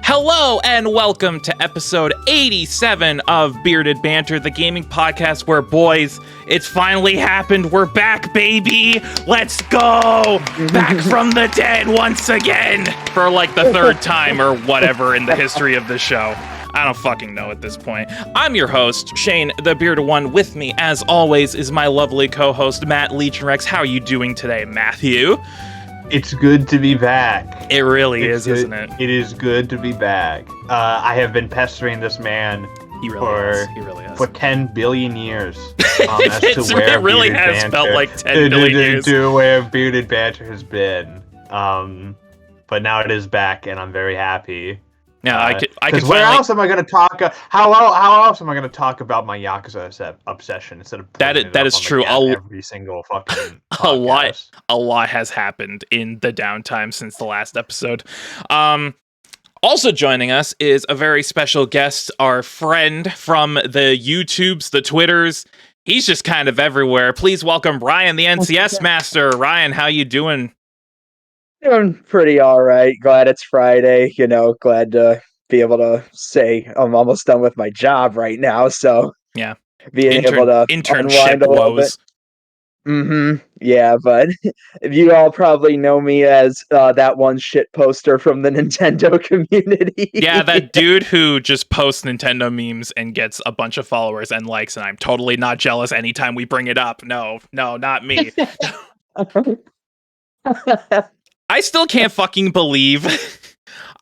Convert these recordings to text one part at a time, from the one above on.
Hello and welcome to episode 87 of Bearded Banter, the gaming podcast where, boys, it's finally happened. We're back, baby. Let's go. Back from the dead once again for like the third time or whatever in the history of the show. I don't fucking know at this point. I'm your host, Shane, the Bearded One. With me, as always, is my lovely co-host, Matt Leechenrex. How are you doing today, Matthew? It's good to be back. It really is, isn't it? It is good to be back. I have been pestering this man for 10 billion years. It really has felt like 10 billion years. To where Bearded Banter has been. But now it is back, and I'm very happy. Yeah, I could finally... where else am I going to talk? How else am I going to talk about my Yakuza obsession instead of that is true? Every single fucking podcast? A lot has happened in the downtime since the last episode. Also joining us is a very special guest, our friend from the YouTubes, the Twitters. He's just kind of everywhere. Please welcome Ryan, the NCS Master. Ryan, how you doing? Doing pretty all right. Glad it's Friday. Glad to be able to say I'm almost done with my job right now. So yeah, being able to internship woes. Yeah, but you all probably know me as that one shit poster from the Nintendo community. Yeah, that dude who just posts Nintendo memes and gets a bunch of followers and likes, and I'm totally not jealous anytime we bring it up. No, not me. I still can't fucking believe.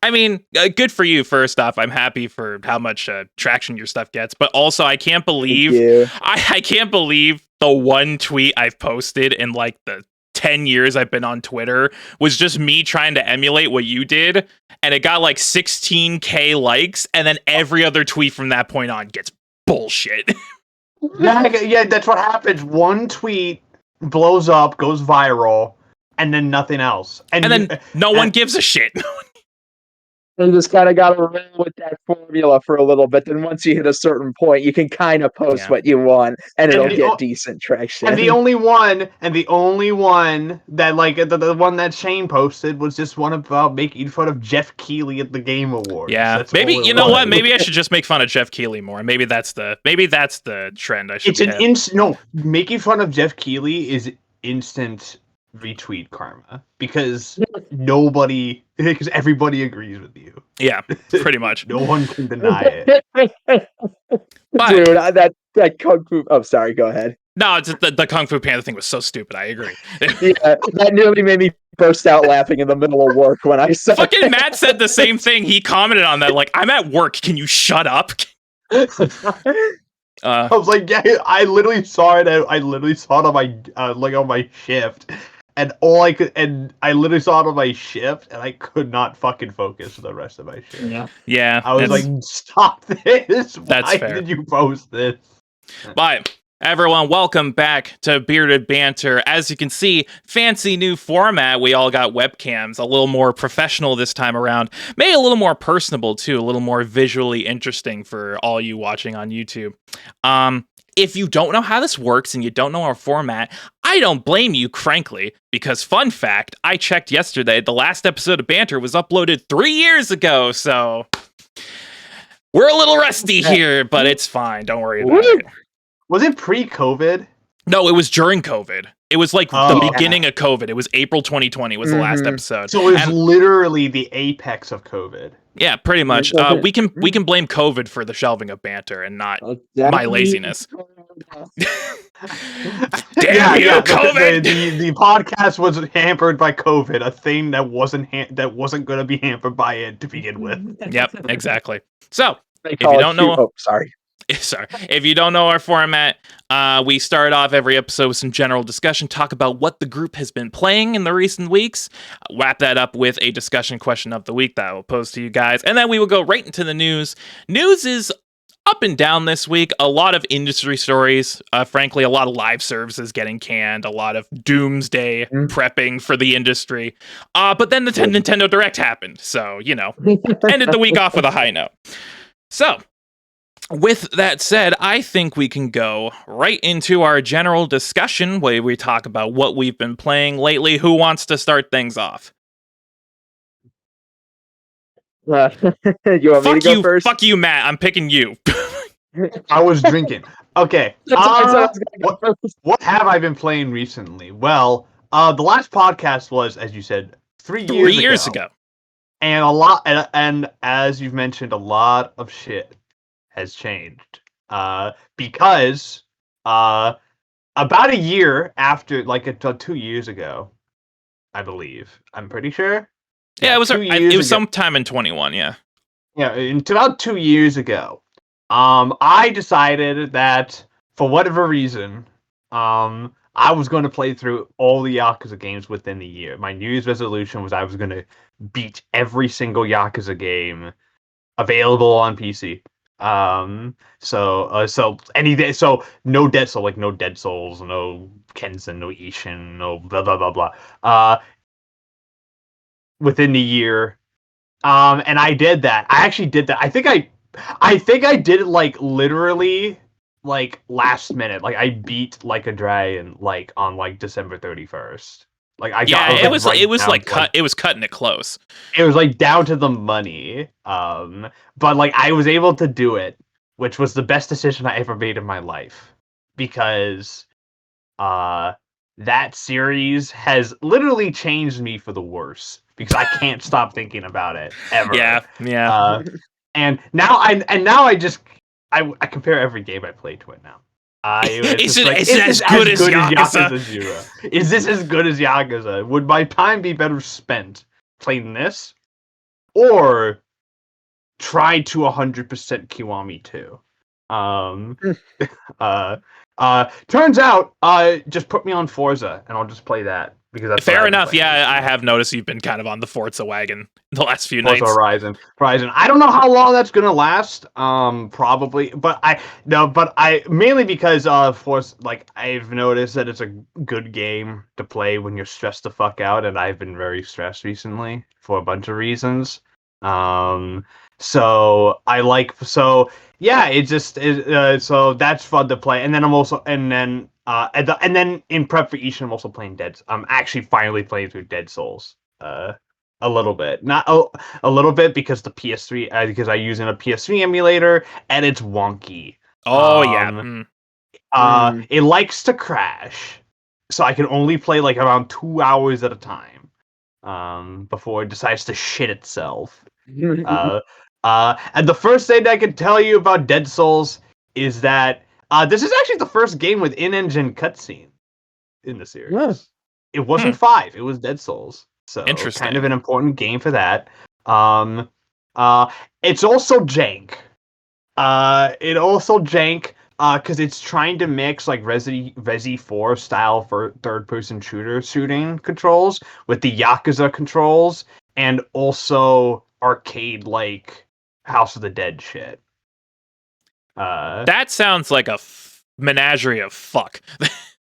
I mean, good for you, first off. I'm happy for how much traction your stuff gets, but also I can't believe I can't believe the one tweet I've posted in like the 10 years I've been on Twitter was just me trying to emulate what you did, and it got like 16k likes, and then every other tweet from that point on gets bullshit. Yeah, that's what happens. One tweet blows up, goes viral, and then nothing else. And then no one gives a shit. You just kind of got to roll with that formula for a little bit. Then once you hit a certain point, you can kind of post what you want, and it'll get decent traction. And the only one that like the one that Shane posted was just one about making fun of Jeff Keighley at the Game Awards. Yeah, maybe you know what? Maybe I should just make fun of Jeff Keighley more. Maybe that's the trend. I should. Making fun of Jeff Keighley is instant retweet karma because everybody agrees with you. Yeah, pretty much. No one can deny it. Dude, that Kung Fu... Oh, sorry, go ahead. No, it's the Kung Fu Panda thing was so stupid. I agree. Yeah, that nearly made me burst out laughing in the middle of work when I saw fucking it. Matt said the same thing. He commented on that like, I'm at work. Can you shut up? I was like, yeah, I literally saw it on my on my shift. And I literally saw it on my shift, and I could not fucking focus for the rest of my shift. Yeah. I was like, stop this! Why did you post this? But everyone, welcome back to Bearded Banter. As you can see, fancy new format. We all got webcams, a little more professional this time around. Maybe a little more personable, too. A little more visually interesting for all you watching on YouTube. If you don't know how this works and you don't know our format, I don't blame you, frankly, because fun fact, I checked yesterday, the last episode of Banter was uploaded 3 years ago, so we're a little rusty here, but it's fine. Don't worry about it. Was it pre-COVID? No, it was during COVID. It was like the beginning of COVID. It was April 2020 was the last episode. So it was literally the apex of COVID. Yeah, pretty much. We can blame COVID for the shelving of Banter and not my laziness. Damn you, COVID! The podcast was hampered by COVID, a thing that wasn't going to be hampered by it to begin with. Yep, exactly. So if you don't know, if you don't know our format, we start off every episode with some general discussion, talk about what the group has been playing in the recent weeks, wrap that up with a discussion question of the week that I will pose to you guys, and then we will go right into the news. News is up and down this week. A lot of industry stories, frankly, a lot of live services getting canned, a lot of doomsday prepping for the industry. But then the Nintendo Direct happened, so, ended the week off with a high note. So, with that said, I think we can go right into our general discussion where we talk about what we've been playing lately. Who wants to start things off? You want me to go first? Fuck you, Matt. I'm picking you. I was drinking. Okay. What have I been playing recently? Well, the last podcast was, as you said, 3 years ago. And and as you've mentioned, a lot of shit has changed. Because about a year after, like 2 years ago, I believe. I'm pretty sure. Yeah, it was sometime in 21. Yeah. Yeah, about 2 years ago. I decided that for whatever reason, I was going to play through all the Yakuza games within the year. My New Year's resolution was I was going to beat every single Yakuza game available on PC. So any day, so no Dead Soul, like no Dead Souls, no Kensen, no Ishin, no blah blah blah blah. Within the year, and I did that. I actually did that. I think I did it like literally like last minute. Like I beat Like a Dragon like on like December 31st. Like it was cutting it close. It was like down to the money. But like I was able to do it, which was the best decision I ever made in my life, because that series has literally changed me for the worse, because I can't stop thinking about it ever. Yeah. And now I compare every game I play to it now. Is this as good as Yakuza 0? Is this as good as Yakuza? Would my time be better spent playing this, or try to 100% Kiwami 2? Turns out, just put me on Forza and I'll just play that, because that's fair enough. Yeah, I have noticed you've been kind of on the Forza wagon the last few nights. Horizon. I don't know how long that's gonna last. Probably, but I mainly because Forza. Like I've noticed that it's a good game to play when you're stressed the fuck out, and I've been very stressed recently for a bunch of reasons. So yeah, so that's fun to play, and then and then in prep for Ishin, I'm also playing I'm actually finally playing through Dead Souls. A little bit, not a little bit, because the PS3, because I use in a PS3 emulator and it's wonky. Oh yeah. It likes to crash, so I can only play like around 2 hours at a time, before it decides to shit itself. And the first thing I can tell you about Dead Souls is that this is actually the first game with in-engine cutscene in the series. Yeah. It wasn't 5; it was Dead Souls. So kind of an important game for that. It's also jank. Because it's trying to mix like Resi 4 style for third-person shooting controls with the Yakuza controls, and also arcade like House of the Dead shit. That sounds like a menagerie of fuck.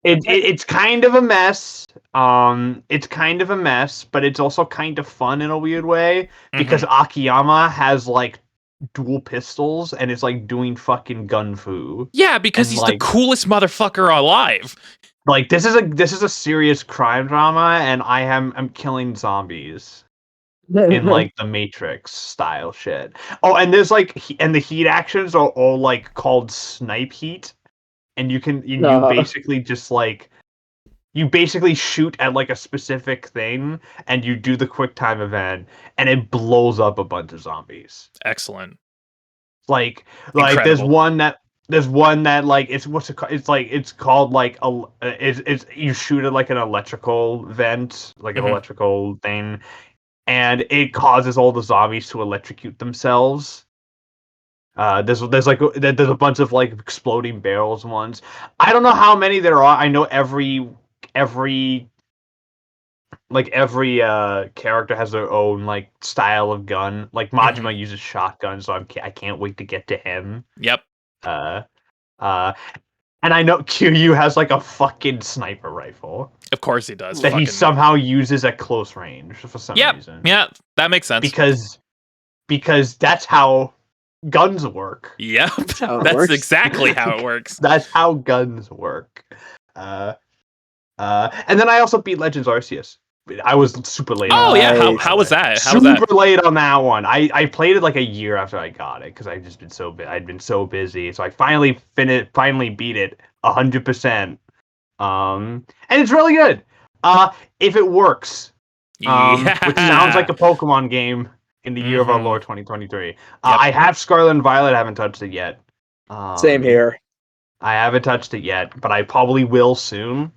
It's kind of a mess. It's kind of a mess, but it's also kind of fun in a weird way, because Akiyama has like dual pistols and it's like doing fucking gun fu. Yeah, because he's like the coolest motherfucker alive. Like this is a serious crime drama, and I'm killing zombies in like the Matrix style shit. Oh, and there's like the heat actions are all like called snipe heat. And you basically just like, you basically shoot at like a specific thing, and you do the quick time event, and it blows up a bunch of zombies. Excellent. Like there's one that like it's called like it's you shoot at like an electrical vent, like an electrical thing, and it causes all the zombies to electrocute themselves. There's a bunch of like exploding barrels ones. I don't know how many there are. I know every character has their own like style of gun. Like Majima uses shotgun, so I can't wait to get to him. Yep. And I know Kiryu has like a fucking sniper rifle. Of course he does. That he somehow uses at close range for some reason. Yeah, that makes sense. Because that's how guns work. Yep, that's exactly how it works. That's how guns work. And then I also beat Legends Arceus, I was super late. Oh yeah, how was that? Super late on that one. I played it like a year after I got it because I'd been so busy. So I finally beat it 100%. And it's really good. If it works. Which sounds like a Pokemon game in the year of our Lord 2023. I have Scarlet and Violet. I haven't touched it yet. Same here. I haven't touched it yet, but I probably will soon.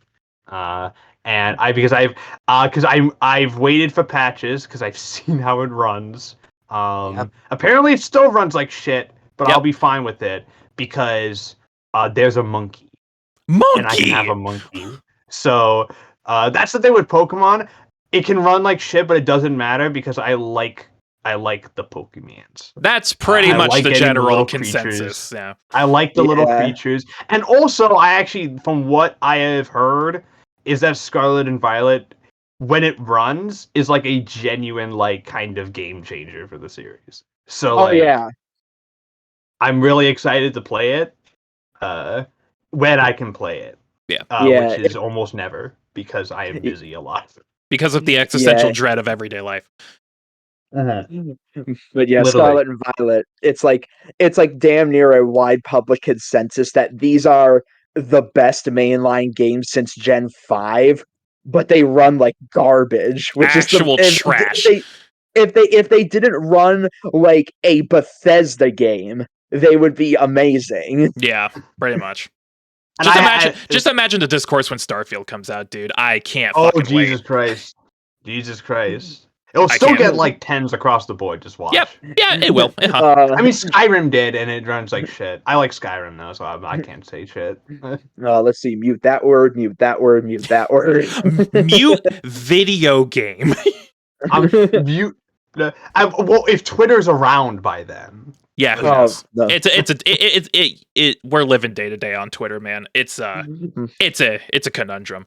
And I've waited for patches because I've seen how it runs. Apparently it still runs like shit, but I'll be fine with it because there's a monkey. And I can have a monkey. So that's the thing with Pokemon. It can run like shit, but it doesn't matter because I like the Pokemons. That's pretty much the general consensus. Yeah. I like the little creatures. And also, I actually, from what I have heard, is that Scarlet and Violet, when it runs, is like a genuine, like, kind of game changer for the series. So, I'm really excited to play it when I can play it. Which is almost never, because I am busy a lot. Because of the existential dread of everyday life. But yeah, literally. Scarlet and Violet, it's like damn near a wide public consensus that these are the best mainline games since Gen 5, but they run like garbage, which actual is trash. If they didn't run like a Bethesda game, they would be amazing. Yeah, pretty much. Just imagine the discourse when Starfield comes out, dude. I can't fucking Jesus Christ. Jesus Christ. It'll still get like 10s across the board. Just watch. Yep. Yeah, it will. I mean, Skyrim did, and it runs like shit. I like Skyrim though, so I can't say shit. Let's see. Mute that word. Mute that word. Mute that word. Mute video game. Mute. Well, if Twitter's around by then. Yeah, who knows? We're living day to day on Twitter, man. It's a conundrum.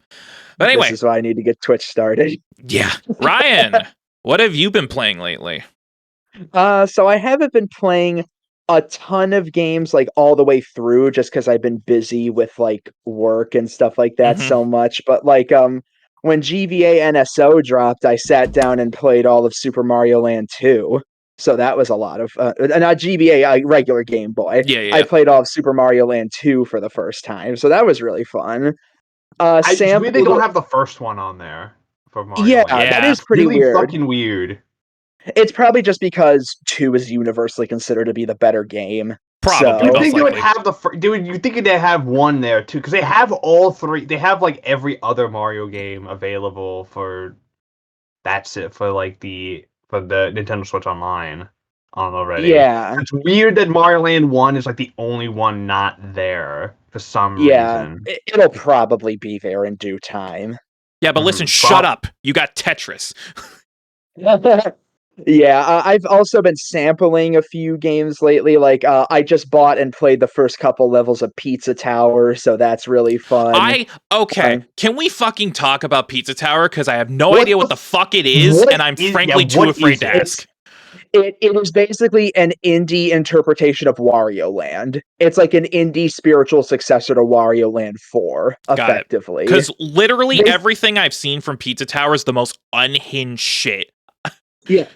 But anyway, this is why I need to get Twitch started. Yeah, Ryan, what have you been playing lately? So I haven't been playing a ton of games like all the way through, just because I've been busy with like work and stuff like that so much. But like when GVA NSO dropped, I sat down and played all of Super Mario Land 2. So that was a lot of not GBA, regular Game Boy. Yeah. I played all of Super Mario Land 2 for the first time, so that was really fun. Sam, they don't have the first one on there for Mario Land. That is pretty really weird. Fucking weird. It's probably just because 2 is universally considered to be the better game. Probably. So. You think they would have you think they have one there too? Because they have all 3. They have like every other Mario game available for. That's it for like the Nintendo Switch Online on already. Yeah. It's weird that Mario Land 1 is like the only one not there for some reason. It'll probably be there in due time. Yeah, but listen, shut up. You got Tetris. Yeah, I've also been sampling a few games lately. Like, I just bought and played the first couple levels of Pizza Tower, so that's really fun. Can we fucking talk about Pizza Tower? Because I have no idea what the fuck it is, and I'm frankly too afraid to ask. It is basically an indie interpretation of Wario Land. It's like an indie spiritual successor to Wario Land 4, effectively. Because literally everything I've seen from Pizza Tower is the most unhinged shit. Yeah,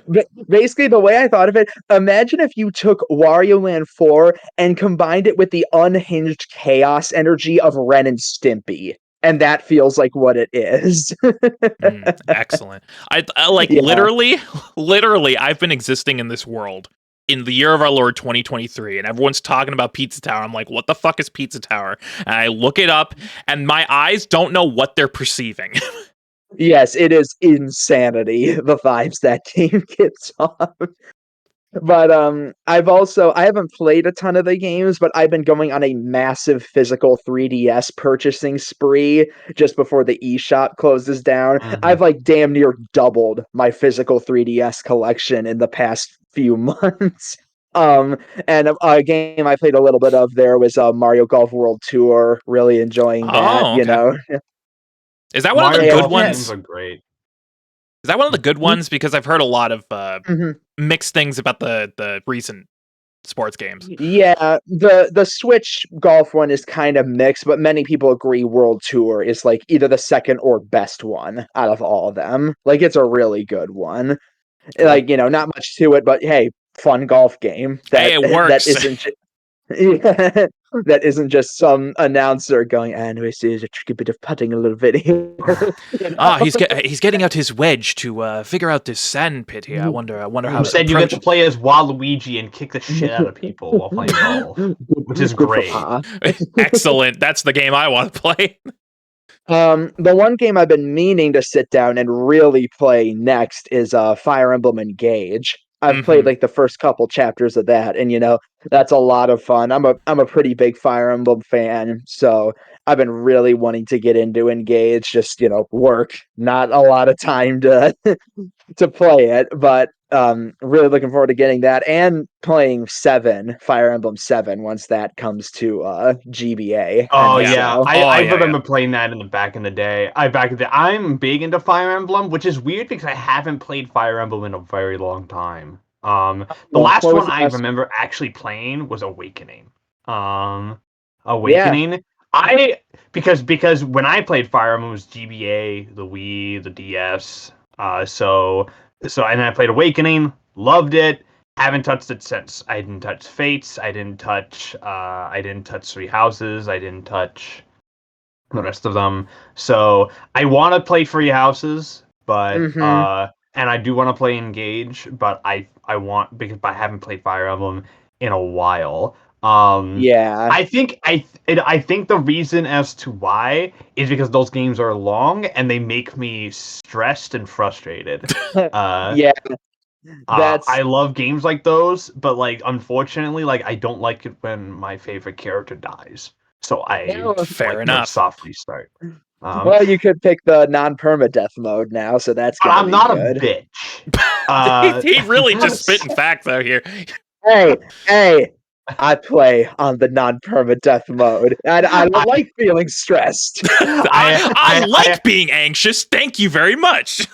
basically the way I thought of it, imagine if you took Wario Land 4 and combined it with the unhinged chaos energy of Ren and Stimpy. And that feels like what it is. Excellent. I literally, I've been existing in this world in the year of our Lord 2023, and everyone's talking about Pizza Tower. I'm like, what the fuck is Pizza Tower? And I look it up, and my eyes don't know what they're perceiving. Yes, it is insanity, the vibes that game gets off. But I haven't played a ton of the games, but I've been going on a massive physical 3DS purchasing spree just before the eShop closes down. I've like damn near doubled my physical 3DS collection in the past few months. And a game I played a little bit of there was Mario Golf World Tour. Really enjoying that, you know. Is that one of the good ones? Are great. Is that one of the good ones? Because I've heard a lot of mixed things about the recent sports games. Yeah, the Switch golf one is kind of mixed, but many people agree World Tour is like either the second or best one out of all of them. Like it's a really good one. Cool. Like, not much to it, but hey, fun golf game. Hey, it works. That isn't just some announcer going, and we see a tricky bit of putting a little bit here. He's getting out his wedge to figure out this sand pit here. I wonder how. Instead, you get to play as Waluigi and kick the shit out of people while playing golf, which is great. Excellent. That's the game I want to play. The one game I've been meaning to sit down and really play next is Fire Emblem Engage. I've played like the first couple chapters of that, and that's a lot of fun. I'm a pretty big Fire Emblem fan, so I've been really wanting to get into Engage. Just work, not a lot of time to to play it, but really looking forward to getting that and playing Fire Emblem 7 once that comes to GBA. Oh yeah, I remember playing that back in the day. I'm big into Fire Emblem, which is weird because I haven't played Fire Emblem in a very long time. The last one I remember actually playing was Awakening. Awakening. Yeah. Because when I played Fire Emblem, it was GBA, the Wii, the DS. And I played Awakening, loved it. Haven't touched it since. I didn't touch Fates. I didn't touch Three Houses. I didn't touch the rest of them. So I want to play Three Houses, but and I do want to play Engage, but I haven't played Fire Emblem in a while. I think the reason as to why is because those games are long and they make me stressed and frustrated. I love games like those, but unfortunately, I don't like it when my favorite character dies. So fair enough. Soft restart. Well, you could pick the non-permadeath mode now, so that's gonna be not good. A bitch. He really just spitting facts out here. Hey. I play on the non-permadeath mode, and I like feeling stressed. I like being anxious. Thank you very much.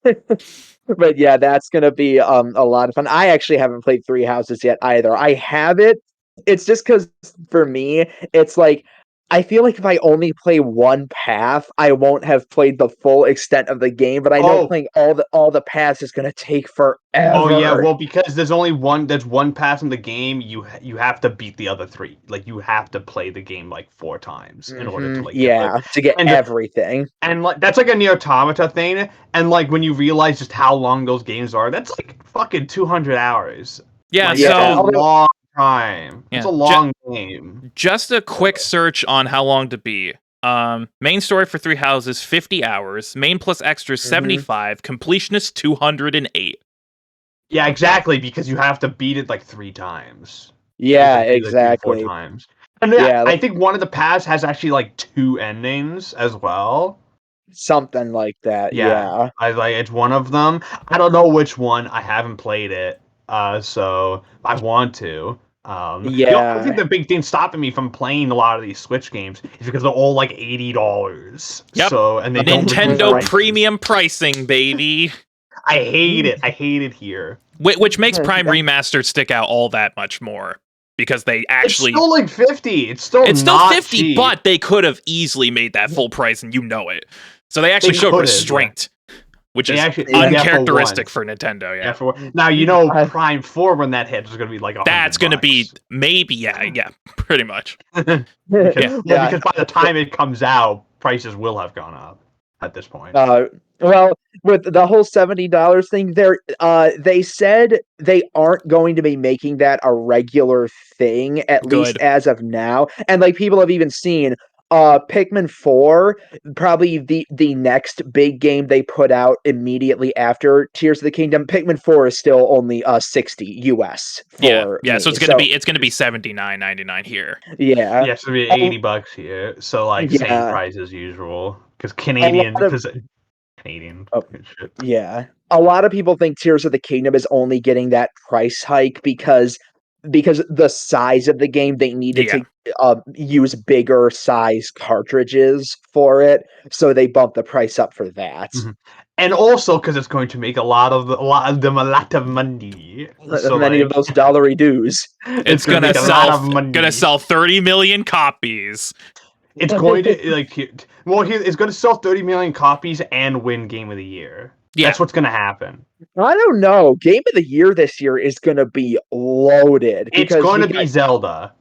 But yeah, that's gonna be a lot of fun. I actually haven't played Three Houses yet either. I have it. It's just because for me, it's like I feel like if I only play one path, I won't have played the full extent of the game. But I know playing all the paths is gonna take forever. Oh yeah, well because there's one path in the game. You have to beat the other three. You have to play the game 4 times in order to get everything. And that's a Nier Automata thing. And when you realize just how long those games are, that's fucking 200 hours. Yeah, so a long time. It's a long game. Just a quick search on how long to beat. Main story for Three Houses 50 hours. Main plus extras 75. Completionist 208. Yeah, exactly, because you have to beat it 3 times. Yeah, exactly. 4 times. And I think one of the paths has actually 2 endings as well. Something like that. Yeah. It's one of them. I don't know which one. I haven't played it. So I want to. I think the big thing stopping me from playing a lot of these Switch games is because they're all $80. Yep. So and they Nintendo premium pricing, baby. I hate it. I hate it here. Which makes Prime Remastered stick out all that much more because they actually it's still 50. It's still 50, cheap. But they could have easily made that full price, and you know it. So they actually showed restraint. Which is uncharacteristic for Nintendo, yeah. Now, Prime 4, when that hits, is going to be $100. That's going to be, maybe, pretty much. Because by the time it comes out, prices will have gone up at this point. Well, with the whole $70 thing, they said they aren't going to be making that a regular thing, at least as of now. And people have even seen Pikmin 4, probably the next big game they put out immediately after Tears of the Kingdom. Pikmin 4 is still only $60 US. So it's gonna be $79.99 here. Yeah, it's gonna be $80 here. So same price as usual because Canadian. Yeah, a lot of people think Tears of the Kingdom is only getting that price hike because the size of the game, they needed to use bigger size cartridges for it, so they bumped the price up for that. And also because it's going to make a lot of money. So many of those dollary dues. It's gonna sell 30 million copies. It's going to it's going to sell 30 million copies and win Game of the Year. Yeah. That's what's going to happen. I don't know. Game of the Year this year is going to be loaded. It's going to be Zelda.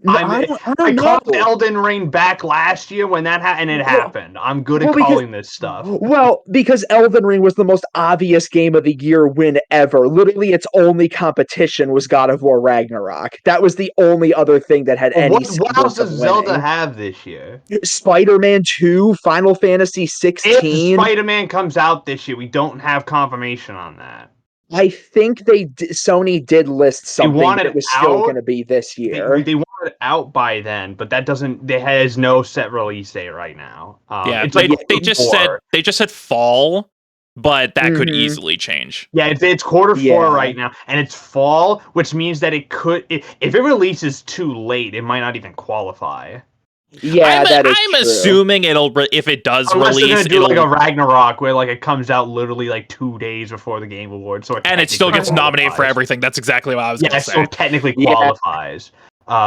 No, I don't know. called Elden Ring back last year when that happened, and it happened. I'm good at calling this stuff. Well, because Elden Ring was the most obvious Game of the Year win ever. Literally, its only competition was God of War Ragnarok. That was the only other thing that had any. What else does Zelda have this year? Spider-Man 2, Final Fantasy 16. If Spider-Man comes out this year, we don't have confirmation on that. I think Sony did list something that was still going to be this year. They want it out by then, but that doesn't. There has no set release date right now. It's they just said fall, but that could easily change. Yeah, it's quarter 4 right now, and it's fall, which means that it could. If it releases too late, it might not even qualify. Yeah, I'm assuming if it does Unless release, they're gonna do like a Ragnarok where like it comes out literally like 2 days before the Game Awards, so it still gets nominated for everything. That's exactly what I was gonna say. Yeah, so technically qualifies,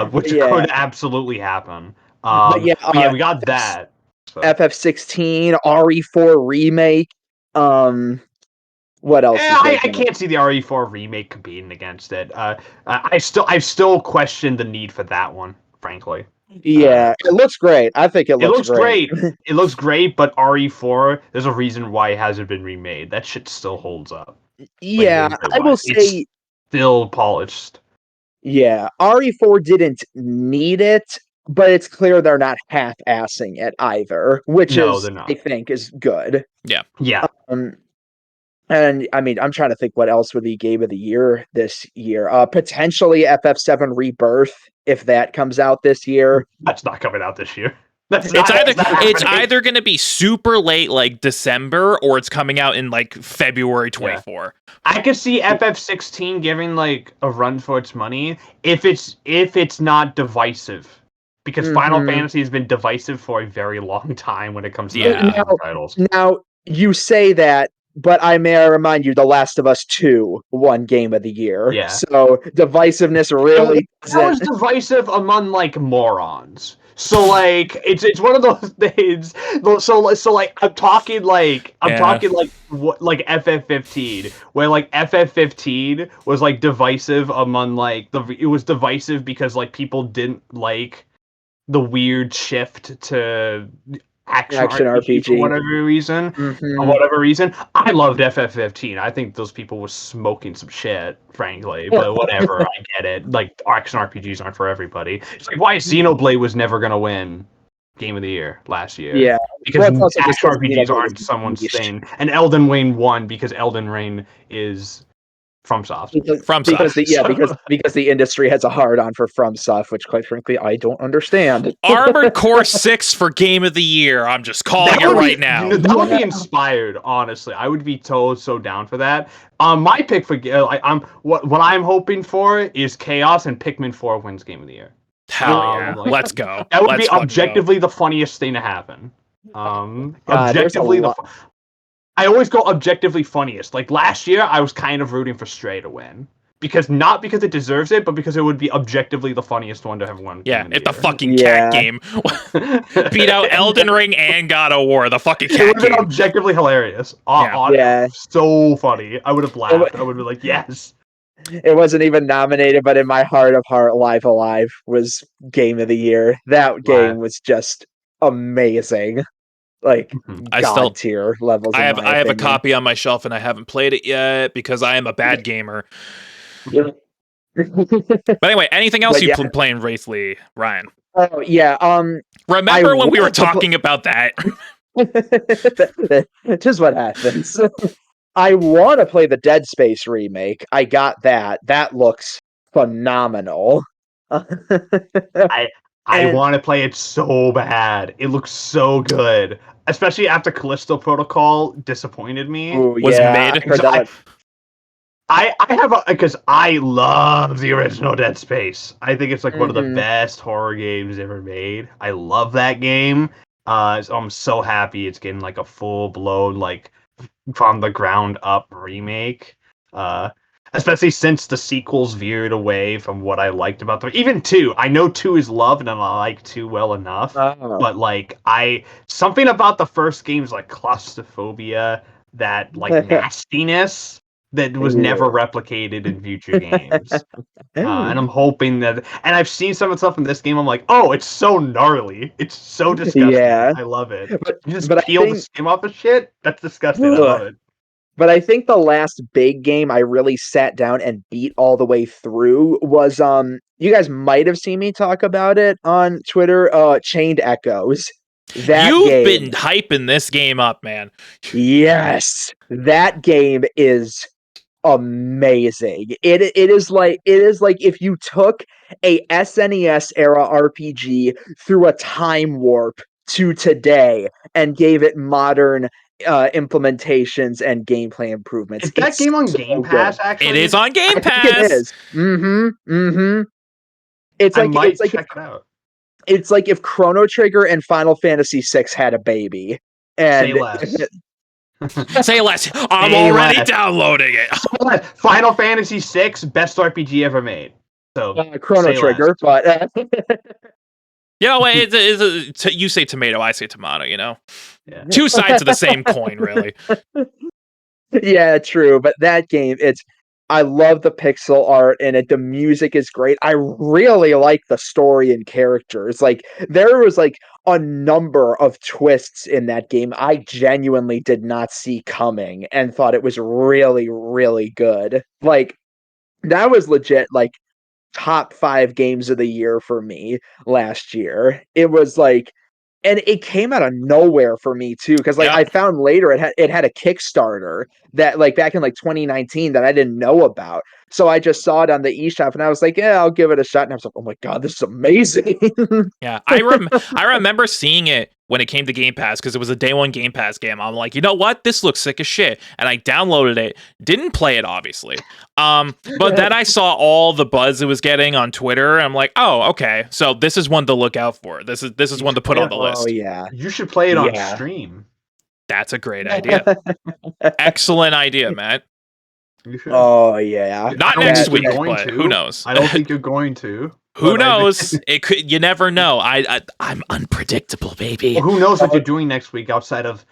which could absolutely happen. We got that. So. FF16, RE4 remake. What else? I can't see the RE4 remake competing against it. I still question the need for that one, frankly. Yeah, it looks great. I think it looks great. It looks great, but RE4, there's a reason why it hasn't been remade. That shit still holds up. Yeah, I will say it's still polished. Yeah, RE4 didn't need it, but it's clear they're not half-assing it either, which I think is good. Yeah. Yeah. And I mean, I'm trying to think what else would be Game of the Year this year. Potentially FF7 Rebirth, if that comes out this year. That's not coming out this year. It's either going to be super late, like December, or it's coming out in like February 24. Yeah. I could see FF16 giving like a run for its money if it's not divisive. Because Final Fantasy has been divisive for a very long time when it comes to titles. Now, you say that, but I may remind you, The Last of Us 2 won Game of the Year. Yeah. So divisiveness really was divisive among like morons. So like it's one of those things. So like I'm talking like FF15, where like FF15 was like divisive among like it was divisive because like people didn't like the weird shift to action RPG for whatever reason. For whatever reason, I loved FF15. I think those people were smoking some shit, frankly. But whatever, I get it. Like action RPGs aren't for everybody. It's like why Xenoblade was never gonna win Game of the Year last year. Yeah, because action RPGs aren't someone's thing. And Elden Ring won because Elden Ring is FromSoft. Because the industry has a hard-on for FromSoft, which, quite frankly, I don't understand. Armored Core 6 for Game of the Year. I'm just calling it right now. That would be inspired, honestly. I would be so down for that. My pick for what I'm hoping for is Chaos, and Pikmin 4 wins Game of the Year. Hell yeah! Let's go. That would be objectively the funniest thing to happen. Objectively I always go objectively funniest. Like last year, I was kind of rooting for Stray to win. Not because it deserves it, but because it would be objectively the funniest one to have won. Yeah, if the fucking cat game beat out Elden Ring and God of War, the fucking cat game. It would have been objectively hilarious. So funny. I would have laughed. I would be like, yes. It wasn't even nominated, but in my heart of heart, Live Alive was Game of the Year. That game was just amazing. Like God tier levels. I have a copy on my shelf and I haven't played it yet because I am a bad gamer. Yeah. But anyway, anything else you've been playing recently, Ryan? Oh yeah. Remember when we were talking about that? Just what happens. I want to play the Dead Space remake. I got that. That looks phenomenal. I want to play it so bad. It looks so good. Especially after Callisto Protocol disappointed me. Ooh, was made. I have because I love the original Dead Space. I think it's like one of the best horror games ever made. I love that game. So I'm so happy it's getting like a full blown like from the ground up remake. Especially since the sequels veered away from what I liked about them. Even 2. I know 2 is loved and I like 2 well enough. But like something about the first game's like claustrophobia, that like nastiness that was never replicated in future games. And I'm hoping that, and I've seen some of the stuff in this game. I'm like, oh, it's so gnarly. It's so disgusting. Yeah. I love it. You just but peel the skin off the shit. That's disgusting. I love it. But I think the last big game I really sat down and beat all the way through was you guys might have seen me talk about it on Twitter, Chained Echoes. You've been hyping this game up, man. Yes. That game is amazing. It is like if you took a SNES era RPG through a time warp to today and gave it modern implementations and gameplay improvements. Is that game on Game Pass? Actually, it is on Game Pass. It is. It's like check it out. It's like if Chrono Trigger and Final Fantasy VI had a baby. And say less. Say less. I'm already downloading it. Final Fantasy VI, best RPG ever made. So Chrono Trigger, but you know, you say tomato, I say tomato. You know, two sides of the same coin, really. Yeah, true. But that game, I love the pixel art in it. The music is great. I really like the story and characters. Like there was like a number of twists in that game I genuinely did not see coming and thought it was really, really good. Like that was legit like top 5 games of the year for me last year. It was like, and it came out of nowhere for me too, because like I found later it had a Kickstarter that like back in like 2019 that I didn't know about. So I just saw it on the eShop and I was like, yeah, I'll give it a shot. And I was like, oh my god, this is amazing. Yeah, I remember seeing it when it came to Game Pass because it was a day one Game Pass game. I'm like, you know what? This looks sick as shit. And I downloaded it. Didn't play it, obviously. But then I saw all the buzz it was getting on Twitter. And I'm like, oh, okay. So this is one to look out for. This is one to put on the list. Oh, yeah. You should play it on stream. That's a great idea. Excellent idea, Matt. Oh, yeah. Not next week, but who knows? I don't think you're going to. Who knows? It could. You never know. I'm unpredictable, baby. Well, who knows what you're doing next week outside of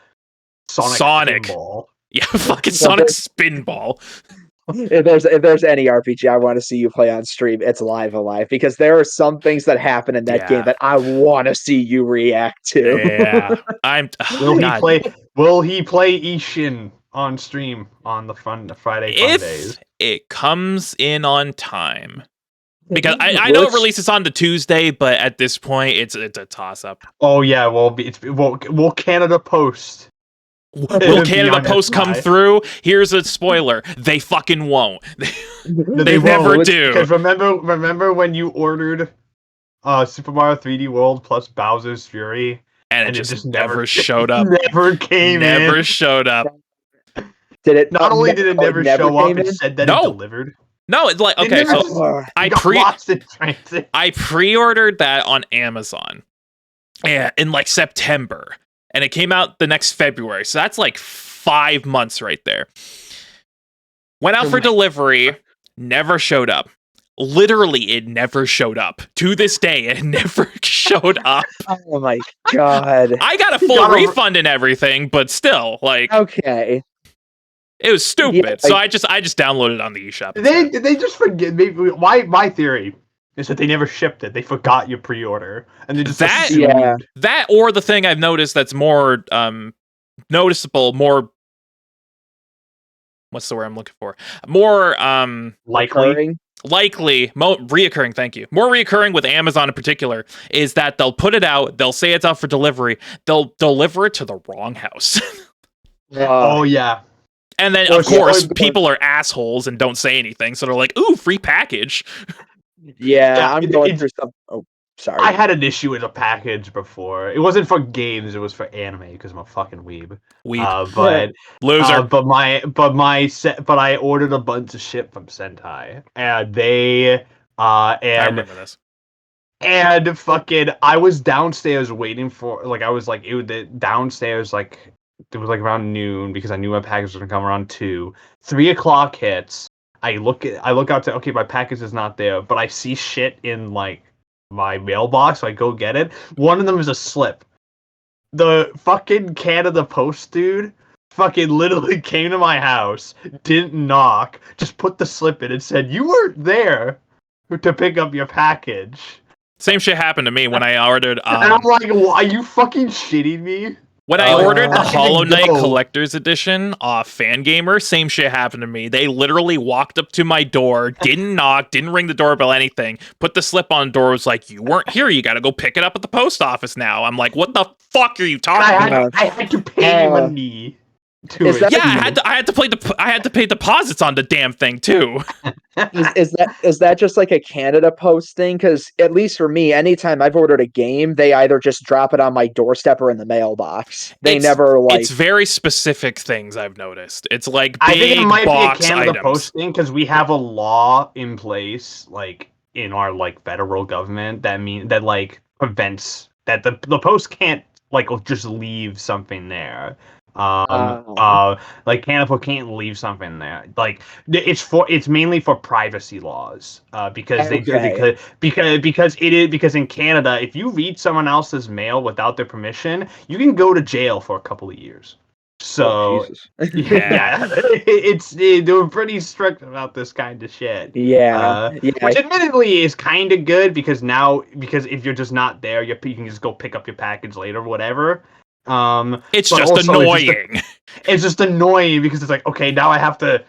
Sonic Spinball? Yeah, fucking Sonic Spinball. If there's any RPG I want to see you play on stream, it's Live Alive, because there are some things that happen in that game that I want to see you react to. Yeah, Will he play Ishin on stream on the Friday fun days? It comes in on time. Because I know it releases on the Tuesday, but at this point, it's a toss-up. Oh yeah, will Canada Post? Will Canada Post come through? Here's a spoiler: they fucking won't. They never do. Because remember when you ordered Super Mario 3D World plus Bowser's Fury, and it just never showed up. Never came in. Never showed up. Did it? Not only did it never show up, it said that it delivered. No, it's like, okay, so I pre-ordered that on Amazon in like September, and it came out the next February. So that's like 5 months right there. Went out for delivery, never showed up. Literally, it never showed up. To this day, it never showed up. Oh my god. I got a full refund and everything, but still, like... Okay. It was stupid, so I just downloaded it on the eShop. They just forget. My theory is that they never shipped it. They forgot your pre-order, and they just that or the thing I've noticed that's more noticeable, more what's the word I'm looking for? More likely, reoccurring. Thank you. More reoccurring with Amazon in particular is that they'll put it out, they'll say it's out for delivery, they'll deliver it to the wrong house. Oh yeah. And then, of course, people are assholes and don't say anything, so they're like, ooh, free package. Yeah, I'm going through some... Oh, sorry. I had an issue with a package before. It wasn't for games, it was for anime, because I'm a fucking weeb. Loser. But I ordered a bunch of shit from Sentai, and they... I remember this. And fucking, I was downstairs waiting for... Like, I was like, downstairs, like... it was like around noon because I knew my package was gonna come around 2. 3 o'clock hits. I look out to, okay, my package is not there, but I see shit in like my mailbox, so I go get it. One of them is a slip. The fucking Canada Post dude fucking literally came to my house, didn't knock, just put the slip in and said, "You weren't there to pick up your package." Same shit happened to me when I ordered. And I'm like, are you fucking shitting me? When I ordered the How did it Hollow Knight go? Collector's Edition off Fangamer, same shit happened to me. They literally walked up to my door, didn't knock, didn't ring the doorbell, anything, put the slip on the door, was like, "You weren't here, you gotta go pick it up at the post office now." I'm like, what the fuck are you talking about? I had to pay money to Is it. that- Yeah, I had to pay deposits on the damn thing too. Is that just like a Canada Post thing? Because at least for me, anytime I've ordered a game, they either just drop it on my doorstep or in the mailbox. They never like. It's very specific things I've noticed. It's like big I think it might box be a Canada items. Post thing because we have a law in place, like in our like federal government, that like prevents that the post can't like just leave something there. Like Canada can't leave something there. Like it's mainly for privacy laws. Because in Canada, if you read someone else's mail without their permission, you can go to jail for a couple of years. So yeah, they were pretty strict about this kind of shit. Which admittedly is kind of good because if you're just not there, you can just go pick up your package later or whatever. It's just annoying. It's just annoying because it's like, okay, now I have to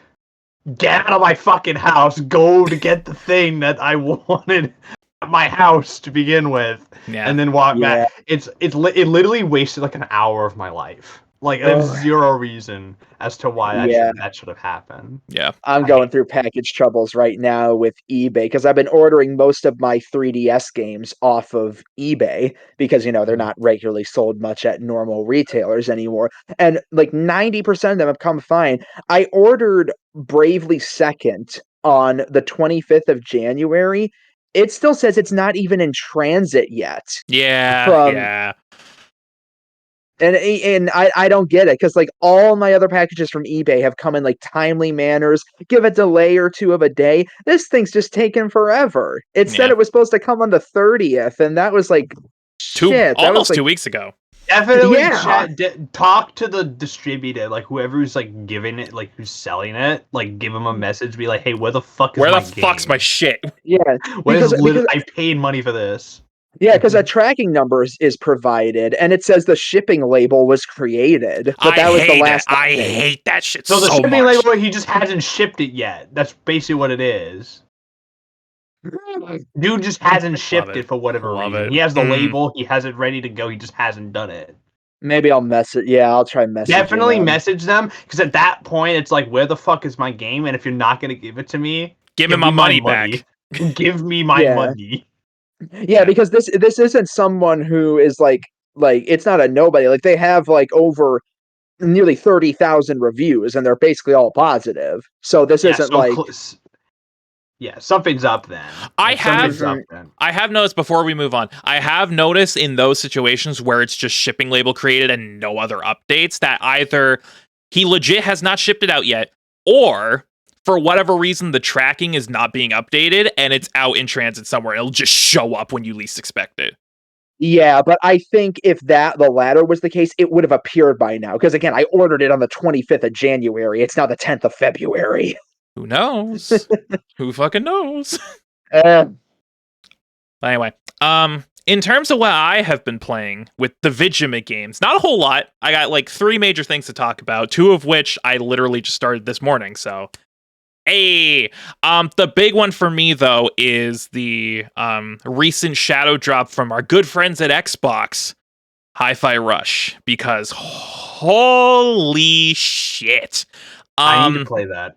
get out of my fucking house, go to get the thing that I wanted at my house to begin with, and then walk back. It literally wasted like an hour of my life. Like, there's zero reason as to why that should have happened. Yeah. I'm going through package troubles right now with eBay because I've been ordering most of my 3DS games off of eBay because, they're not regularly sold much at normal retailers anymore. And like 90% of them have come fine. I ordered Bravely Second on the 25th of January. It still says it's not even in transit yet. Yeah. And I don't get it because like all my other packages from eBay have come in like timely manners, give a delay or two of a day. This thing's just taken forever. It said it was supposed to come on the 30th, and that was like almost 2 weeks ago. Definitely talk to the distributor, like whoever's like giving it, like who's selling it, like give them a message, be like, "Hey, where the fuck's my shit?" Yeah, because I paid money for this. Yeah, because a tracking number is provided, and it says the shipping label was created. But that was the last. I hate that shit so much. The shipping label, he just hasn't shipped it yet. That's basically what it is. Dude just hasn't shipped it for whatever reason. He has the label, he has it ready to go, he just hasn't done it. Maybe I'll message. Yeah, I'll try messaging. Definitely message them, because at that point, it's like, where the fuck is my game? And if you're not going to give it to me, give me my money back. Give me my money. Yeah, because this isn't someone who is like it's not a nobody. Like they have like over nearly 30,000 reviews, and they're basically all positive. So this isn't like. Something's up then. I have noticed before we move on. I have noticed in those situations where it's just shipping label created and no other updates that either he legit has not shipped it out yet, or for whatever reason the tracking is not being updated and it's out in transit somewhere. It'll just show up when you least expect it. Yeah, but I think if the latter was the case, it would have appeared by now. Because again, I ordered it on the 25th of January. It's now the 10th of February. Who knows? Who fucking knows? Anyway, in terms of what I have been playing with the Vidjamit games, not a whole lot. I got like 3 major things to talk about, 2 of which I literally just started this morning. So, the big one for me though is the recent shadow drop from our good friends at Xbox, Hi-Fi Rush, because holy shit, I need to play that.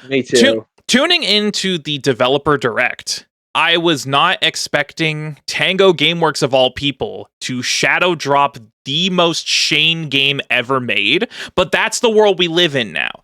Me too. Tuning into the developer direct, I was not expecting Tango Gameworks of all people to shadow drop the most Shane game ever made, but that's the world we live in now.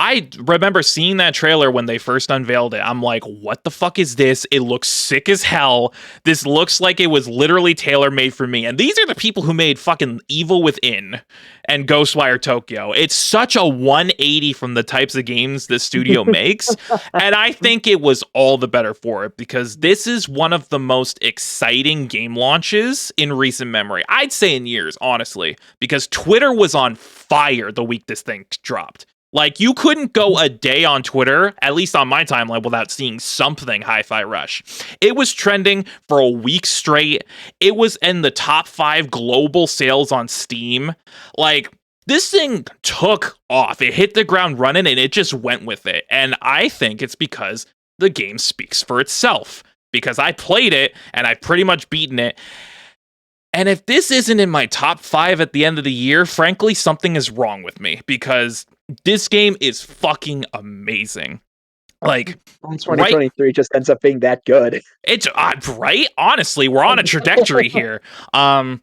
I remember seeing that trailer when they first unveiled it. I'm like, what the fuck is this? It looks sick as hell. This looks like it was literally tailor-made for me. And these are the people who made fucking Evil Within and Ghostwire Tokyo. It's such a 180 from the types of games this studio makes. And I think it was all the better for it, because this is one of the most exciting game launches in recent memory. I'd say in years, honestly, because Twitter was on fire the week this thing dropped. Like, you couldn't go a day on Twitter, at least on my timeline, without seeing something Hi-Fi Rush. It was trending for a week straight. It was in the top 5 global sales on Steam. Like, this thing took off. It hit the ground running, and it just went with it. And I think it's because the game speaks for itself. Because I played it, and I've pretty much beaten it. And if this isn't in my top 5 at the end of the year, frankly, something is wrong with me, because this game is fucking amazing. Like, 2023 just ends up being that good. It's right. Honestly, we're on a trajectory here. From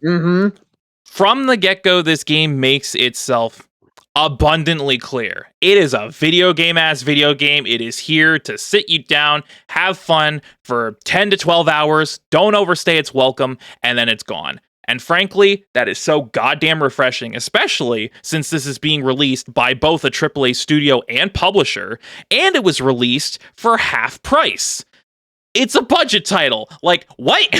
the get-go, this game makes itself abundantly clear. It is a video game-ass video game. It is here to sit you down, have fun for 10 to 12 hours. Don't overstay its welcome, and then it's gone. And frankly, that is so goddamn refreshing, especially since this is being released by both a AAA studio and publisher, and it was released for half price. It's a budget title. Like, what?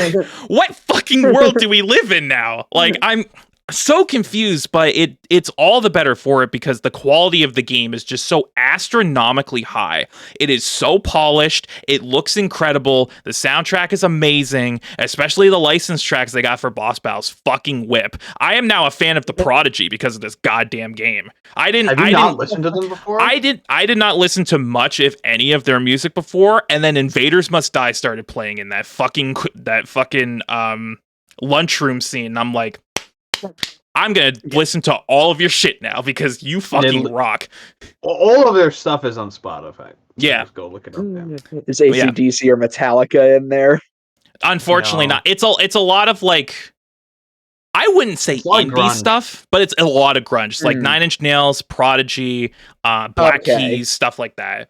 What fucking world do we live in now? Like, I'm so confused, but it's all the better for it, because the quality of the game is just so astronomically high. It is so polished. It looks incredible. The soundtrack is amazing, especially the licensed tracks they got for Boss Battles fucking whip. I am now a fan of The Prodigy because of this goddamn game. Have you not listened to them before? I did not listen to much, if any, of their music before, and then Invaders Must Die started playing in that fucking lunchroom scene. I'm like, I'm gonna listen to all of your shit now, because you fucking rock. All of their stuff is on Spotify. Yeah, just go look it up. Yeah. Is AC/DC or Metallica in there? Unfortunately, not. It's a lot of, like, I wouldn't say indie stuff, but it's a lot of grunge, like 9 Inch Nails, Prodigy, Black Keys, stuff like that.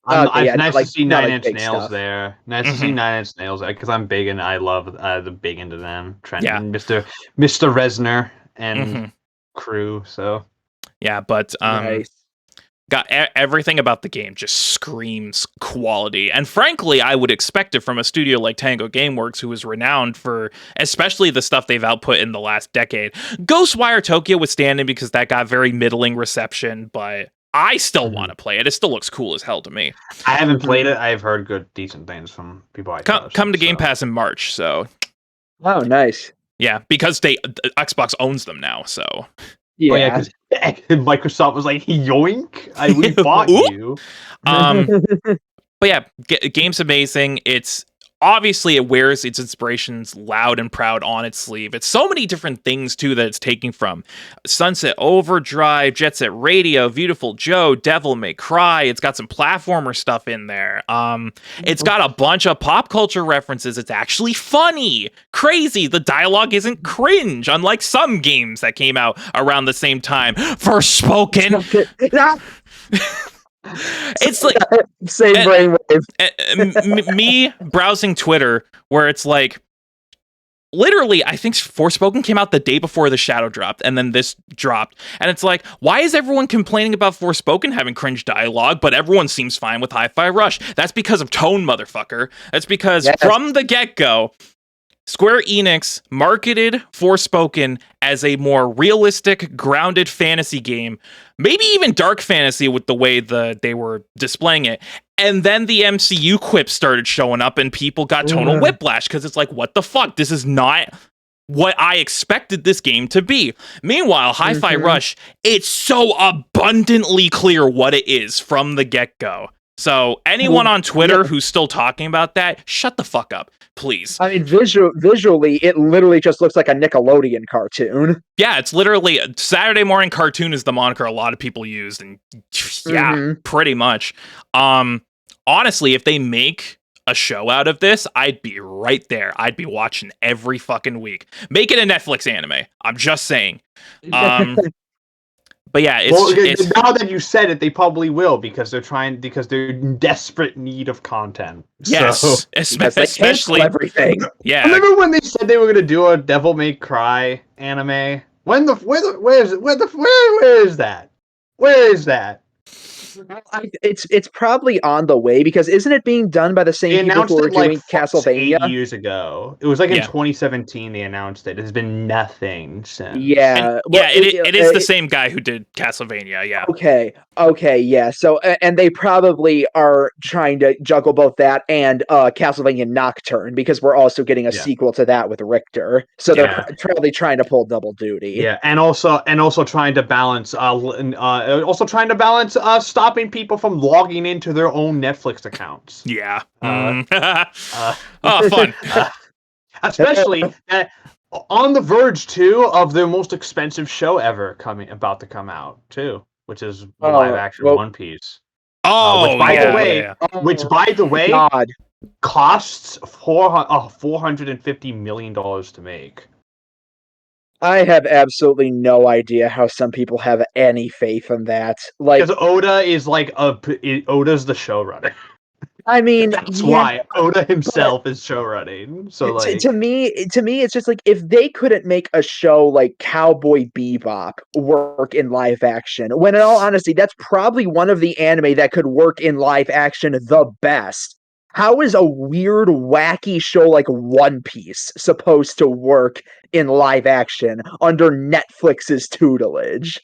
Nice to see 9 Inch Nails there. Nice to see 9 Inch Nails there, because I'm big, and I love the big into them. Trent and Mr. Reznor and crew. So yeah, but nice. Got everything about the game just screams quality, and frankly, I would expect it from a studio like Tango Gameworks, who is renowned for especially the stuff they've output in the last decade. Ghostwire Tokyo withstanding, because that got very middling reception, but I still want to play it. It still looks cool as hell to me. I haven't played it. I've heard decent things from people I trust. Come to Game Pass in March, so. Oh, nice. Yeah, because Xbox owns them now, so. Yeah. Microsoft was like, yoink, we bought you. But yeah, game's amazing. It's obviously, it wears its inspirations loud and proud on its sleeve. It's so many different things, too, that it's taking from. Sunset Overdrive, Jet Set Radio, Beautiful Joe, Devil May Cry. It's got some platformer stuff in there. It's got a bunch of pop culture references. It's actually funny. Crazy. The dialogue isn't cringe, unlike some games that came out around the same time. Forspoken. It's like same brainwave. Me browsing Twitter, where it's like, literally, I think Forspoken came out the day before the Shadow dropped, and then this dropped, and it's like, why is everyone complaining about Forspoken having cringe dialogue, but everyone seems fine with Hi-Fi Rush? That's because of tone, motherfucker. That's because from the get-go, Square Enix marketed Forspoken as a more realistic, grounded fantasy game, maybe even dark fantasy with the way they were displaying it. And then the MCU quips started showing up, and people got tonal whiplash, because it's like, what the fuck? This is not what I expected this game to be. Meanwhile, Hi-Fi Rush, it's so abundantly clear what it is from the get-go. So anyone on Twitter who's still talking about that, shut the fuck up, please. I mean, visually, it literally just looks like a Nickelodeon cartoon. Yeah, it's literally Saturday morning cartoon is the moniker a lot of people use, and yeah, pretty much. Honestly, if they make a show out of this, I'd be right there. I'd be watching every fucking week. Make it a Netflix anime. I'm just saying. But yeah, it's now that you said it, they probably will because they're in desperate need of content. Yes, so, especially everything. Yeah, remember when they said they were gonna do a Devil May Cry anime? Where is that? Where is that? It's probably on the way because isn't it being done by the same people who are doing Castlevania 8 years ago? It was like in Yeah. 2017 they announced it. There's been nothing since. Yeah, it is the same guy who did Castlevania. Yeah. Okay, yeah. So, and they probably are trying to juggle both that and Castlevania Nocturne because we're also getting a sequel to that with Richter. So they're probably trying to pull double duty. Yeah, and also trying to balance stopping people from logging into their own Netflix accounts. Yeah. Oh, fun. Especially on the verge too of their most expensive show ever about to come out too, which is live action One Piece. Which by the way God. costs $450 million to make. I have absolutely no idea how some people have any faith in that. Like, because Oda is Oda's the showrunner. I mean, that's why Oda himself is showrunning. So like, to me, it's just like if they couldn't make a show like Cowboy Bebop work in live action, when in all honesty, that's probably one of the anime that could work in live action the best. How is a weird, wacky show like One Piece supposed to work in live action under Netflix's tutelage?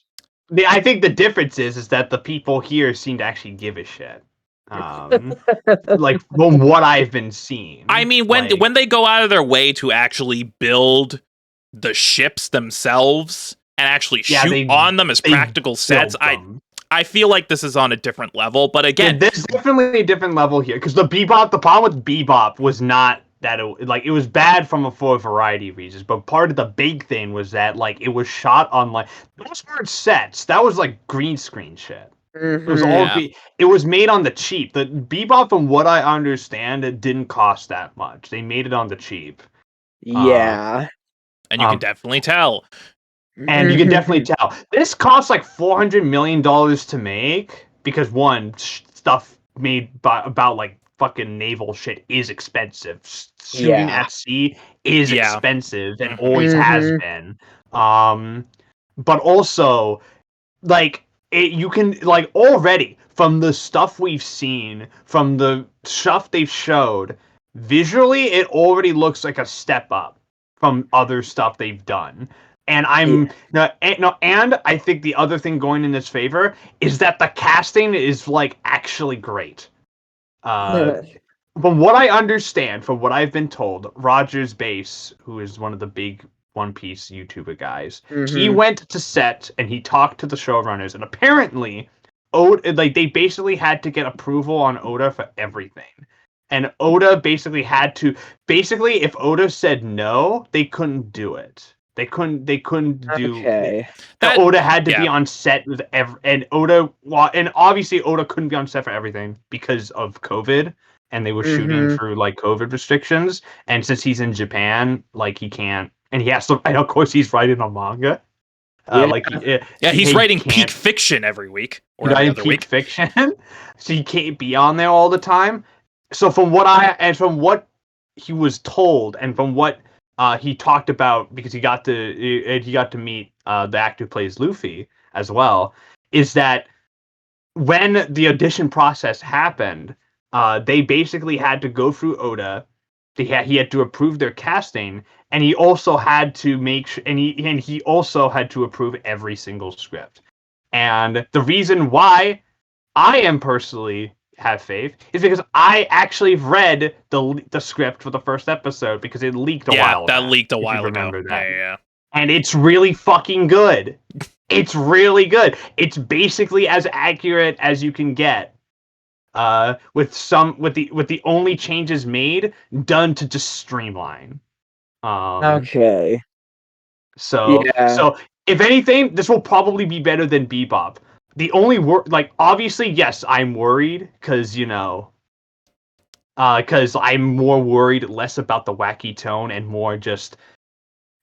I think the difference is that the people here seem to actually give a shit. Like from what I've been seeing. I mean, when they go out of their way to actually build the ships themselves and actually shoot on them as practical sets, I feel like this is on a different level. But again, there's definitely a different level here because the problem with Bebop was not that it was bad for a variety of reasons, but part of the big thing was that like it was shot on like those weren't sets. That was like green screen shit. Mm-hmm. It was all it was made on the cheap. The Bebop, from what I understand, it didn't cost that much. They made it on the cheap. Yeah, and you can definitely tell. And you can definitely tell. This costs like $400 million to make because one, stuff made about like fucking naval shit is expensive. Shooting at sea is expensive and always has been. But also, like, you can, like, already from the stuff we've seen, from the stuff they've showed, visually it already looks like a step up from other stuff they've done. And and I think the other thing going in its favor is that the casting is like actually great. From what I understand, from what I've been told, Rogers Base, who is one of the big One Piece YouTuber guys, he went to set and he talked to the showrunners, and apparently, they basically had to get approval on Oda for everything. And Oda basically if Oda said no, they couldn't do it. They couldn't do. Okay. Oda had to be on set with and obviously Oda couldn't be on set for everything because of COVID, and they were shooting through like COVID restrictions. And since he's in Japan, like he can't, and he has to. And of course, he's writing a manga. He's writing peak fiction every week or every other week. Fiction, so he can't be on there all the time. So from what he was told, and from what he talked about, because he got to meet the actor who plays Luffy as well, is that when the audition process happened, they basically had to go through Oda. He had to approve their casting, and he also had to he also had to approve every single script. And the reason why I am personally have faith is because I actually read the script for the first episode because it leaked a while ago. Yeah, that leaked a while ago. Remember that. Yeah. And it's really fucking good. It's really good. It's basically as accurate as you can get. With the only changes made done to just streamline. Okay. So if anything, this will probably be better than Bebop. The only obviously, yes, I'm worried because I'm more worried less about the wacky tone and more just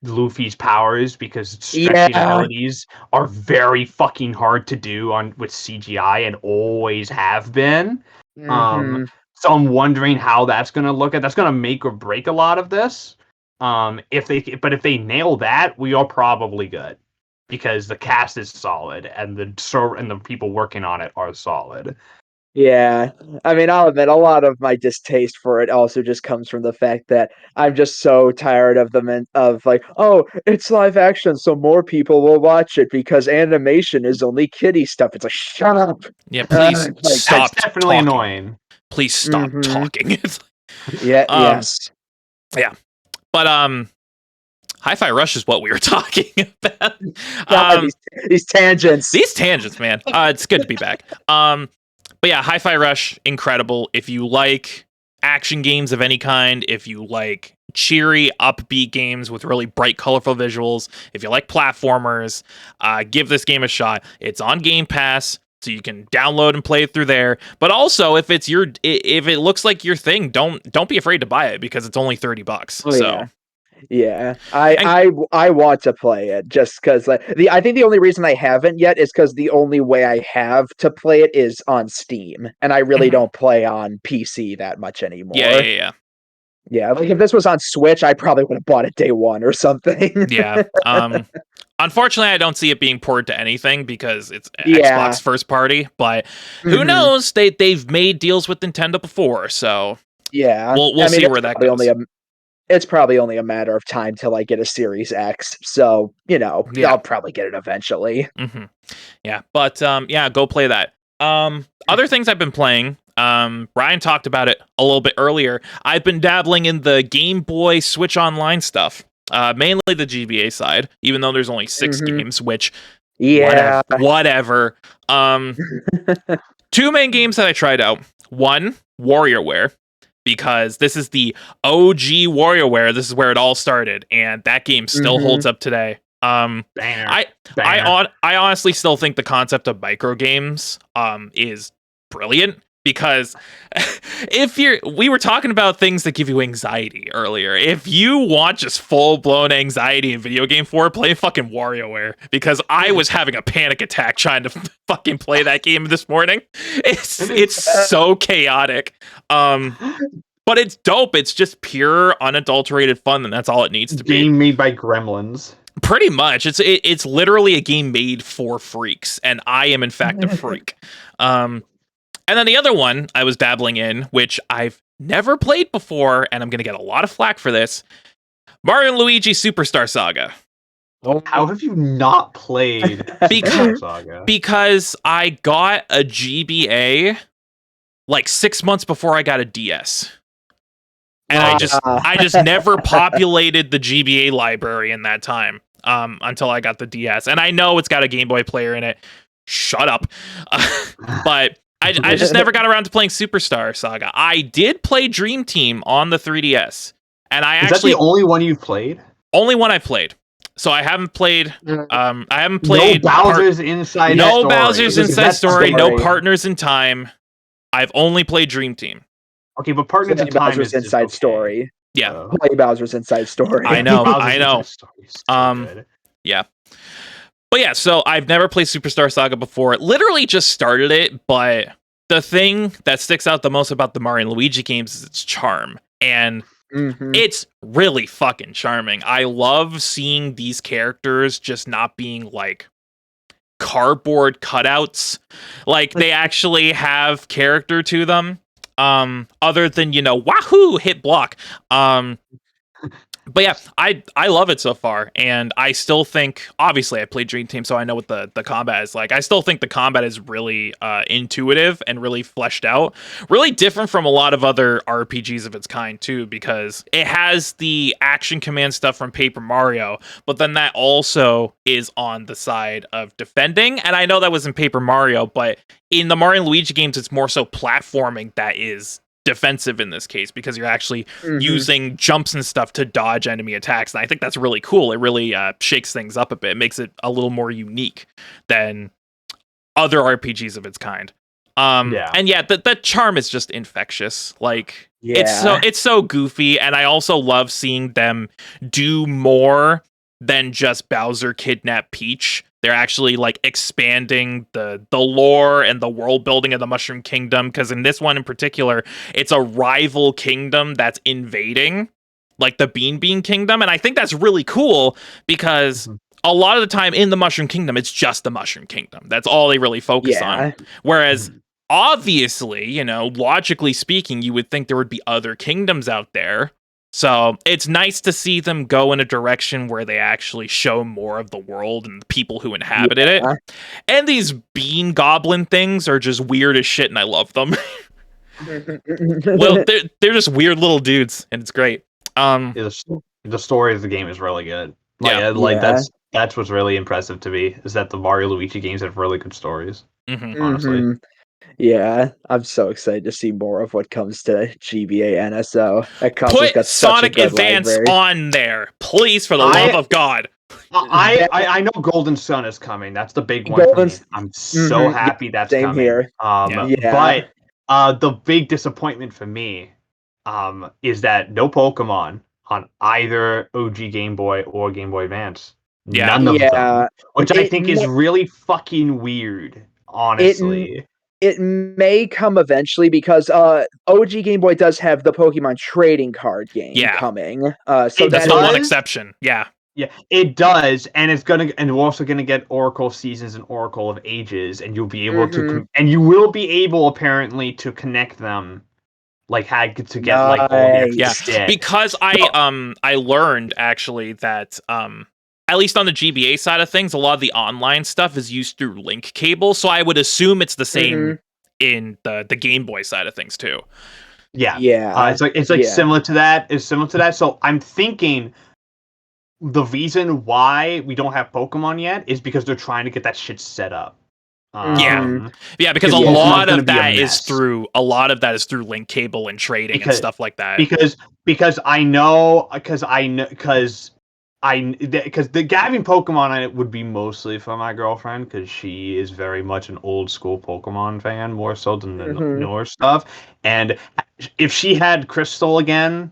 Luffy's powers because stretching abilities are very fucking hard to do with CGI and always have been. So I'm wondering how that's going to look at. That's going to make or break a lot of this. If they nail that, we are probably good because the cast is solid and the people working on it are solid. Yeah, I mean, I'll admit a lot of my distaste for it also just comes from the fact that I'm just so tired of oh, it's live action, so more people will watch it because animation is only kiddie stuff. It's like, shut up. Yeah, please stop. That's definitely talking. annoying. Please stop talking. Yeah. Yes. Yeah, but Hi-Fi Rush is what we were talking about. These tangents. These tangents, man. It's good to be back. But yeah, Hi-Fi Rush, incredible. If you like action games of any kind, if you like cheery, upbeat games with really bright, colorful visuals, if you like platformers, give this game a shot. It's on Game Pass, so you can download and play it through there. But also, if it looks like your thing, don't be afraid to buy it because it's only $30. Oh, so. Yeah, I want to play it just because I think the only reason I haven't yet is because the only way I have to play it is on Steam, and I really don't play on PC that much anymore. Yeah. Like if this was on Switch, I probably would have bought it day one or something. Yeah. Unfortunately, I don't see it being ported to anything because it's Xbox first party. But who knows? They've made deals with Nintendo before, so yeah, we'll see where that goes. It's probably only a matter of time till I get a Series X, so I'll probably get it eventually. Yeah, but go play that. Other things I've been playing. Brian talked about it a little bit earlier. I've been dabbling in the Game Boy Switch Online stuff, mainly the GBA side. Even though there's only 6 games, which whatever. 2 main games that I tried out. One, WarioWare. Because this is the OG WarioWare. This is where it all started, and that game still holds up today. I honestly still think the concept of micro games is brilliant because we were talking about things that give you anxiety earlier. If you want just full blown anxiety in video game form, play fucking WarioWare because I was having a panic attack trying to fucking play that game this morning. It's so chaotic. But it's dope. It's just pure, unadulterated fun, and that's all it needs to be. Game made by gremlins. Pretty much. It's literally a game made for freaks, and I am in fact a freak. And then the other one I was dabbling in, which I've never played before, and I'm going to get a lot of flack for this, Mario & Luigi Superstar Saga. How have you not played Superstar Saga? Because I got a GBA like 6 months before I got a DS. And I just never populated the GBA library in that time until I got the DS. And I know it's got a Game Boy player in it. Shut up. But I just never got around to playing Superstar Saga. I did play Dream Team on the 3DS. And Is that the only one you've played? Only one I've played. So I haven't played. No Bowser's Inside Story. No Bowser's Inside Story. No Partners in Time. I've only played Dream Team. Okay, but Partners in Time Bowser's Inside Story. Yeah, play Bowser's Inside Story. I know. Yeah. But yeah, so I've never played Superstar Saga before. Literally just started it, but the thing that sticks out the most about the Mario and Luigi games is its charm. And it's really fucking charming. I love seeing these characters just not being like cardboard cutouts. Like they actually have character to them. Other than, wahoo, hit block. But yeah, I love it so far, and I still think, obviously I played Dream Team, so I know what the combat is like. I still think the combat is really intuitive and really fleshed out. Really different from a lot of other RPGs of its kind, too, because it has the action command stuff from Paper Mario, but then that also is on the side of defending, and I know that was in Paper Mario, but in the Mario and Luigi games, it's more so platforming that is defensive in this case because you're actually using jumps and stuff to dodge enemy attacks, and I think that's really cool. It really shakes things up a bit. It makes it a little more unique than other RPGs of its kind. And the charm is just infectious. Like it's so goofy, and I also love seeing them do more than just Bowser kidnap Peach. They're actually like expanding the lore and the world building of the Mushroom Kingdom, because in this one in particular, it's a rival kingdom that's invading, like the Bean Kingdom, and I think that's really cool because a lot of the time in the Mushroom Kingdom, it's just the Mushroom Kingdom. That's all they really focus on. Whereas obviously, you know, logically speaking, you would think there would be other kingdoms out there. So it's nice to see them go in a direction where they actually show more of the world and the people who inhabited it. And these bean goblin things are just weird as shit, and I love them. Well, they're just weird little dudes, and it's great. The story of the game is really good. That's what's really impressive to me, is that the Mario Luigi games have really good stories. Honestly. Yeah, I'm so excited to see more of what comes to GBA NSO. Put Sonic Advance on there, please, for the love of God. I know Golden Sun is coming. That's the big one for me. I'm so happy that's coming. Here. But the big disappointment for me is that no Pokemon on either OG Game Boy or Game Boy Advance. None of them. Which I think is really fucking weird, honestly. It may come eventually because OG Game Boy does have the Pokemon trading card game coming. So that's the one exception. Yeah, it does, and we're also gonna get Oracle Seasons and Oracle of Ages, and you'll be able to, and you will be able apparently to connect them, like to get like all the because I learned actually that at least on the GBA side of things, a lot of the online stuff is used through link cable, so I would assume it's the same in the Game Boy side of things too. It's like similar to that. It's similar to that. So I'm thinking the reason why we don't have Pokemon yet is because they're trying to get that shit set up. Because a lot of that is through link cable and trading and stuff like that. Because the having Pokemon on it would be mostly for my girlfriend, because she is very much an old school Pokemon fan, more so than the newer stuff. And if she had Crystal again,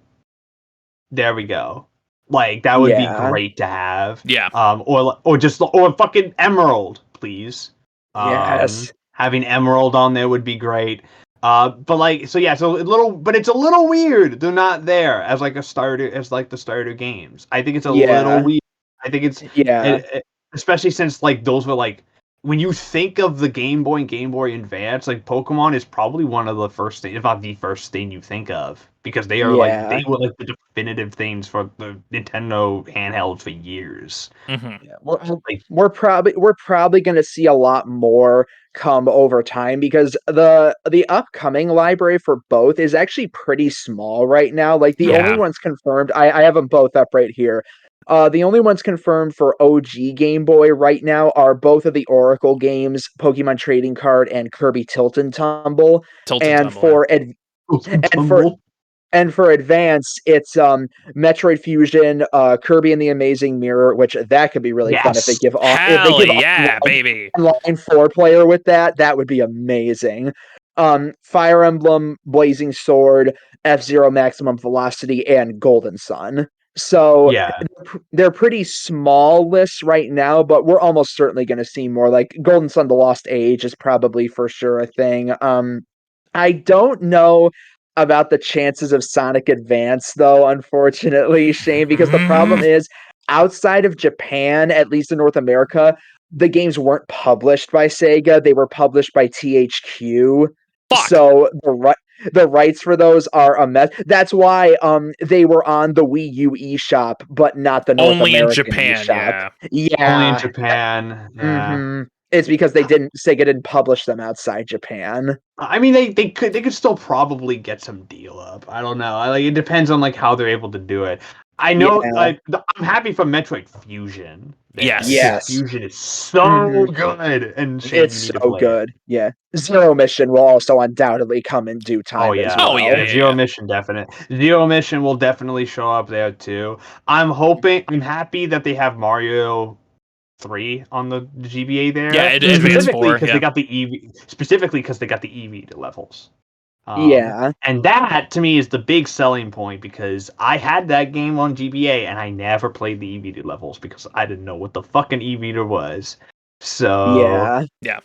there we go. Like that would be great to have. Or fucking Emerald, please. Having Emerald on there would be great. But it's a little weird they're not there as like the starter games. I think it's a little weird. I think it's especially since like those were like, when you think of the Game Boy and Game Boy Advance, like Pokemon is probably one of the first thing, if not the first thing you think of, because they are they were like the definitive things for the Nintendo handheld for years. We're probably going to see a lot more come over time, because the upcoming library for both is actually pretty small right now. Like the only ones confirmed, I have them both up right here. The only ones confirmed for OG Game Boy right now are both of the Oracle games, Pokemon Trading Card and Kirby Tilt and Tumble. And for Advance, it's Metroid Fusion, Kirby and the Amazing Mirror, which that could be really fun if they give baby online 4-player with that. That would be amazing. Fire Emblem, Blazing Sword, F-Zero Maximum Velocity, and Golden Sun. So they're pretty small lists right now, but we're almost certainly going to see more. Like Golden Sun: The Lost Age is probably for sure a thing. I don't know about the chances of Sonic Advance, though, unfortunately, Shane, because the problem is, outside of Japan, at least in North America, the games weren't published by Sega. They were published by THQ. So the rights for those are a mess. That's why they were on the Wii U eShop, but not the North American in Japan, eShop. Only in Japan. It's because Sega didn't publish them outside Japan. I mean, they could still probably get some deal up. I don't know. Like it depends on like how they're able to do it. I know. I'm happy for Metroid Fusion. Yes. Fusion is so good, and it's so good. Yeah, Zero Mission will also undoubtedly come in due time. Zero Mission Zero Mission will definitely show up there too. I'm happy that they have Mario 3 on the GBA there. Yeah, Advance 4 because they got the EV. Specifically because they got the EV levels. Yeah. And that to me is the big selling point because I had that game on GBA and I never played the e-reader levels because I didn't know what the fucking e-reader was. So Yeah.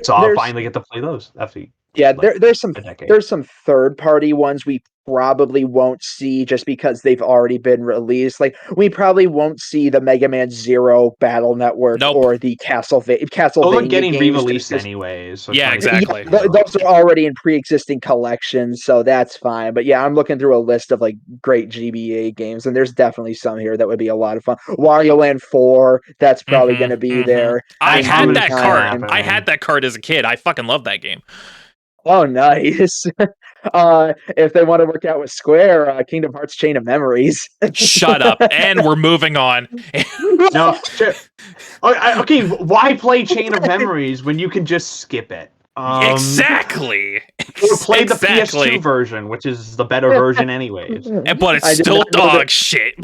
so I'll finally get to play those after. Yeah, like, there's some third party ones we probably won't see just because they've already been released. Like we probably won't see the Mega Man Zero Battle Network or the Castlevania those are getting games re-released anyways. So yeah, exactly. those are already in pre-existing collections, so that's fine. But yeah, I'm looking through a list of like great GBA games, and there's definitely some here that would be a lot of fun. Wario Land 4, that's probably going to be there. I had that card. Happening. I had that card as a kid. I fucking love that game. Oh, nice. If they want to work out with Square, Kingdom Hearts Chain of Memories. Shut up. And we're moving on. No, sure. Okay, why play Chain of Memories when you can just skip it? Exactly. Or play the PS2 version, which is the better version anyways. But it's still dog shit.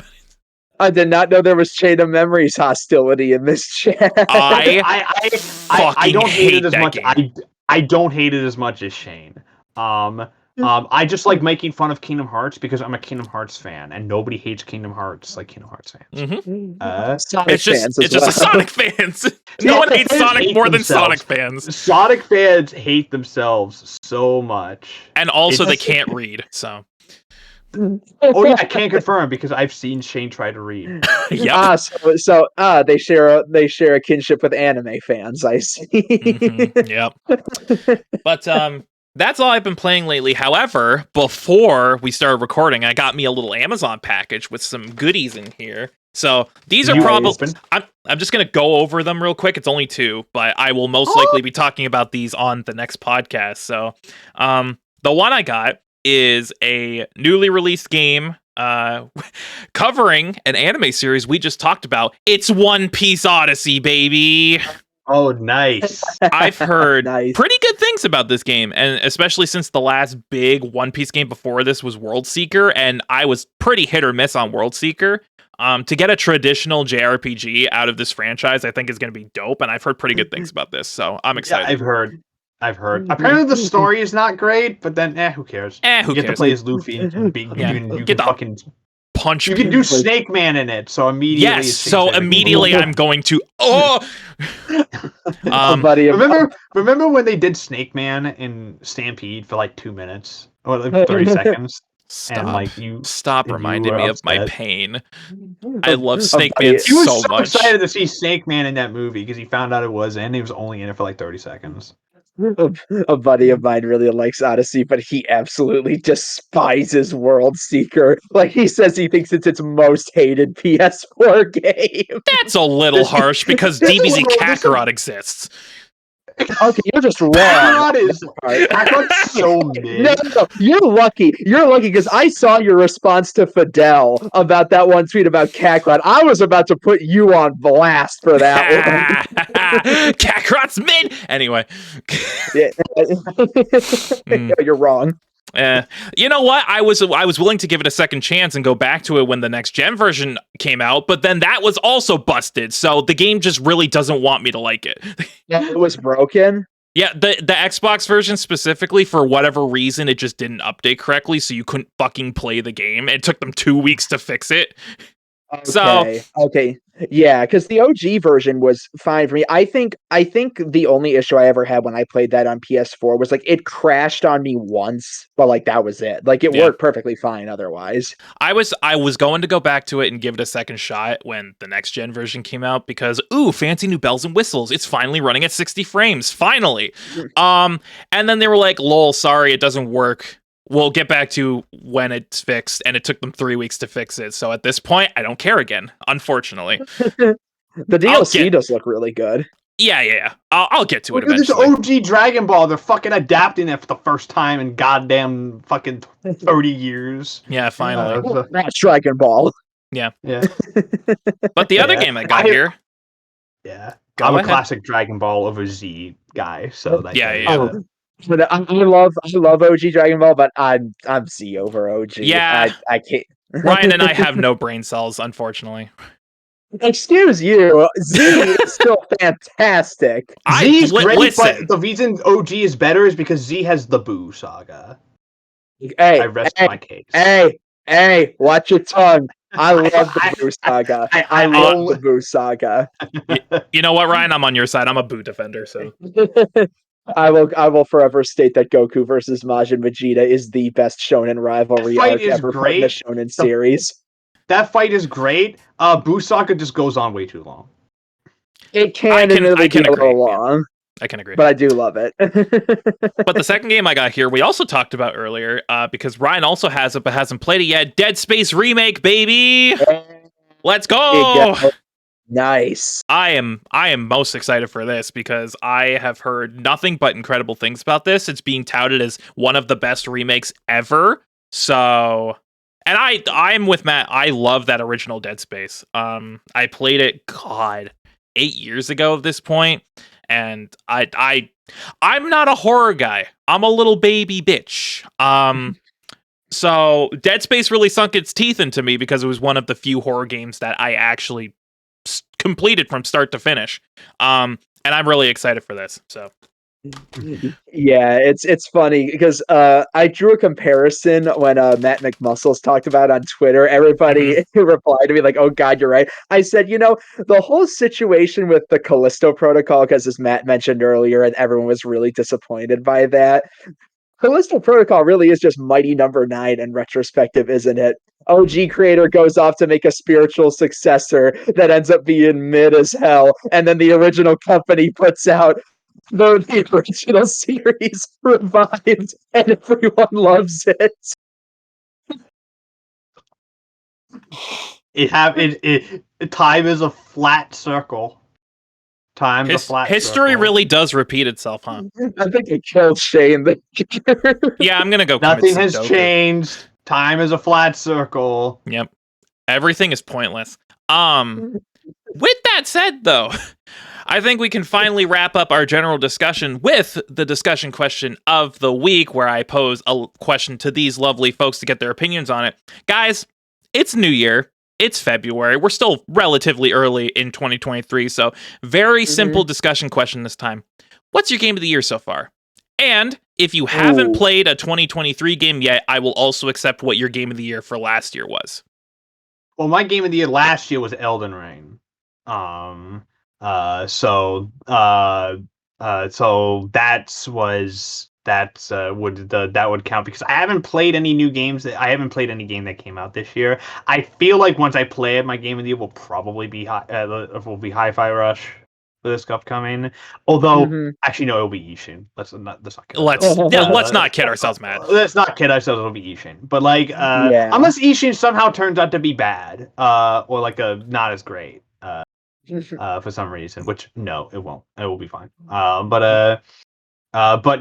I did not know there was Chain of Memories hostility in this chat. I don't hate it as that much. game. I don't hate it as much as Shane. I just like making fun of Kingdom Hearts because I'm a Kingdom Hearts fan, and nobody hates Kingdom Hearts like Kingdom Hearts fans. Sonic fans it's just Sonic fans. No one hates Sonic more than Sonic fans. Sonic fans hate themselves so much, and also they can't read. So. Oh yeah, I can't confirm because I've seen Shane try to read. Yep. So they share a kinship with anime fans. I see. Yep. But that's all I've been playing lately. However, before we started recording, I got me a little Amazon package with some goodies in here. So these are probably I'm just gonna go over them real quick. It's only 2, but I will most likely be talking about these on the next podcast. So the one I got is a newly released game covering an anime series we just talked about. It's One Piece Odyssey, baby. Oh, nice. I've heard pretty good things about this game, and especially since the last big One Piece game before this was World Seeker, and I was pretty hit or miss on World Seeker. To get a traditional JRPG out of this franchise, I think is going to be dope, and I've heard pretty good things about this, so I'm excited. Yeah, I've heard. Apparently the story is not great, but then who cares? Who you get cares? to play as Luffy and you can fucking punch. You can do Snake Man in it, so immediately. Yes, so immediately I'm going to. Remember when they did Snake Man in Stampede for like 2 minutes or like 30 seconds? Stop reminding me of my pain. I love Snake Man so much. He was so excited to see Snake Man in that movie because he found out it was, and he was only in it for like 30 seconds. A buddy of mine really likes Odyssey, but he absolutely despises World Seeker. Like he says he thinks it's its most hated PS4 game. That's a little harsh because DBZ Kakarot exists. Okay, you're just wrong. Kakarot's so mid. No, you're lucky. You're lucky because I saw your response to Fidel about that one tweet about Kakarot. I was about to put you on blast for that one. Kakarot's mid. Anyway, You're wrong. You know what? I was willing to give it a second chance and go back to it when the next gen version came out, but then that was also busted. So the game just really doesn't want me to like it. Yeah, it was broken. Yeah, the Xbox version specifically, for whatever reason, it just didn't update correctly, so you couldn't fucking play the game. It took them 2 weeks to fix it. Okay. Yeah, because the OG version was fine for me. I think the only issue I ever had when I played that on PS4 was like it crashed on me once, but like that was it. Like it worked perfectly fine otherwise. I was going to go back to it and give it a second shot when the next gen version came out because fancy new bells and whistles. It's finally running at 60 frames, finally. And then they were like, lol, sorry, it doesn't work. We'll get back to when it's fixed, and it took them 3 weeks to fix it. So at this point, I don't care again, unfortunately. The DLC does look really good. Yeah. I'll get to it eventually. Look at this OG Dragon Ball. They're fucking adapting it for the first time in goddamn fucking 30 years. Yeah, finally. That's Dragon Ball. Yeah. But the other game I got here. Yeah. I'm a classic Dragon Ball over Z guy, so that But I love OG Dragon Ball, but I'm Z over OG. Yeah, I can't. Ryan and I have no brain cells, unfortunately. Excuse you, Z is still fantastic. Z is great, listen. but the reason OG is better is because Z has the Boo saga. Hey, I rest my case. Hey, watch your tongue. I love the Boo saga. I love the Boo saga. You know what, Ryan? I'm on your side. I'm a Boo defender, so I will forever state that Goku versus Majin Vegeta is the best shonen rivalry arc ever put in a shonen series. That fight is great. Boo saga just goes on way too long. It can admittedly be a little long. I can agree. But I do love it. But the second game I got here, we also talked about earlier, because Ryan also has it, but hasn't played it yet. Dead Space Remake, baby! Let's go! Nice. I am most excited for this because I have heard nothing but incredible things about this. It's being touted as one of the best remakes ever. So, and I'm with Matt. I love that original Dead Space. I played it, 8 years ago at this point. And I'm not a horror guy. I'm a little baby bitch. So Dead Space really sunk its teeth into me because it was one of the few horror games that I actually completed from start to finish. And I'm really excited for this. So. Yeah, it's funny because I drew a comparison when Matt McMuscles talked about it on Twitter. Everybody replied to me like, "Oh God, you're right." I said, the whole situation with the Callisto Protocol, because as Matt mentioned earlier, and everyone was really disappointed by that. Callisto Protocol really is just Mighty Number 9 in retrospective, isn't it? OG creator goes off to make a spiritual successor that ends up being mid as hell, and then the original company puts out the original series revived, and everyone loves it. Time is a flat circle. Time's a flat history circle. really does repeat itself, huh? I think it killed Shane. Yeah, I'm gonna go. Nothing has changed. Time is a flat circle. Yep. Everything is pointless. With that said, though, I think we can finally wrap up our general discussion with the discussion question of the week, where I pose a question to these lovely folks to get their opinions on it. Guys, it's New Year. It's February. We're still relatively early in 2023, so very simple discussion question this time. What's your game of the year so far? And if you haven't played a 2023 game yet, I will also accept what your game of the year for last year was. Well, my game of the year last year was Elden Ring. So that would count because I haven't played any new games. I haven't played any game that came out this year. I feel like once I play it, my game of the year will probably be Hi-Fi Rush for this upcoming. Although, actually, no, it'll be Ishin. Let's not kid ourselves, Matt. Let's not kid ourselves. It'll be Ishin. But unless Ishin somehow turns out to be bad, or not as great, for some reason, which no, it won't. It will be fine. But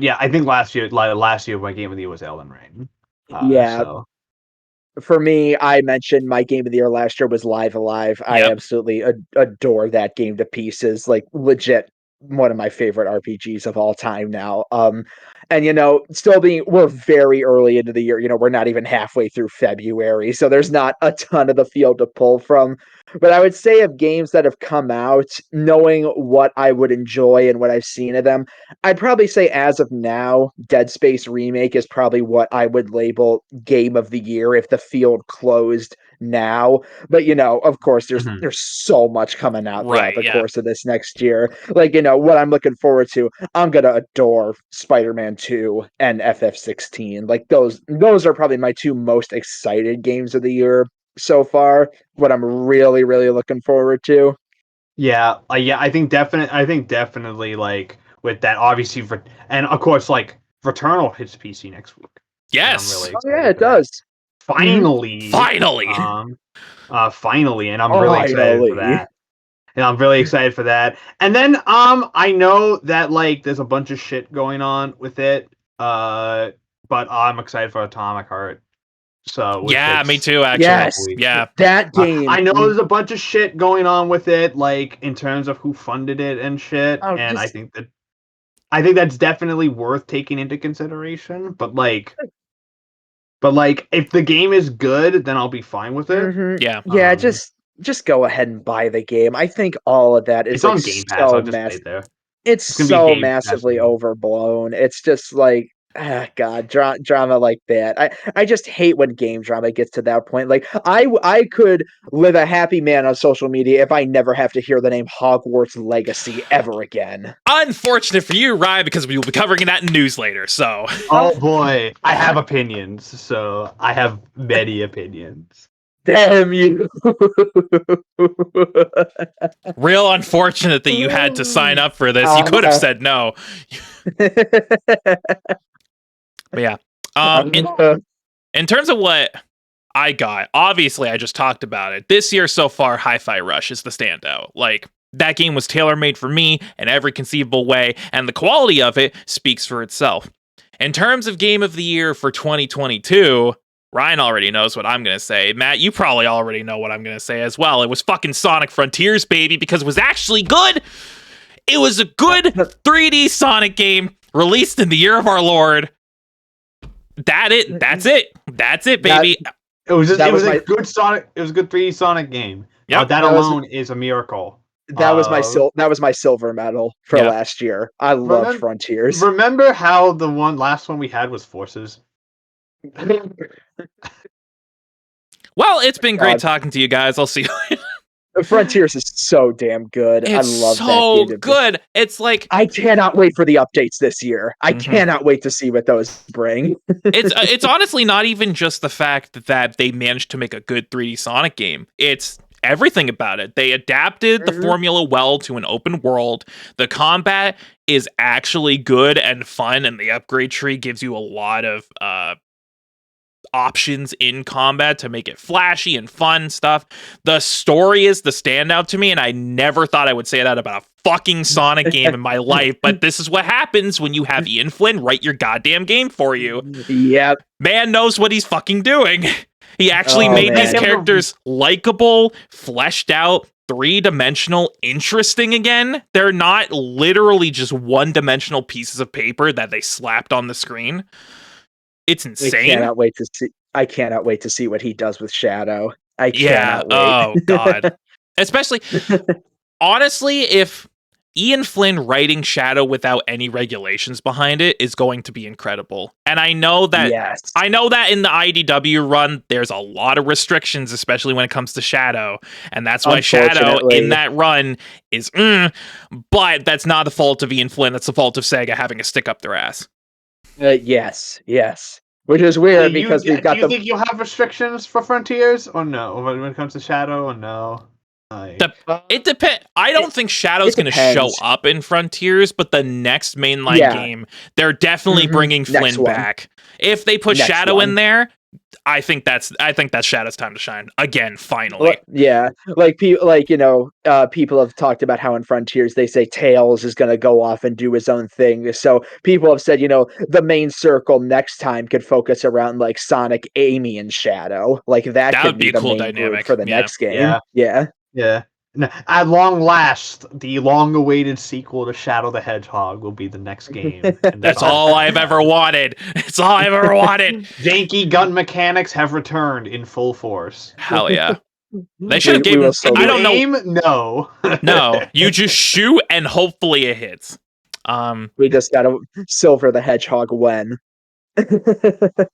yeah, I think last year my game of the year was Elden Ring. So. For me, I mentioned my game of the year last year was Live Alive. Yep. I absolutely adore that game to pieces. Like, legit one of my favorite RPGs of all time now. And we're very early into the year. We're not even halfway through February, so there's not a ton of the field to pull from. But I would say of games that have come out, knowing what I would enjoy and what I've seen of them, I'd probably say as of now, Dead Space Remake is probably what I would label game of the year if the field closed now. But of course, there's so much coming out throughout the course of this next year. What I'm looking forward to, I'm gonna adore Spider-Man 2 and FF16. Those are probably my two most excited games of the year so far. What I'm really, really looking forward to. Yeah, I think definitely with that, obviously, and of course, Returnal hits PC next week. Yes. It does. Finally. Finally, and I'm really excited for that. And I'm really excited for that. And then I know that there's a bunch of shit going on with it. But I'm excited for Atomic Heart. So yeah, me too, actually. Yes, yeah. That game. I know there's a bunch of shit going on with it, in terms of who funded it and shit. And I think that's definitely worth taking into consideration. But if the game is good, then I'll be fine with it. Yeah. Yeah, just just go ahead and buy the game. I think all of that is It's on Game Pass. I'll just play it there. It's gonna be so Game Pass massively game. overblown. It's just like, God, drama like that. I just hate when game drama gets to that point. Like, I could live a happy man on social media if I never have to hear the name Hogwarts Legacy ever again. Unfortunate for you, Ryan, because we will be covering that in news later. So, oh boy, I have opinions. So I have many opinions. Damn you! Real unfortunate that you had to sign up for this. You could have said no. But yeah. In terms of what I got, obviously I just talked about it. This year so far, Hi-Fi Rush is the standout. Like, that game was tailor-made for me in every conceivable way, and the quality of it speaks for itself. In terms of Game of the Year for 2022, Ryan already knows what I'm going to say. Matt, you probably already know what I'm going to say as well. It was fucking Sonic Frontiers, baby, because it was actually good. It was a good 3D Sonic game released in the year of our Lord. That's it, baby. It was a good Sonic. It was a good 3D Sonic game. Yep. That alone is a miracle. That was my silver medal for last year. I loved Frontiers. Remember how the last one we had was Forces? Well, it's been great talking to you guys. I'll see you later. Frontiers is so damn good. I love that game. So good. It's like, I cannot wait for the updates this year. I cannot wait to see what those bring. It's honestly not even just the fact that they managed to make a good 3D Sonic game. It's everything about it. They adapted the formula well to an open world. The combat is actually good and fun, and the upgrade tree gives you a lot of options in combat to make it flashy and fun stuff. The story is the standout to me, and I never thought I would say that about a fucking Sonic game in my life, but this is what happens when you have Ian Flynn write your goddamn game for you. Yep. Man knows what he's fucking doing. He actually made these characters likable, fleshed out, three-dimensional, interesting again. They're not literally just one-dimensional pieces of paper that they slapped on the screen. It's insane. I cannot wait to see what he does with Shadow. I cannot wait. Oh god. Especially, honestly, if Ian Flynn writing Shadow without any regulations behind it is going to be incredible. And I know that in the IDW run, there's a lot of restrictions, especially when it comes to Shadow. And that's why Shadow in that run is, but that's not the fault of Ian Flynn. That's the fault of Sega having a stick up their ass. Yes. Which is weird because we've got. Do you think you'll have restrictions for Frontiers or no? When it comes to Shadow or no? It depends. I don't think Shadow's going to show up in Frontiers, but the next mainline game, they're definitely bringing Flynn back. If they put Shadow in there, I think that's Shadow's time to shine again. Finally, people have talked about how in Frontiers they say Tails is going to go off and do his own thing. So people have said, the main circle next time could focus around like Sonic, Amy, and Shadow. Like that could be the cool main dynamic for the next game. Yeah. At long last, the long-awaited sequel to Shadow the Hedgehog will be the next game. That's all I've ever wanted. It's all I've ever wanted. Janky gun mechanics have returned in full force. Hell yeah. They should have given us. I don't know. No, you just shoot and hopefully it hits. We just got to Silver the Hedgehog when. You know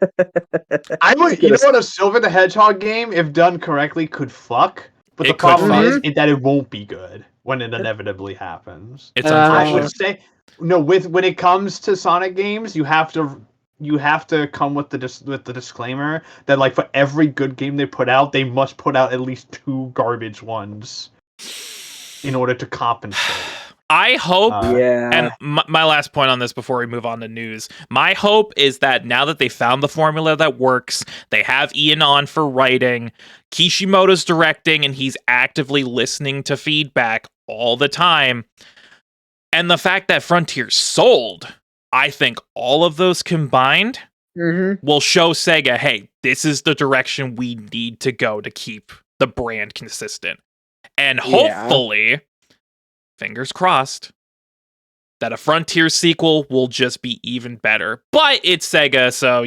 what, a Silver the Hedgehog game, if done correctly, could fuck. But the problem is that it won't be good when it inevitably happens. It's unfortunate. I would say, when it comes to Sonic games, you have to come with the disclaimer that like for every good game they put out, they must put out at least 2 garbage ones in order to compensate. I hope, and my last point on this before we move on to news, my hope is that now that they found the formula that works, they have Ian on for writing, Kishimoto's directing, and he's actively listening to feedback all the time, and the fact that Frontier sold, I think all of those combined will show Sega, hey, this is the direction we need to go to keep the brand consistent. And hopefully... fingers crossed, that a Frontier sequel will just be even better. But it's Sega, so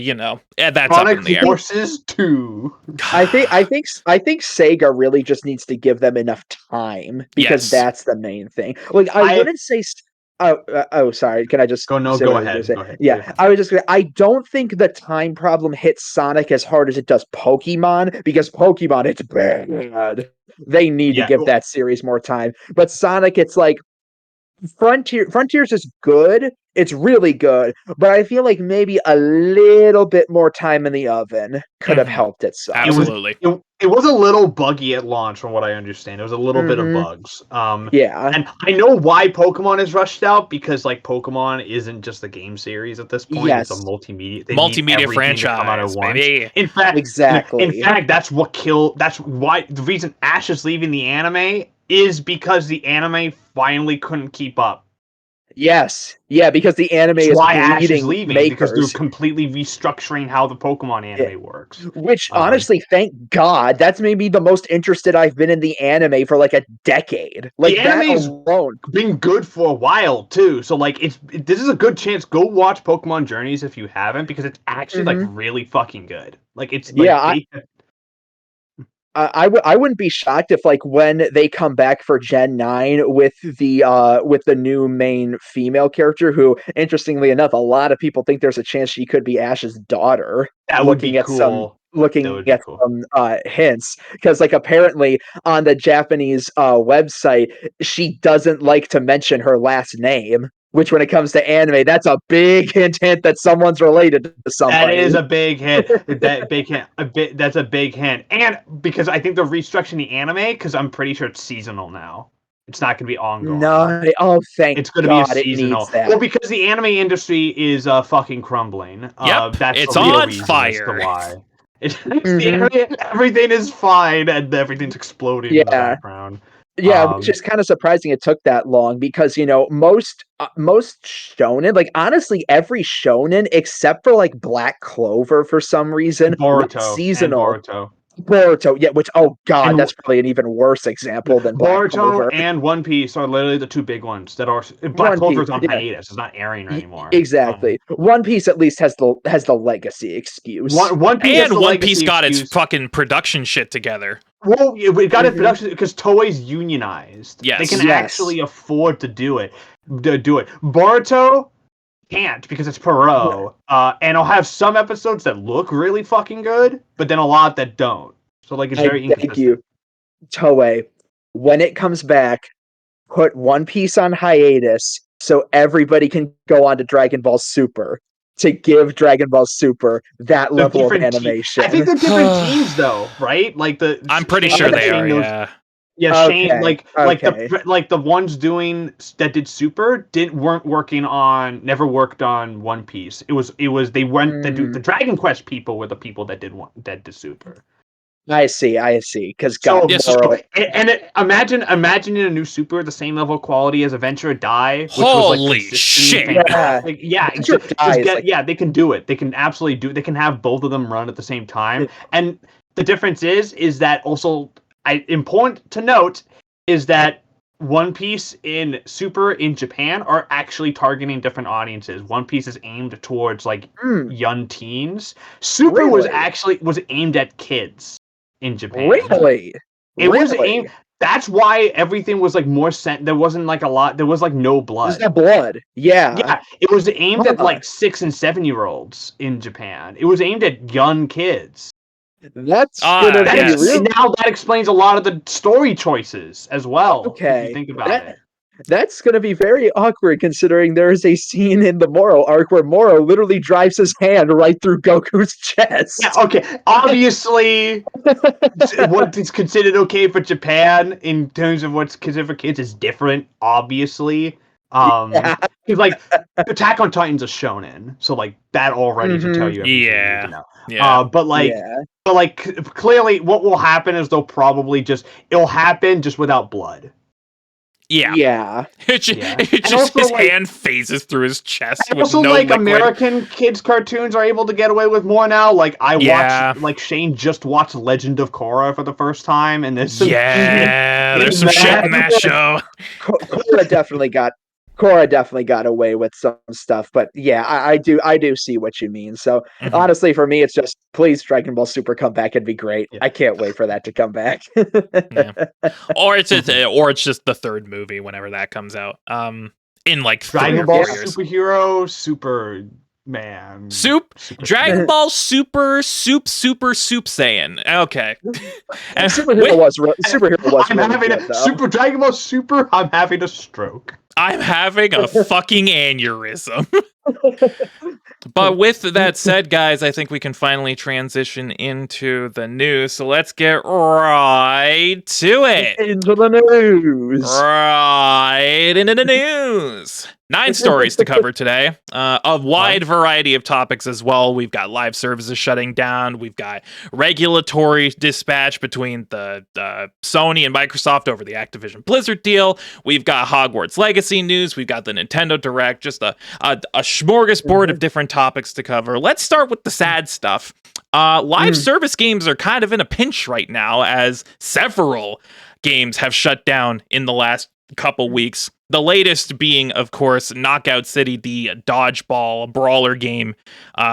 that's up in the air. Forces 2. I think Sega really just needs to give them enough time because that's the main thing. Like I wouldn't say. Sorry. Can I just go? No, go ahead. Go ahead. Yeah, I was just gonna. I don't think the time problem hits Sonic as hard as it does Pokemon because Pokemon, it's bad. They need to give that series more time. But Sonic, it's like Frontiers is good. It's really good, but I feel like maybe a little bit more time in the oven could have helped it some. Absolutely. It was a little buggy at launch, from what I understand. It was a little bit of bugs. Yeah. And I know why Pokemon is rushed out, because like Pokemon isn't just a game series at this point. Yes. It's a multimedia franchise, baby. In fact, exactly. That's why the reason Ash is leaving the anime is because the anime finally couldn't keep up. Yes. Yeah, because the anime is why Ash is leaving, makers. because they're completely restructuring how the Pokemon anime works. Which, honestly, thank God, that's maybe the most interested I've been in the anime for like a decade. Like, the anime's been good for a while, too. So, like, this is a good chance. Go watch Pokemon Journeys if you haven't, because it's actually, like, really fucking good. Like, it's, like, I wouldn't be shocked if, like, when they come back for Gen 9 with the new main female character, who, interestingly enough, a lot of people think there's a chance she could be Ash's daughter. That would be cool. Some hints, because like apparently on the Japanese website, she doesn't like to mention her last name. Which, when it comes to anime, that's a big hint that someone's related to somebody. That is a big hint. That's a big hint. And because I think they're restructuring the anime, because I'm pretty sure it's seasonal now. It's not going to be ongoing. No, thank it's going to be a seasonal. Well, because the anime industry is fucking crumbling. Yep, that's it's on fire. Why. Everything is fine, and everything's exploding in the background. Yeah, which is kind of surprising it took that long, because most shonen, like honestly every shonen except for like Black Clover for some reason, Boruto, seasonal. Boruto, yeah, which that's probably an even worse example than Black Clover. And One Piece are literally the two big ones that are. Black Clover's on hiatus; it's not airing anymore. Exactly. One Piece at least has the legacy excuse. One Piece got its fucking production shit together. Well, it got its production because Toei's unionized. Yes, they can actually afford to do it. Boruto can't, because it's Perot, and it'll have some episodes that look really fucking good, but then a lot that don't. So like it's very inconsistent. Thank you, Toei. When it comes back, put One Piece on hiatus so everybody can go on to Dragon Ball Super, to give Dragon Ball Super that level of animation. I think they're different teams, though, right? Like I'm pretty sure they are. Yeah. Yeah, Shane, the ones that did Super never worked on One Piece. The Dragon Quest people were the people that did Super. I see. Because imagine in a new Super the same level of quality as Adventure Die. Which Holy shit! They can do it. They can absolutely do it. They can have both of them run at the same time. And the difference is that also. Important to note is that One Piece in Super in Japan are actually targeting different audiences. One Piece is aimed towards like young teens. Super was aimed at kids in Japan. Really? Was aimed. That's why everything was like more there wasn't like a lot. There was like no blood. There's no blood. Yeah. Yeah. It was aimed at like 6 and 7-year-olds in Japan. It was aimed at young kids. That's now that explains a lot of the story choices as well. Okay, if you think about it. That's going to be very awkward, considering there is a scene in the Moro arc where Moro literally drives his hand right through Goku's chest. Yeah, okay. Obviously, what is considered okay for Japan in terms of what's considered for kids is different. Obviously. Like Attack on Titan's a shonen, so like that already should tell you everything you need to know. But clearly what will happen is it'll happen just without blood. Yeah. It's just his hand phases through his chest. And also, American kids cartoons are able to get away with more now. Like I watched, Shane just watched Legend of Korra for the first time, and there's some there's some shit in that show. Korra definitely got Korra definitely got away with some stuff, but yeah, I do see what you mean. So honestly, for me, it's just please Dragon Ball Super come back. It'd be great. I can't wait for that to come back. Yeah. Or it's just the third movie whenever that comes out. In like Dragon 3 or Ball 4 years. Superhero, Superman. Dragon Ball Super Saiyan. Okay. Superhero was I'm really having good, a though. Super Dragon Ball Super. I'm having a stroke. I'm having a fucking aneurysm. But with that said, guys, I think we can finally transition into the news. So let's get right to it. Into the news. Right into the news. 9 stories to cover today. A wide variety of topics as well. We've got live services shutting down. We've got regulatory dispatch between the Sony and Microsoft over the Activision Blizzard deal. We've got Hogwarts Legacy news. We've got the Nintendo Direct. Just a smorgasbord of different topics to cover. Let's start with the sad stuff. Live service games are kind of in a pinch right now, as several games have shut down in the last couple weeks. The latest being, of course, Knockout City, the dodgeball brawler game,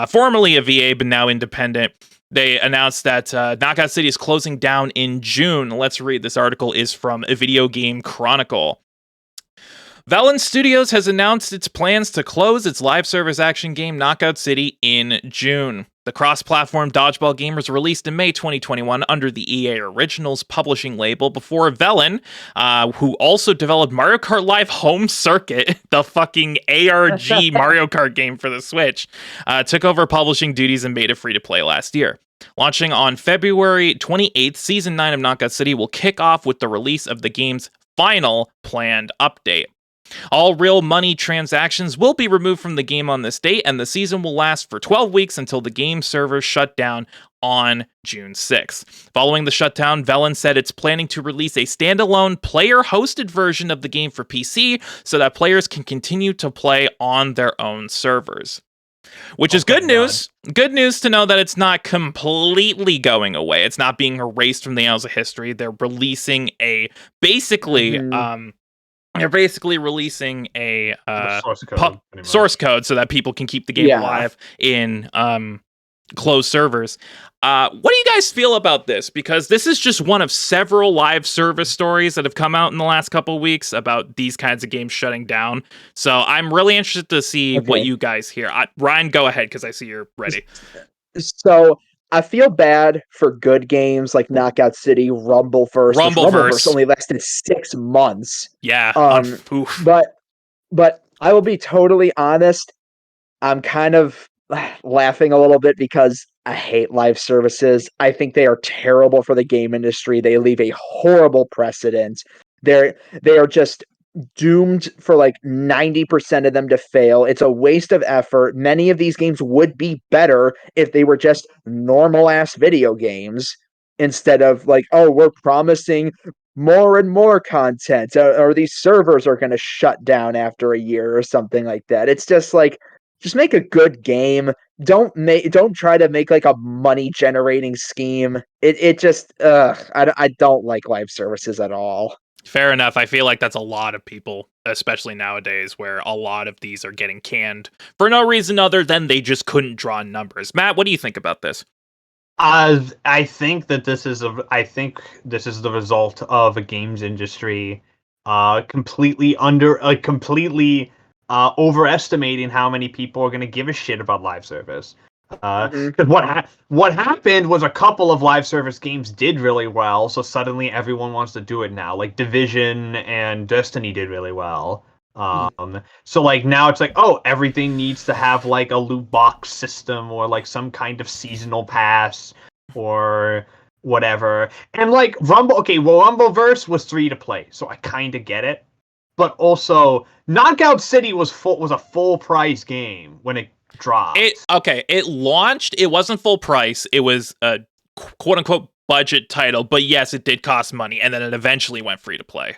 formerly a VA but now independent. They announced that Knockout City is closing down in June. Let's read. This article is from a Video Game Chronicle. Velan Studios has announced its plans to close its live service action game Knockout City in June. The cross-platform dodgeball game was released in May 2021 under the EA Originals publishing label before Velan, who also developed Mario Kart Live Home Circuit, the fucking ARG Mario Kart game for the Switch, took over publishing duties and made it free to play last year. Launching on February 28th, Season 9 of Knockout City will kick off with the release of the game's final planned update. All real money transactions will be removed from the game on this date, and the season will last for 12 weeks until the game servers shut down on June 6th. Following the shutdown, Velan said it's planning to release a standalone player-hosted version of the game for PC so that players can continue to play on their own servers. Which is good news. Good news to know that it's not completely going away. It's not being erased from the annals of history. They're releasing a They're basically releasing a source code so that people can keep the game alive in closed servers. What do you guys feel about this? Because this is just one of several live service stories that have come out in the last couple of weeks about these kinds of games shutting down. So I'm really interested to see what you guys hear. Ryan, go ahead, because I see you're ready. So I feel bad for good games like Knockout City, Rumbleverse. Rumbleverse only lasted 6 months. Yeah. But I will be totally honest. I'm kind of laughing a little bit because I hate live services. I think they are terrible for the game industry. They leave a horrible precedent. They are just doomed for like 90% of them to fail. It's a waste of effort. Many of these games would be better if they were just normal ass video games instead of like, oh, we're promising more and more content, or these servers are going to shut down after a year or something like that. It's just like, just make a good game. Don't try to make like a money generating scheme. It just I don't like live services at all. Fair enough. I feel like that's a lot of people, especially nowadays, where a lot of these are getting canned for no reason other than they just couldn't draw numbers. Matt, what do you think about this? I think this is the result of a games industry completely overestimating how many people are going to give a shit about live service. Because what happened was a couple of live service games did really well, so suddenly everyone wants to do it now. Like Division and Destiny did really well. So like now it's like, oh, everything needs to have like a loot box system or like some kind of seasonal pass or whatever. And like Rumbleverse was free to play, so I kind of get it. But also, Knockout City was a full price game when it dropped. It launched. It wasn't full price. It was a quote unquote budget title, but yes, it did cost money, and then it eventually went free to play.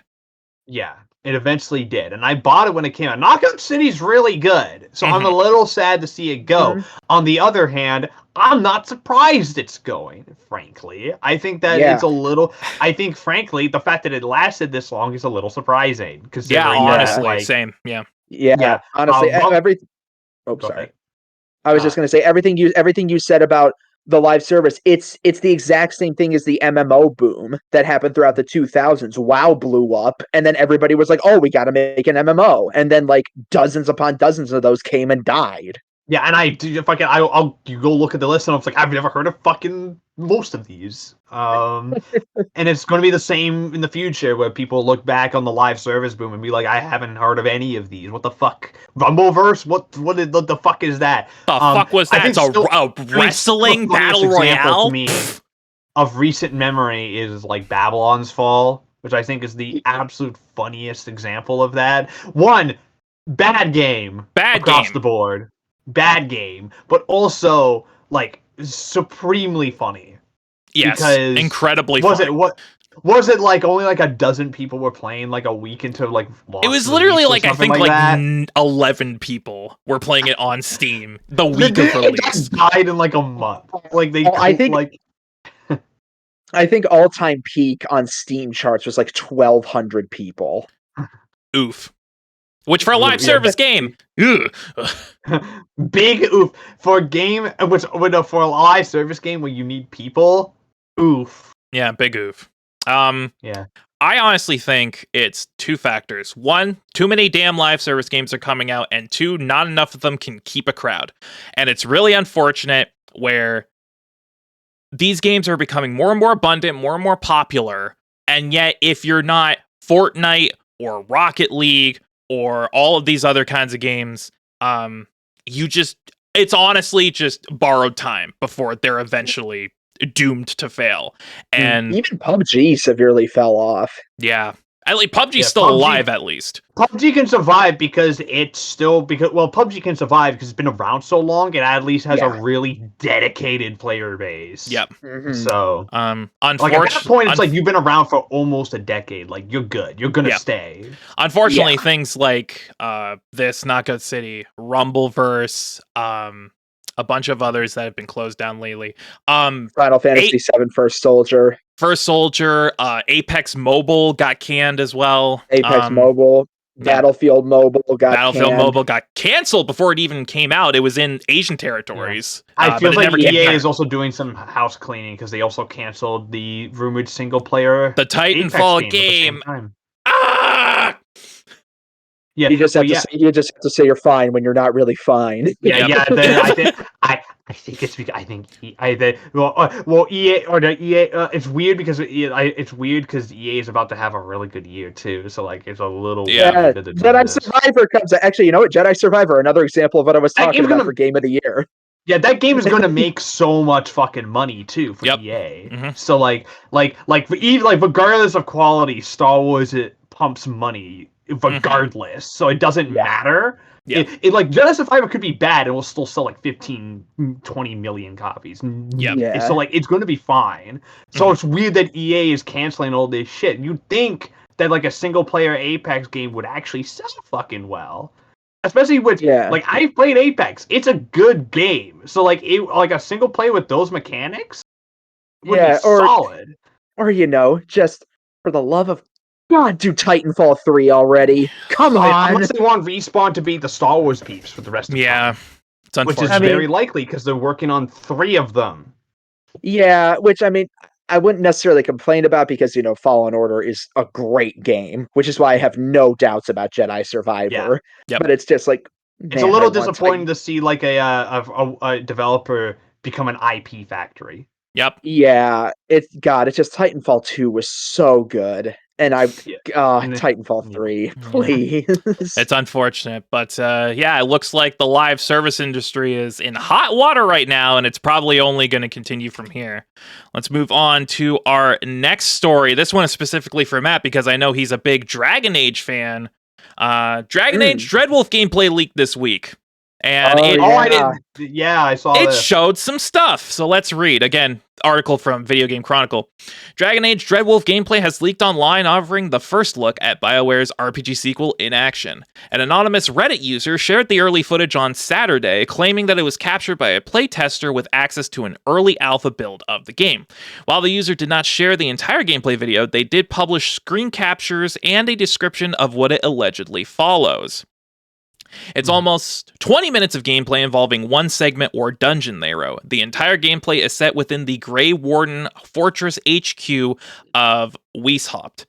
Yeah, it eventually did, and I bought it when it came out. Knockout City's really good, so I'm a little sad to see it go. On the other hand, I'm not surprised it's going, frankly. I think that it's a little... I think, frankly, the fact that it lasted this long is a little surprising. Yeah, honestly, same, yeah. Yeah. Honestly, everything. Oh, sorry. Ahead. I was just going to say everything you said about the live service. It's the exact same thing as the MMO boom that happened throughout the 2000s. WoW blew up, and then everybody was like, "Oh, we got to make an MMO," and then like dozens upon dozens of those came and died. Yeah, and I'll you go look at the list, and I was like, I've never heard of fucking most of these. And it's going to be the same in the future, where people look back on the live service boom and be like, I haven't heard of any of these. What the fuck? Rumbleverse? What the fuck is that? The fuck was that? It's a wrestling battle royale? To me of recent memory is like Babylon's Fall, which I think is the absolute funniest example of that. One, bad game. Across the board. Bad game, but also like supremely funny. Yes, because incredibly funny. Was it like only like a dozen people were playing like a week into like launch? It was literally like I think like 11 people were playing it on Steam the week of release. It died in like a month. Like they I think all-time peak on Steam charts was like 1,200 people. Oof. Which for a live service game, big oof for a game. For a live service game where you need people, oof. Yeah, big oof. Yeah. I honestly think it's two factors. One, too many damn live service games are coming out, and two, not enough of them can keep a crowd. And it's really unfortunate where these games are becoming more and more abundant, more and more popular, and yet if you're not Fortnite or Rocket League or all of these other kinds of games, it's honestly just borrowed time before they're eventually doomed to fail. And even PUBG severely fell off. Yeah. PUBG's still alive, at least. PUBG can survive because PUBG can survive because it's been around so long and at least has a really dedicated player base. Yep. Mm-hmm. So, unfortunately, like at that point, it's like you've been around for almost a decade. Like you're good. You're gonna stay. Unfortunately, things like this Knockout City, Rumbleverse, a bunch of others that have been closed down lately. Final Fantasy VII First Soldier, Apex Mobile got canned as well. Apex Mobile, Battlefield Mobile got canceled before it even came out. It was in Asian territories. I feel like EA is also doing some house cleaning because they also canceled the rumored single player Titanfall game. Yeah, you just have to say you're fine when you're not really fine. Yeah. I think it's because EA or the EA. It's weird because EA is about to have a really good year too. So like it's a little Jedi Survivor comes. Actually, you know what? Jedi Survivor, another example of what I was talking about for Game of the Year. Yeah, that game is going to make so much fucking money too for EA. Mm-hmm. So like regardless of quality, Star Wars it pumps money regardless. Mm-hmm. So it doesn't matter. Yeah. It like Jedi Survivor could be bad and will still sell like 15, 20 million copies. Yeah. So like it's going to be fine. So it's weird that EA is canceling all this shit. You'd think that like a single player Apex game would actually sell fucking well. Especially with like I've played Apex. It's a good game. So like a single player with those mechanics would be solid. Or just for the love of God, do Titanfall 3 already. Come on. Unless they want Respawn to be the Star Wars peeps for the rest of the time. It's unfortunate. Which is very likely because they're working on 3 of them. Yeah, which I mean, I wouldn't necessarily complain about because, Fallen Order is a great game, which is why I have no doubts about Jedi Survivor. Yeah. Yep. But it's just like... It's a little disappointing to see like a developer become an IP factory. Yep. Yeah, it's just Titanfall 2 was so good. And Titanfall 3, please. It's unfortunate, but it looks like the live service industry is in hot water right now, and it's probably only going to continue from here. Let's move on to our next story. This one is specifically for Matt because I know he's a big Dragon Age fan. Dragon Age Dreadwolf gameplay leaked this week. And I saw it. It showed some stuff. So let's read. Again, article from Video Game Chronicle. Dragon Age Dreadwolf gameplay has leaked online, offering the first look at BioWare's RPG sequel in action. An anonymous Reddit user shared the early footage on Saturday, claiming that it was captured by a playtester with access to an early alpha build of the game. While the user did not share the entire gameplay video, they did publish screen captures and a description of what it allegedly follows. It's almost 20 minutes of gameplay involving one segment or dungeon they wrote. The entire gameplay is set within the Grey Warden Fortress HQ of Weishaupt.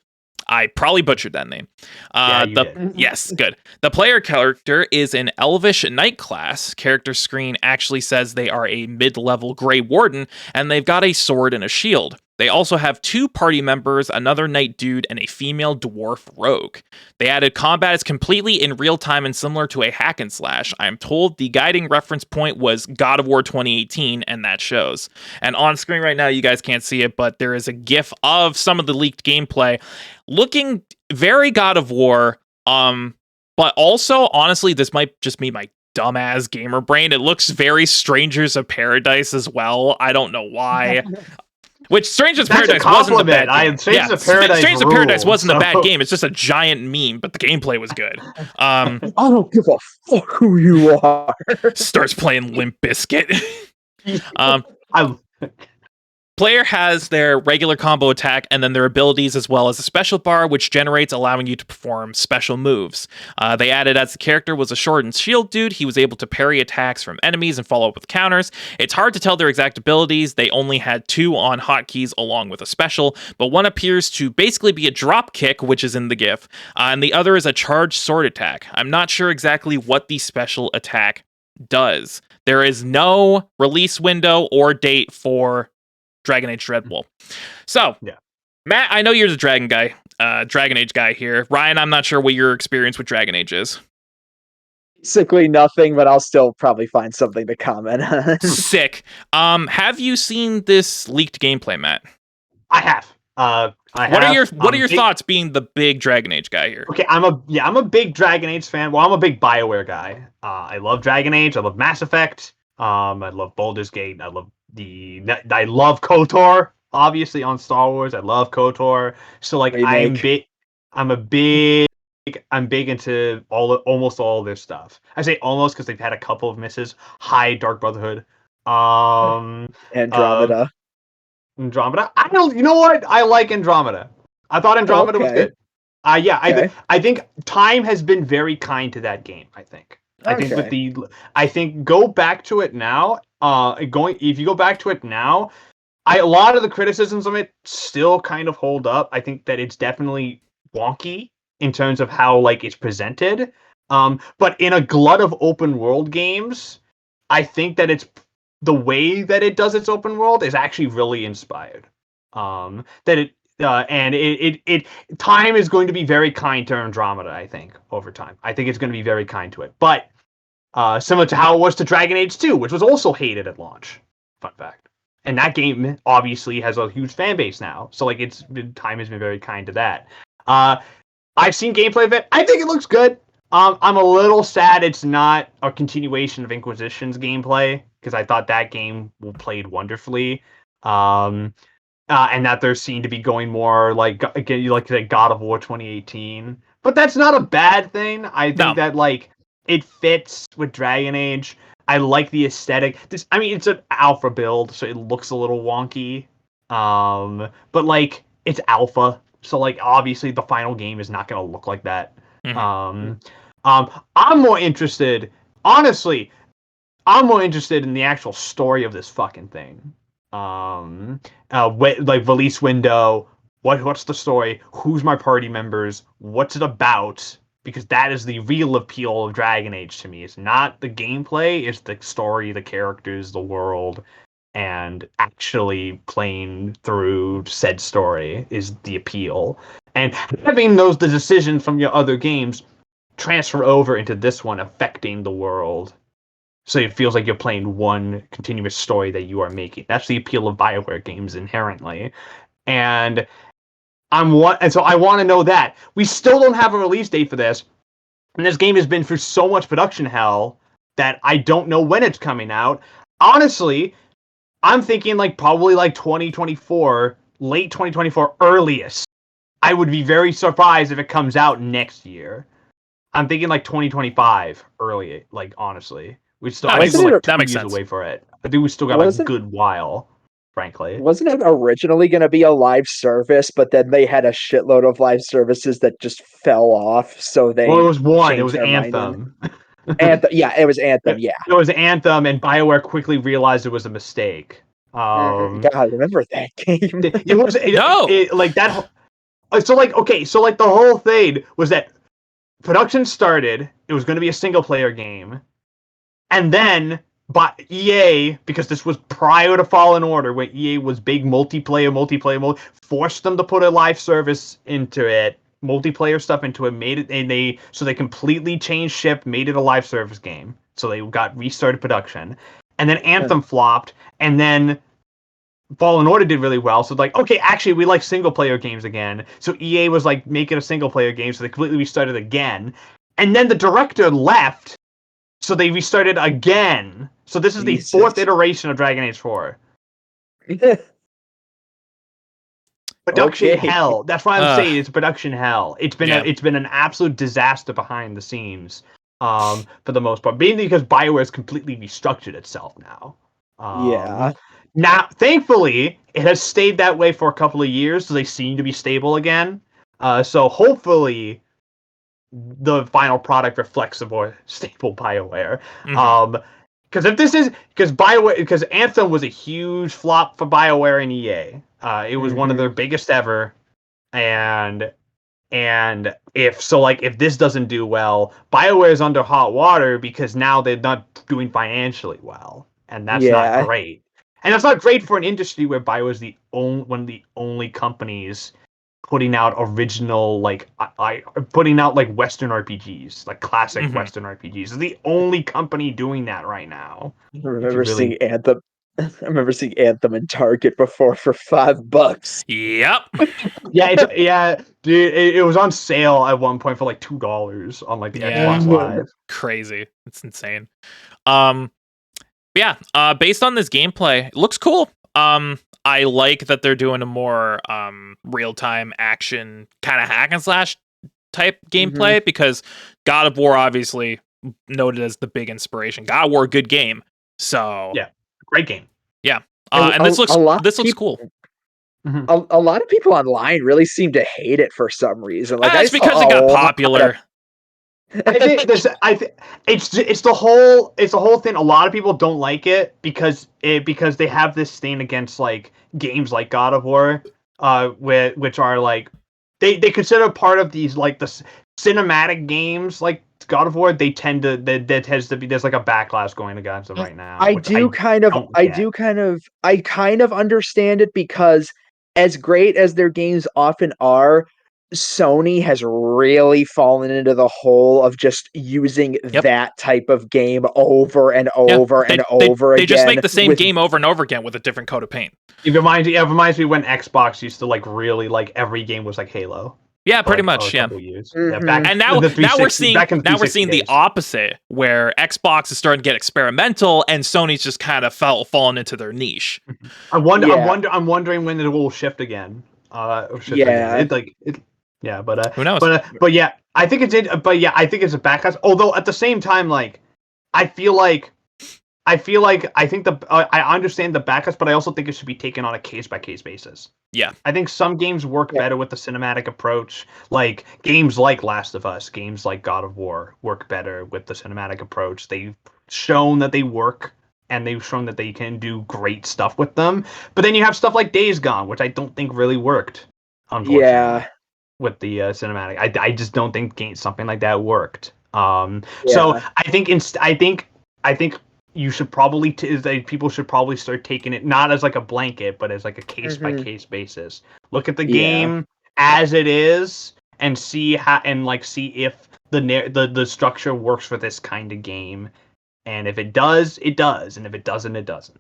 I probably butchered that name. You did. Yes, good. The player character is an Elvish Knight class. Character screen actually says they are a mid-level Grey Warden, and they've got a sword and a shield. They also have 2 party members, another knight dude, and a female dwarf rogue. They added combat is completely in real time and similar to a hack and slash. I am told the guiding reference point was God of War 2018, and that shows. And on screen right now, you guys can't see it, but there is a GIF of some of the leaked gameplay looking very God of War. But also, honestly, this might just be my dumbass gamer brain. It looks very Strangers of Paradise as well. I don't know why. Which Strangers of Paradise wasn't a bad game. Strangers of Paradise wasn't a bad game. It's just a giant meme, but the gameplay was good. I don't give a fuck who you are. Starts playing Limp Bizkit. Player has their regular combo attack and then their abilities as well as a special bar which generates allowing you to perform special moves. They added as the character was a sword and shield dude, he was able to parry attacks from enemies and follow up with counters. It's hard to tell their exact abilities. They only had 2 on hotkeys along with a special, but one appears to basically be a drop kick, which is in the GIF, and the other is a charged sword attack. I'm not sure exactly what the special attack does. There is no release window or date for Dragon Age Dreadwolf. So, Matt, I know you're the Dragon Age guy here. Ryan, I'm not sure what your experience with Dragon Age is. Basically nothing, but I'll still probably find something to comment on. Sick. Have you seen this leaked gameplay, Matt? I have. What are your thoughts being the big Dragon Age guy here? Okay, I'm a big Dragon Age fan. Well, I'm a big BioWare guy. I love Dragon Age. I love Mass Effect. I love Baldur's Gate. I love KOTOR, obviously on Star Wars. I love KOTOR. So like I'm big into almost all this stuff. I say almost because they've had a couple of misses. Hi, Dark Brotherhood. Andromeda. You know what? I like Andromeda. I thought Andromeda was good. I think time has been very kind to that game, I think. I think go back to it now. If you go back to it now, a lot of the criticisms of it still kind of hold up. I think that it's definitely wonky in terms of how like it's presented. But in a glut of open world games, I think that it's the way that it does its open world is actually really inspired. Time is going to be very kind to Andromeda, I think, over time. I think it's going to be very kind to it. But similar to how it was to Dragon Age 2, which was also hated at launch. Fun fact. And that game obviously has a huge fan base now. So like time has been very kind to that. I've seen gameplay of it. I think it looks good. I'm a little sad it's not a continuation of Inquisition's gameplay, because I thought that game played wonderfully. And that they're seen to be going more like God of War 2018. But that's not a bad thing. I think that like it fits with Dragon Age. I like the aesthetic. It's an alpha build, so it looks a little wonky. But like it's alpha, so like obviously the final game is not going to look like that. Mm-hmm. I'm more interested, honestly. I'm more interested in the actual story of this fucking thing. Like release window. What's the story? Who's my party members? What's it about? Because that is the real appeal of Dragon Age to me. It's not the gameplay, it's the story, the characters, the world, and actually playing through said story is the appeal. And having the decisions from your other games transfer over into this one, affecting the world. So it feels like you're playing one continuous story that you are making. That's the appeal of BioWare games inherently. And so I want to know that. We still don't have a release date for this. And this game has been through so much production hell that I don't know when it's coming out. Honestly, I'm thinking probably 2024, late 2024 earliest. I would be very surprised if it comes out next year. I'm thinking 2025 early, honestly. We still that makes sense away for it. I think we still got a good while, frankly. Wasn't it originally going to be a live service, but then they had a shitload of live services that just fell off, so they... Well, it was one. It was Anthem. Anthem, yeah, it was Anthem, yeah. It was Anthem, and BioWare quickly realized it was a mistake. God, I remember that game. Like that. So like, okay, so like the whole thing was that production started. It was going to be a single player game, and then but EA, because this was prior to Fallen Order, where EA was big multiplayer, forced them to put a live service into it, multiplayer stuff into it, made it, and they completely changed ship, made it a live service game. So they got restarted production, and then Anthem flopped, and then Fallen Order did really well. So like, okay, actually we like single player games again. So EA was like, make it a single player game, so they completely restarted again. And then the director left, so they restarted again. So this is the fourth iteration of Dragon Age 4. Production hell. That's why I'm saying it's production hell. It's been an absolute disaster behind the scenes, for the most part. Mainly because BioWare has completely restructured itself now. Now, thankfully, it has stayed that way for a couple of years, so they seem to be stable again. So hopefully, the final product reflects a more stable BioWare. Because because Anthem was a huge flop for BioWare and EA. It was one of their biggest ever, and if this doesn't do well, BioWare is under hot water because now they're not doing financially well, and that's not great. And that's not great for an industry where BioWare is one of the only companies putting out original, putting out like Western RPGs, like classic Western RPGs. It's the only company doing that right now. I remember seeing Anthem. I remember seeing Anthem in Target before for $5. Yep. Dude, it was on sale at one point for like $2 on like the Xbox Live. Crazy. It's insane. Based on this gameplay, it looks cool. I like that they're doing a more real-time action kind of hack and slash type gameplay because God of War obviously noted as the big inspiration. God of War, good game. So yeah, great game. Yeah, and this looks cool. A lot of people online really seem to hate it for some reason. Like, it's because it got popular. I think it's the whole thing. A lot of people don't like it because they have this thing against like games like God of War, which are like they consider part of these like the cinematic games like God of War. They tend to there tends to be there's like a backlash going against them right now. I kind of understand it because as great as their games often are, Sony has really fallen into the hole of just using that type of game over and over and over again. They just make the same game over and over again with a different coat of paint. It reminds me when Xbox used to like really like every game was like Halo. Yeah, pretty much. Yeah. And now we're seeing the opposite, where Xbox is starting to get experimental, and Sony's just kind of fallen into their niche. I'm wondering when it will shift again. Yeah, but who knows? But yeah, I think it's a backlash. Although at the same time, like, I understand the backlash, but I also think it should be taken on a case by case basis. Yeah, I think some games work better with the cinematic approach. Like games like Last of Us, games like God of War work better with the cinematic approach. They've shown that they work, and they've shown that they can do great stuff with them. But then you have stuff like Days Gone, which I don't think really worked. Unfortunately. Yeah. With the cinematic, I just don't think something like that worked. So I think you should probably people should probably start taking it not as like a blanket, but as like a case by case basis. Look at the game as it is and see if the structure works for this kind of game. And if it does, it does, and if it doesn't, it doesn't.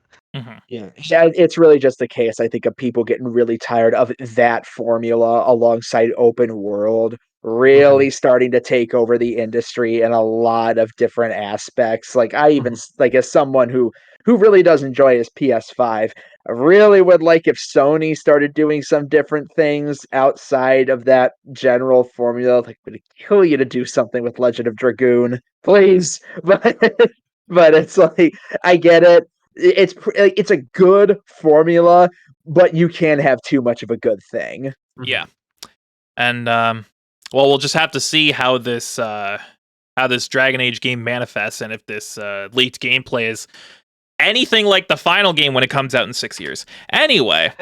Yeah, it's really just the case, I think, of people getting really tired of that formula alongside open world really starting to take over the industry in a lot of different aspects. Like, I even like, as someone who really does enjoy his PS5, I really would like if Sony started doing some different things outside of that general formula. Like, would it kill you to do something with Legend of Dragoon, please? But it's like, I get it. It's a good formula, but you can't have too much of a good thing. Yeah. And we'll just have to see how this how this Dragon Age game manifests and if this leaked gameplay is anything like the final game when it comes out in 6 years. Anyway,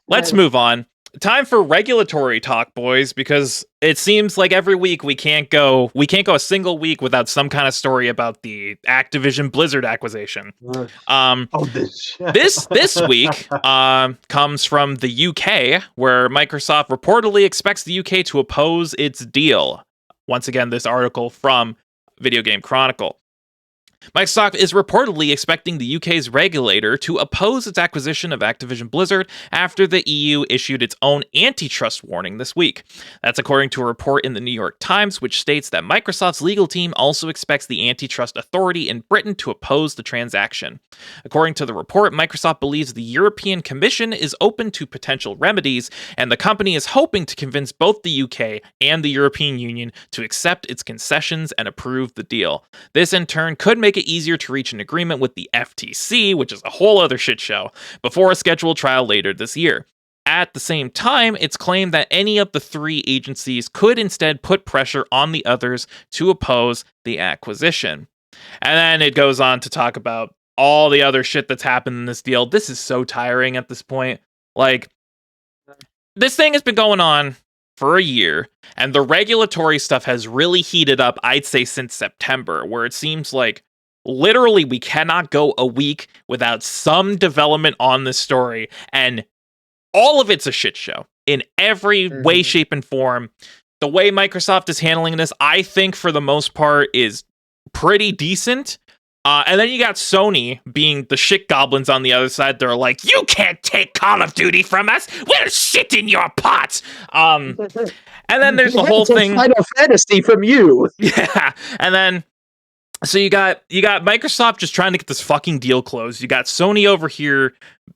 let's move on. Time for regulatory talk, boys, because it seems like every week we can't go a single week without some kind of story about the Activision Blizzard acquisition. This week comes from the UK, where Microsoft reportedly expects the UK to oppose its deal. Once again, this article from Video Game Chronicle. Microsoft is reportedly expecting the UK's regulator to oppose its acquisition of Activision Blizzard after the EU issued its own antitrust warning this week. That's according to a report in the New York Times, which states that Microsoft's legal team also expects the antitrust authority in Britain to oppose the transaction. According to the report, Microsoft believes the European Commission is open to potential remedies, and the company is hoping to convince both the UK and the European Union to accept its concessions and approve the deal. This, in turn, could make it easier to reach an agreement with the FTC, which is a whole other shit show, before a scheduled trial later this year. At the same time, it's claimed that any of the three agencies could instead put pressure on the others to oppose the acquisition. And then it goes on to talk about all the other shit that's happened in this deal. This is so tiring at this point. Like, this thing has been going on for a year, and the regulatory stuff has really heated up, I'd say, since September, where it seems like literally we cannot go a week without some development on this story, and all of it's a shit show in every way, shape, and form. The way Microsoft is handling this, I think, for the most part, is pretty decent. And then you got Sony being the shit goblins on the other side. They're like, you can't take Call of Duty from us. We'll shit in your pots. And then there's the whole thing. Final Fantasy from you. Yeah. And then, so you got Microsoft just trying to get this fucking deal closed. You got Sony over here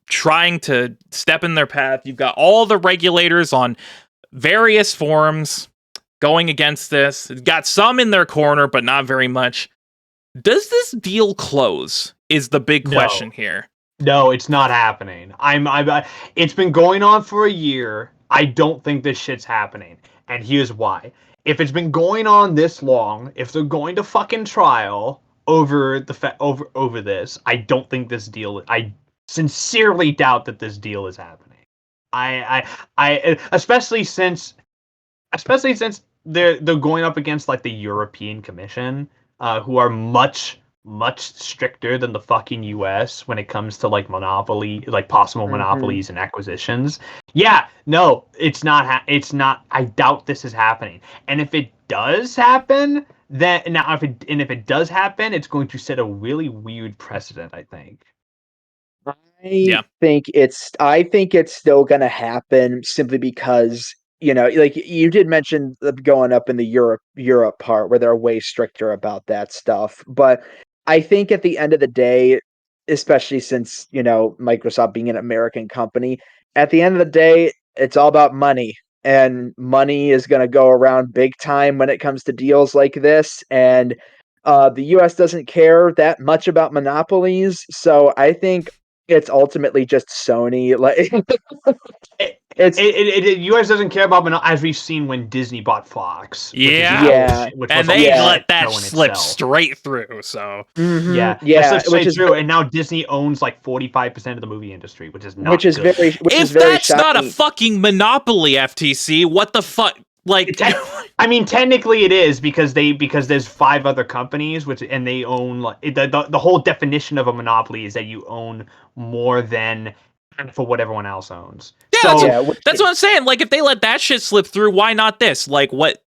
trying to step in their path. You've got all the regulators on various forums going against this. You've got some in their corner, but not very much. Does this deal close? Is the big question here. No, it's not happening. It's been going on for a year. I don't think this shit's happening, and here's why. If it's been going on this long, if they're going to fucking trial over over this, I don't think this deal. I sincerely doubt that this deal is happening. I especially since they're going up against like the European Commission, who are much stricter than the fucking US when it comes to like monopoly, like possible monopolies and acquisitions. Yeah, no, it's not. It's not. I doubt this is happening. And if it does happen, then if it does happen, it's going to set a really weird precedent, I think. I think it's still going to happen simply because, you know, like you did mention going up in the Europe part where they're way stricter about that stuff. But I think at the end of the day, especially since, you know, Microsoft being an American company, at the end of the day, it's all about money. And money is going to go around big time when it comes to deals like this. And the US doesn't care that much about monopolies. So I think it's ultimately just Sony. Like the U.S. doesn't care about as we've seen when Disney bought Fox. And they let that slip straight through. So that slipped straight through, and now Disney owns like 45% of the movie industry, which is not good. If that's not a fucking monopoly, FTC, what the fuck? Like, I mean, technically it is because there's 5 other companies and they own like the whole definition of a monopoly is that you own more than for what everyone else owns. Yeah, that's what I'm saying. Like, if they let that shit slip through, why not this? Like, what?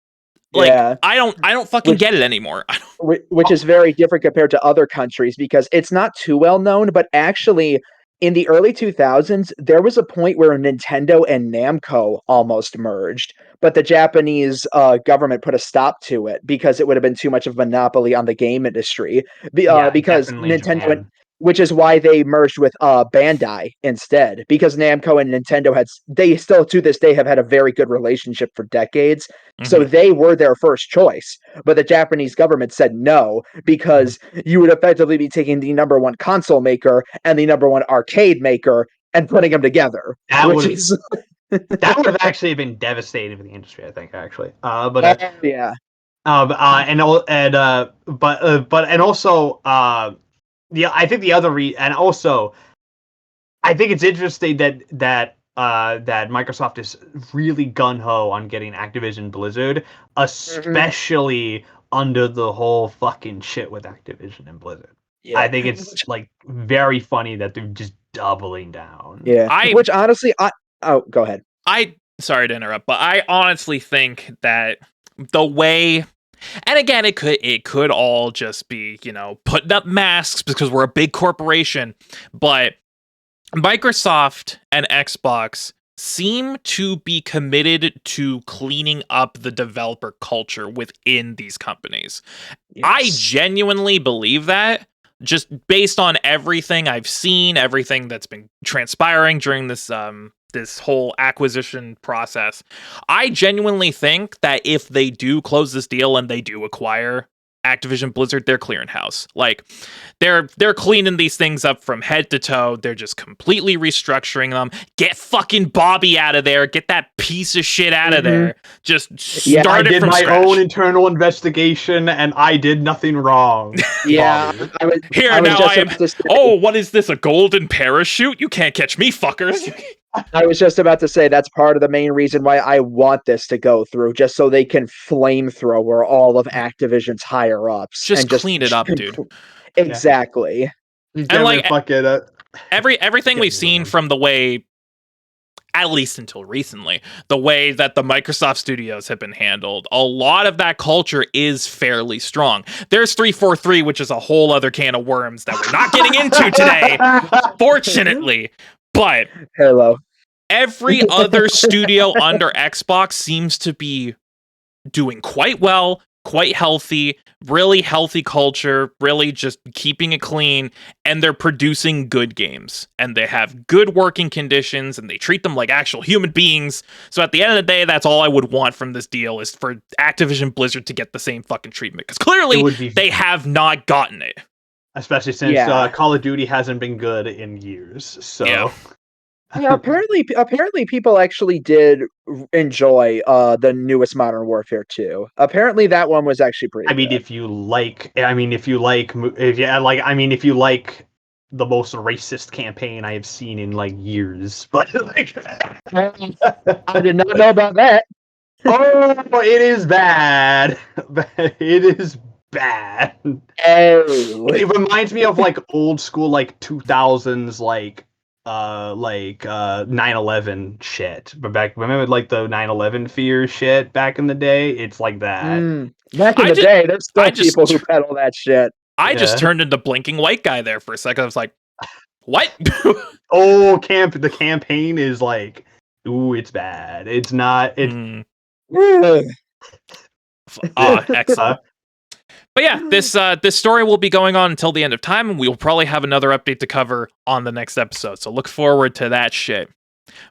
Like, I don't fucking get it anymore. Which is very different compared to other countries because it's not too well known, but actually, in the early 2000s, there was a point where Nintendo and Namco almost merged, but the Japanese government put a stop to it because it would have been too much of a monopoly on the game industry. Because Nintendo, which is why they merged with Bandai instead, because Namco and Nintendo they still to this day have had a very good relationship for decades. So they were their first choice, but the Japanese government said no, because you would effectively be taking the number one console maker and the number one arcade maker and putting them together. That would have actually been devastating for the industry, I think, actually. And also, I think the other and also, I think it's interesting that Microsoft is really gun ho on getting Activision Blizzard, especially under the whole fucking shit with Activision and Blizzard. Yeah. I think it's like very funny that they're just doubling down. Yeah, which honestly, go ahead. Sorry to interrupt, but I honestly think that the way, and again, it could all just be, putting up masks because we're a big corporation, but Microsoft and Xbox seem to be committed to cleaning up the developer culture within these companies. Yes. I genuinely believe that, just based on everything I've seen, everything that's been transpiring during this whole acquisition process. I genuinely think that if they do close this deal and they do acquire Activision Blizzard, they're clearing house. Like, they're cleaning these things up from head to toe. They're just completely restructuring them. Get fucking Bobby out of there. Get that piece of shit out of there. Just start it from scratch. I did my own internal investigation, and I did nothing wrong. Yeah. What is this, a golden parachute? You can't catch me, fuckers. I was just about to say that's part of the main reason why I want this to go through, just so they can flamethrower all of Activision's higher ups. Just clean it up, dude. Exactly. And like everything we've seen from the way, at least until recently, the way that the Microsoft studios have been handled, a lot of that culture is fairly strong. There's 343, which is a whole other can of worms that we're not getting into today, fortunately. But every other studio under Xbox seems to be doing quite well, quite healthy, really healthy culture, really just keeping it clean, and they're producing good games. And they have good working conditions, and they treat them like actual human beings. So at the end of the day, that's all I would want from this deal, is for Activision Blizzard to get the same fucking treatment. Because clearly, they have not gotten it. Especially since Call of Duty hasn't been good in years. So yeah, apparently people actually did enjoy the newest Modern Warfare 2. Apparently that one was actually pretty good. If you like the most racist campaign I have seen in like years. But like, I did not know about that. Oh, it is bad. It is bad. Oh. It reminds me of like old school, like 2000s, like 9/11 shit. But remember like the 9/11 fear shit back in the day? It's like that. Back in the day, there's still people who peddle that shit. I just turned into blinking white guy there for a second. I was like, what? The campaign is like, ooh, it's bad. It's not. Excellent. But yeah, this story will be going on until the end of time, and we'll probably have another update to cover on the next episode. So look forward to that shit.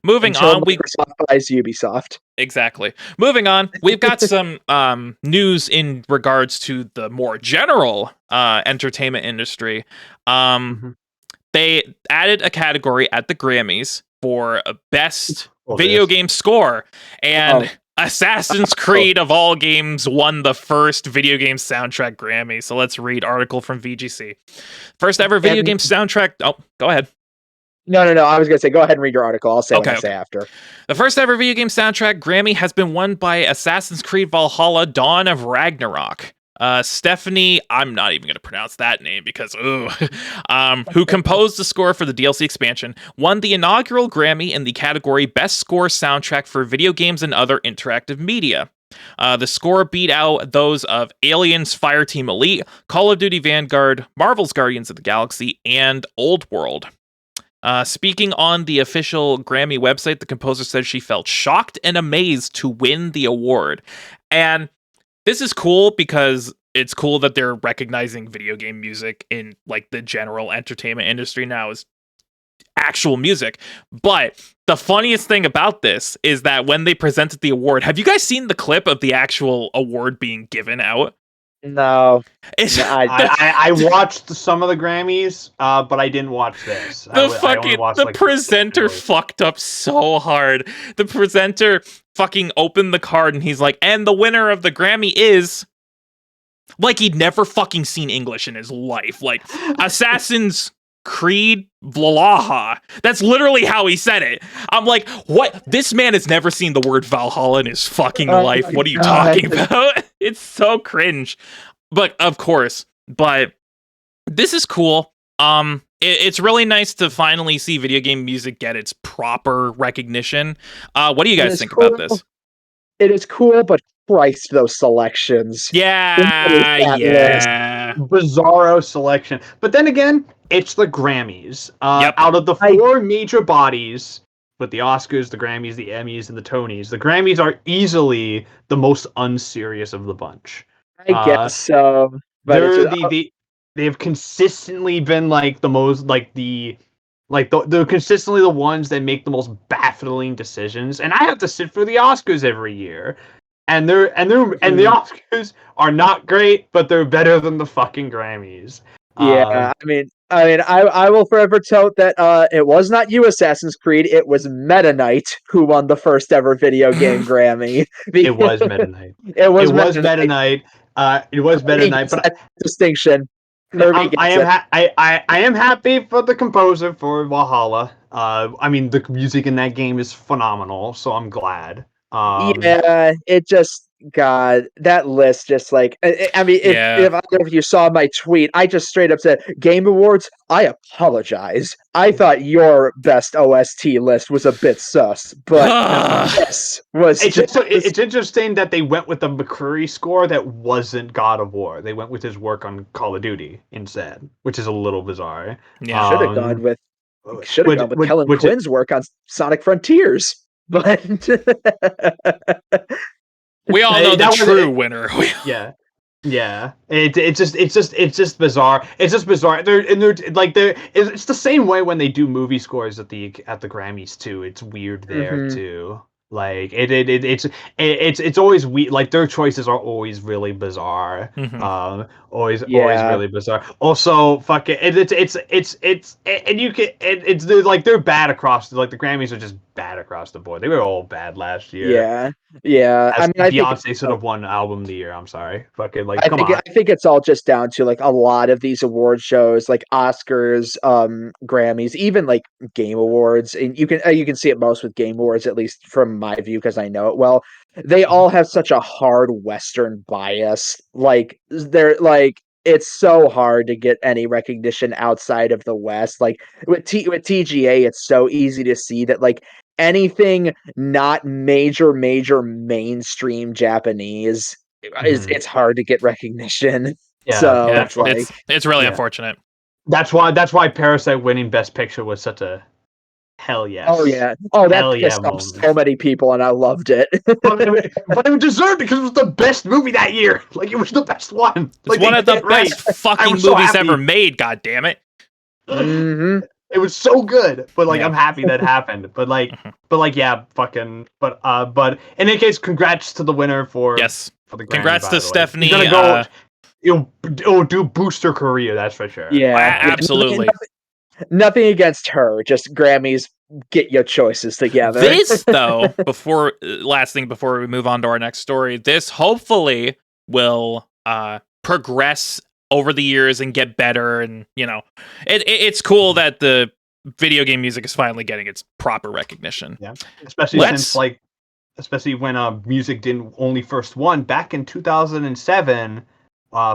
Moving on, Microsoft buys Ubisoft. Exactly. Moving on, we've got some news in regards to the more general entertainment industry. They added a category at the Grammys for a best video game score, and Assassin's Creed of all games won the first video game soundtrack Grammy. So let's read article from VGC. First ever video game soundtrack. Oh, go ahead. No. I was going to say, go ahead and read your article. I'll say what I say after. The first ever video game soundtrack Grammy has been won by Assassin's Creed Valhalla Dawn of Ragnarok. Stephanie, I'm not even going to pronounce that name because, who composed the score for the DLC expansion, won the inaugural Grammy in the category Best Score Soundtrack for Video Games and Other Interactive Media. The score beat out those of Aliens Fireteam Elite, Call of Duty Vanguard, Marvel's Guardians of the Galaxy, and Old World. Speaking on the official Grammy website, the composer said she felt shocked and amazed to win the award. And this is cool because it's cool that they're recognizing video game music in like the general entertainment industry now as actual music. But the funniest thing about this is that when they presented the award, have you guys seen the clip of the actual award being given out? No. I watched some of the Grammys, but I didn't watch this. The presenter fucked up so hard. The presenter fucking opened the card and he's like, and the winner of the Grammy is Like he'd never fucking seen English in his life. Like, Assassin's Creed Valhalla. That's literally how he said it. I'm like, what? This man has never seen the word Valhalla in his fucking life. What are you talking about? It's so cringe. But of course, this is cool. It's really nice to finally see video game music get its proper recognition. What do you guys think about this? It is cool, but Christ, those selections. Yeah. Bizarro selection. But then again, it's the Grammys. Out of the four major bodies, with the Oscars, the Grammys, the Emmys, and the Tonys, the Grammys are easily the most unserious of the bunch. I guess so. But they've consistently been like the most they're consistently the ones that make the most baffling decisions. And I have to sit for the Oscars every year. And the Oscars are not great, but they're better than the fucking Grammys. Yeah, I will forever tote that it was not you, Assassin's Creed. It was Meta Knight who won the first ever video game Grammy. It was Meta Knight. It was Meta Knight. It was Meta Knight, but distinction. I am happy for the composer for Valhalla. The music in that game is phenomenal, so I'm glad. It just, God, that list just like, if you saw my tweet, I just straight up said, Game Awards, I apologize. I thought your best OST list was a bit sus, but this was it's interesting that they went with the McCreary score that wasn't God of War. They went with his work on Call of Duty instead, which is a little bizarre. Yeah, should have gone with Kellen Quinn's work on Sonic Frontiers. But we all know the true winner. Yeah. It's just bizarre. It's just bizarre. It's the same way when they do movie scores at the Grammys too. It's weird there too. Like it's always weird. Like their choices are always really bizarre. Always really bizarre. Also, fuck it. They're bad across. Like the Grammys are just bad across the board. They were all bad last year. Yeah. Beyonce should have won Album of the Year. I'm sorry. Fucking I think it's all just down to like a lot of these award shows, like Oscars, Grammys, even like Game Awards, and you can see it most with Game Awards, at least from my view, because I know it well. They all have such a hard Western bias. Like they're like, it's so hard to get any recognition outside of the West. Like with TGA, it's so easy to see that like anything not major mainstream Japanese it's hard to get recognition. It's really unfortunate. That's why Parasite winning Best Picture was such a hell yes. Oh yeah. Oh, that pissed off so many people, and I loved it. but it deserved it because it was the best movie that year. Like it was the best one. It's one of the best fucking movies ever made. God damn it. It was so good, but I'm happy that happened. But in any case, congrats to the winner for the Grammy, congrats to Stephanie. You're gonna go. It'll do boost her career, that's for sure. Yeah, absolutely. Nothing against her, just Grammys. Get your choices together. This though, before we move on to our next story, this hopefully will progress over the years and get better, and it's cool that the video game music is finally getting its proper recognition. Yeah, especially when music didn't only first won back in 2007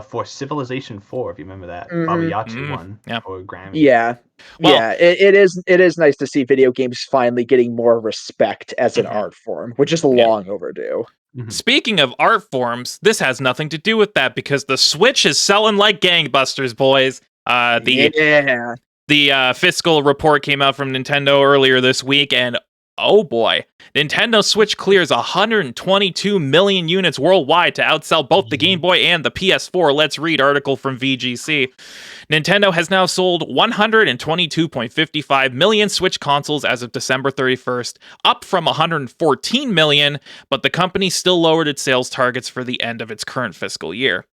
for Civilization 4, if you remember that. Baba Yachi won for Grammy. Yeah. It is nice to see video games finally getting more respect as an art form, which is long overdue. Speaking of art forms, this has nothing to do with that because the Switch is selling like gangbusters, boys. The fiscal report came out from Nintendo earlier this week, and oh boy, Nintendo Switch clears 122 million units worldwide to outsell both the Game Boy and the PS4. Let's read article from VGC. Nintendo has now sold 122.55 million Switch consoles as of December 31st, up from 114 million, but the company still lowered its sales targets for the end of its current fiscal year.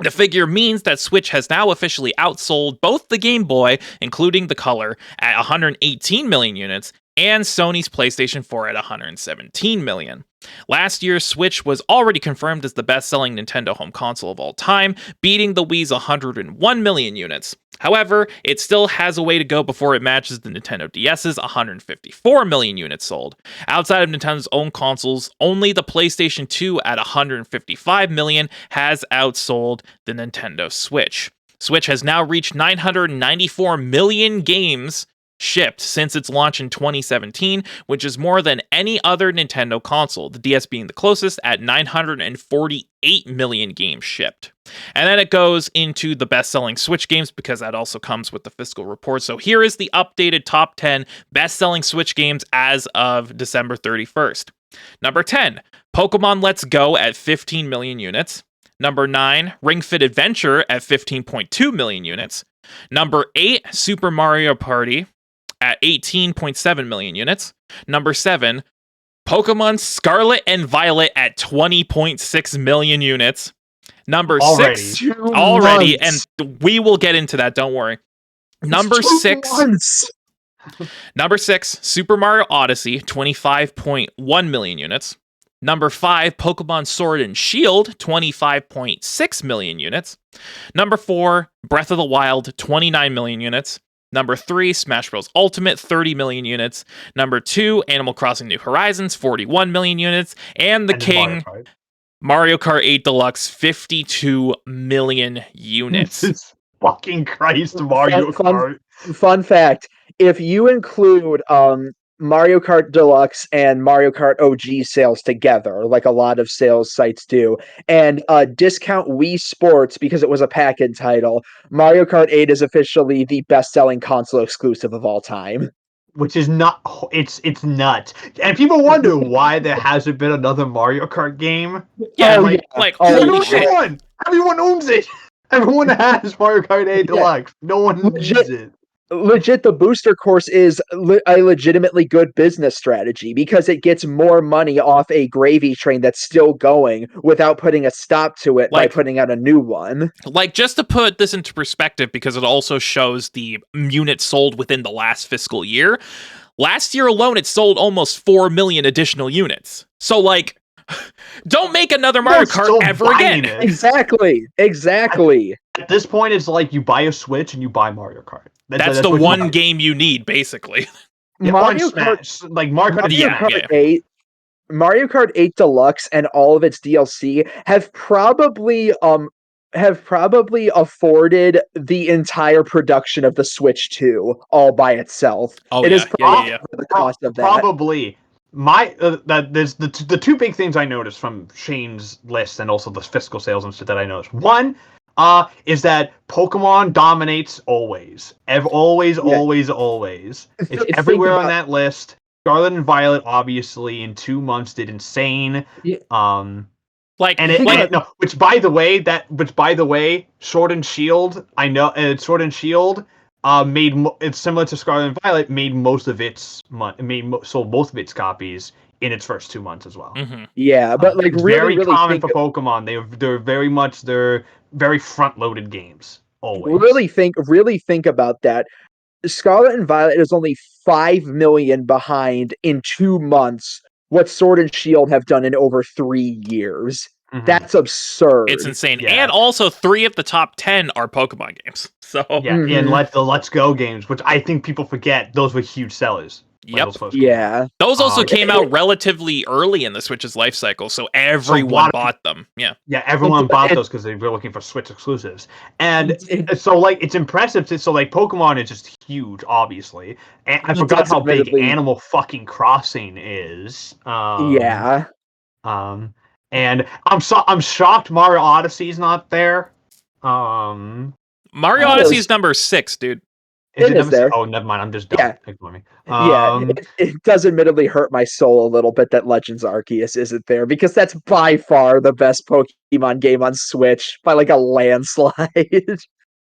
The figure means that Switch has now officially outsold both the Game Boy, including the Color, at 118 million units, and Sony's PlayStation 4 at 117 million. Last year's Switch was already confirmed as the best-selling Nintendo home console of all time, beating the Wii's 101 million units. However, it still has a way to go before it matches the Nintendo DS's 154 million units sold. Outside of Nintendo's own consoles, only the PlayStation 2 at 155 million has outsold the Nintendo Switch. Switch has now reached 994 million games shipped since its launch in 2017, which is more than any other Nintendo console, the DS being the closest at 948 million games shipped. And then it goes into the best-selling Switch games because that also comes with the fiscal report. So here is the updated top 10 best-selling Switch games as of December 31st. Number 10, Pokemon Let's Go at 15 million units. Number 9, Ring Fit Adventure at 15.2 million units. Number 8, Super Mario Party at 18.7 million units. Number 7, Pokemon Scarlet and Violet at 20.6 million units. Number 6, already, and we will get into that, don't worry. Number 6, Super Mario Odyssey, 25.1 million units. Number 5, Pokemon Sword and Shield, 25.6 million units. Number 4, Breath of the Wild, 29 million units. Number 3, Smash Bros. Ultimate, 30 million units. Number 2, Animal Crossing New Horizons, 41 million units. And the king, Mario Kart 8 Deluxe, 52 million units. Jesus fucking Christ, Mario Kart. Fun fact, if you include Mario Kart Deluxe and Mario Kart OG sales together, like a lot of sales sites do, and discount Wii Sports because it was a package title, Mario Kart 8 is officially the best-selling console exclusive of all time. Which is not, it's nuts. And people wonder why there hasn't been another Mario Kart game. Yeah, holy shit. Everyone owns it. Everyone has Mario Kart 8 Deluxe. No one uses it. Legit, the booster course is a legitimately good business strategy because it gets more money off a gravy train that's still going without putting a stop to it by putting out a new one. Like, just to put this into perspective, because it also shows the units sold within the last fiscal year. Last year alone, it sold almost 4 million additional units. So, like, don't make another Mario Kart ever again. Exactly. At this point, it's like you buy a Switch and you buy Mario Kart. That's the one game you need, basically. Yeah, Mario Kart, like Mario Kart 8, Mario Kart 8 Deluxe and all of its DLC have probably afforded the entire production of the Switch 2 all by itself. Oh, it is probably the cost of that. Probably. There's the two big things I noticed from Shane's list and also the fiscal sales and stuff that I noticed. One, is that Pokemon dominates always. Always. It's everywhere on that list. Scarlet and Violet, obviously, in 2 months did insane. Yeah. Which by the way, Sword and Shield, I know, Sword and Shield, it's similar to Scarlet and Violet, made most of its sold most of its copies in its first 2 months as well. Mm-hmm. Yeah, but like really common for Pokemon. They're very front-loaded games. Always. Really think about that. Scarlet and Violet is only 5 million behind in 2 months what Sword and Shield have done in over 3 years. Mm-hmm. That's absurd. It's insane. Yeah. And also 3 of the top 10 are Pokemon games. So and the Let's Go games, which I think people forget, those were huge sellers. Yep. Those also came out relatively early in the Switch's life cycle, so everyone bought them. Yeah, everyone bought those because they were looking for Switch exclusives, and so like it's impressive. Pokemon is just huge, obviously. And I forgot how big Animal fucking Crossing is. And I'm shocked Mario Odyssey's not there. Mario Odyssey's number 6, dude. It is there. Oh, never mind. I'm just dumb. Ignore me. It does admittedly hurt my soul a little bit that Legends Arceus isn't there because that's by far the best Pokemon game on Switch by like a landslide.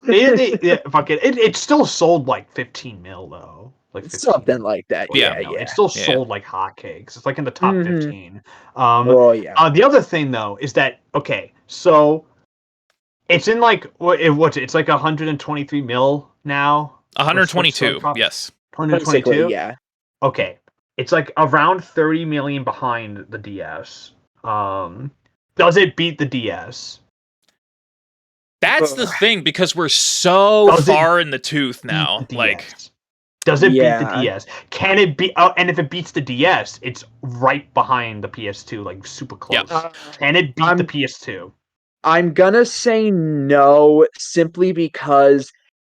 It still sold like 15 mil though. Like 15 something like that. Yeah. It still sold like hotcakes. It's like in the top 15. The other thing though is that so it's in like it's like 123 mil now. 122, yes. 122? Yeah. okay, it's like around 30 million behind the DS. Does it beat the DS? That's the thing, because we're so far in the tooth now. Does it beat the DS? Can it be? And if it beats the DS, it's right behind the PS2, like super close. Can it beat the PS2? I'm gonna say no, simply because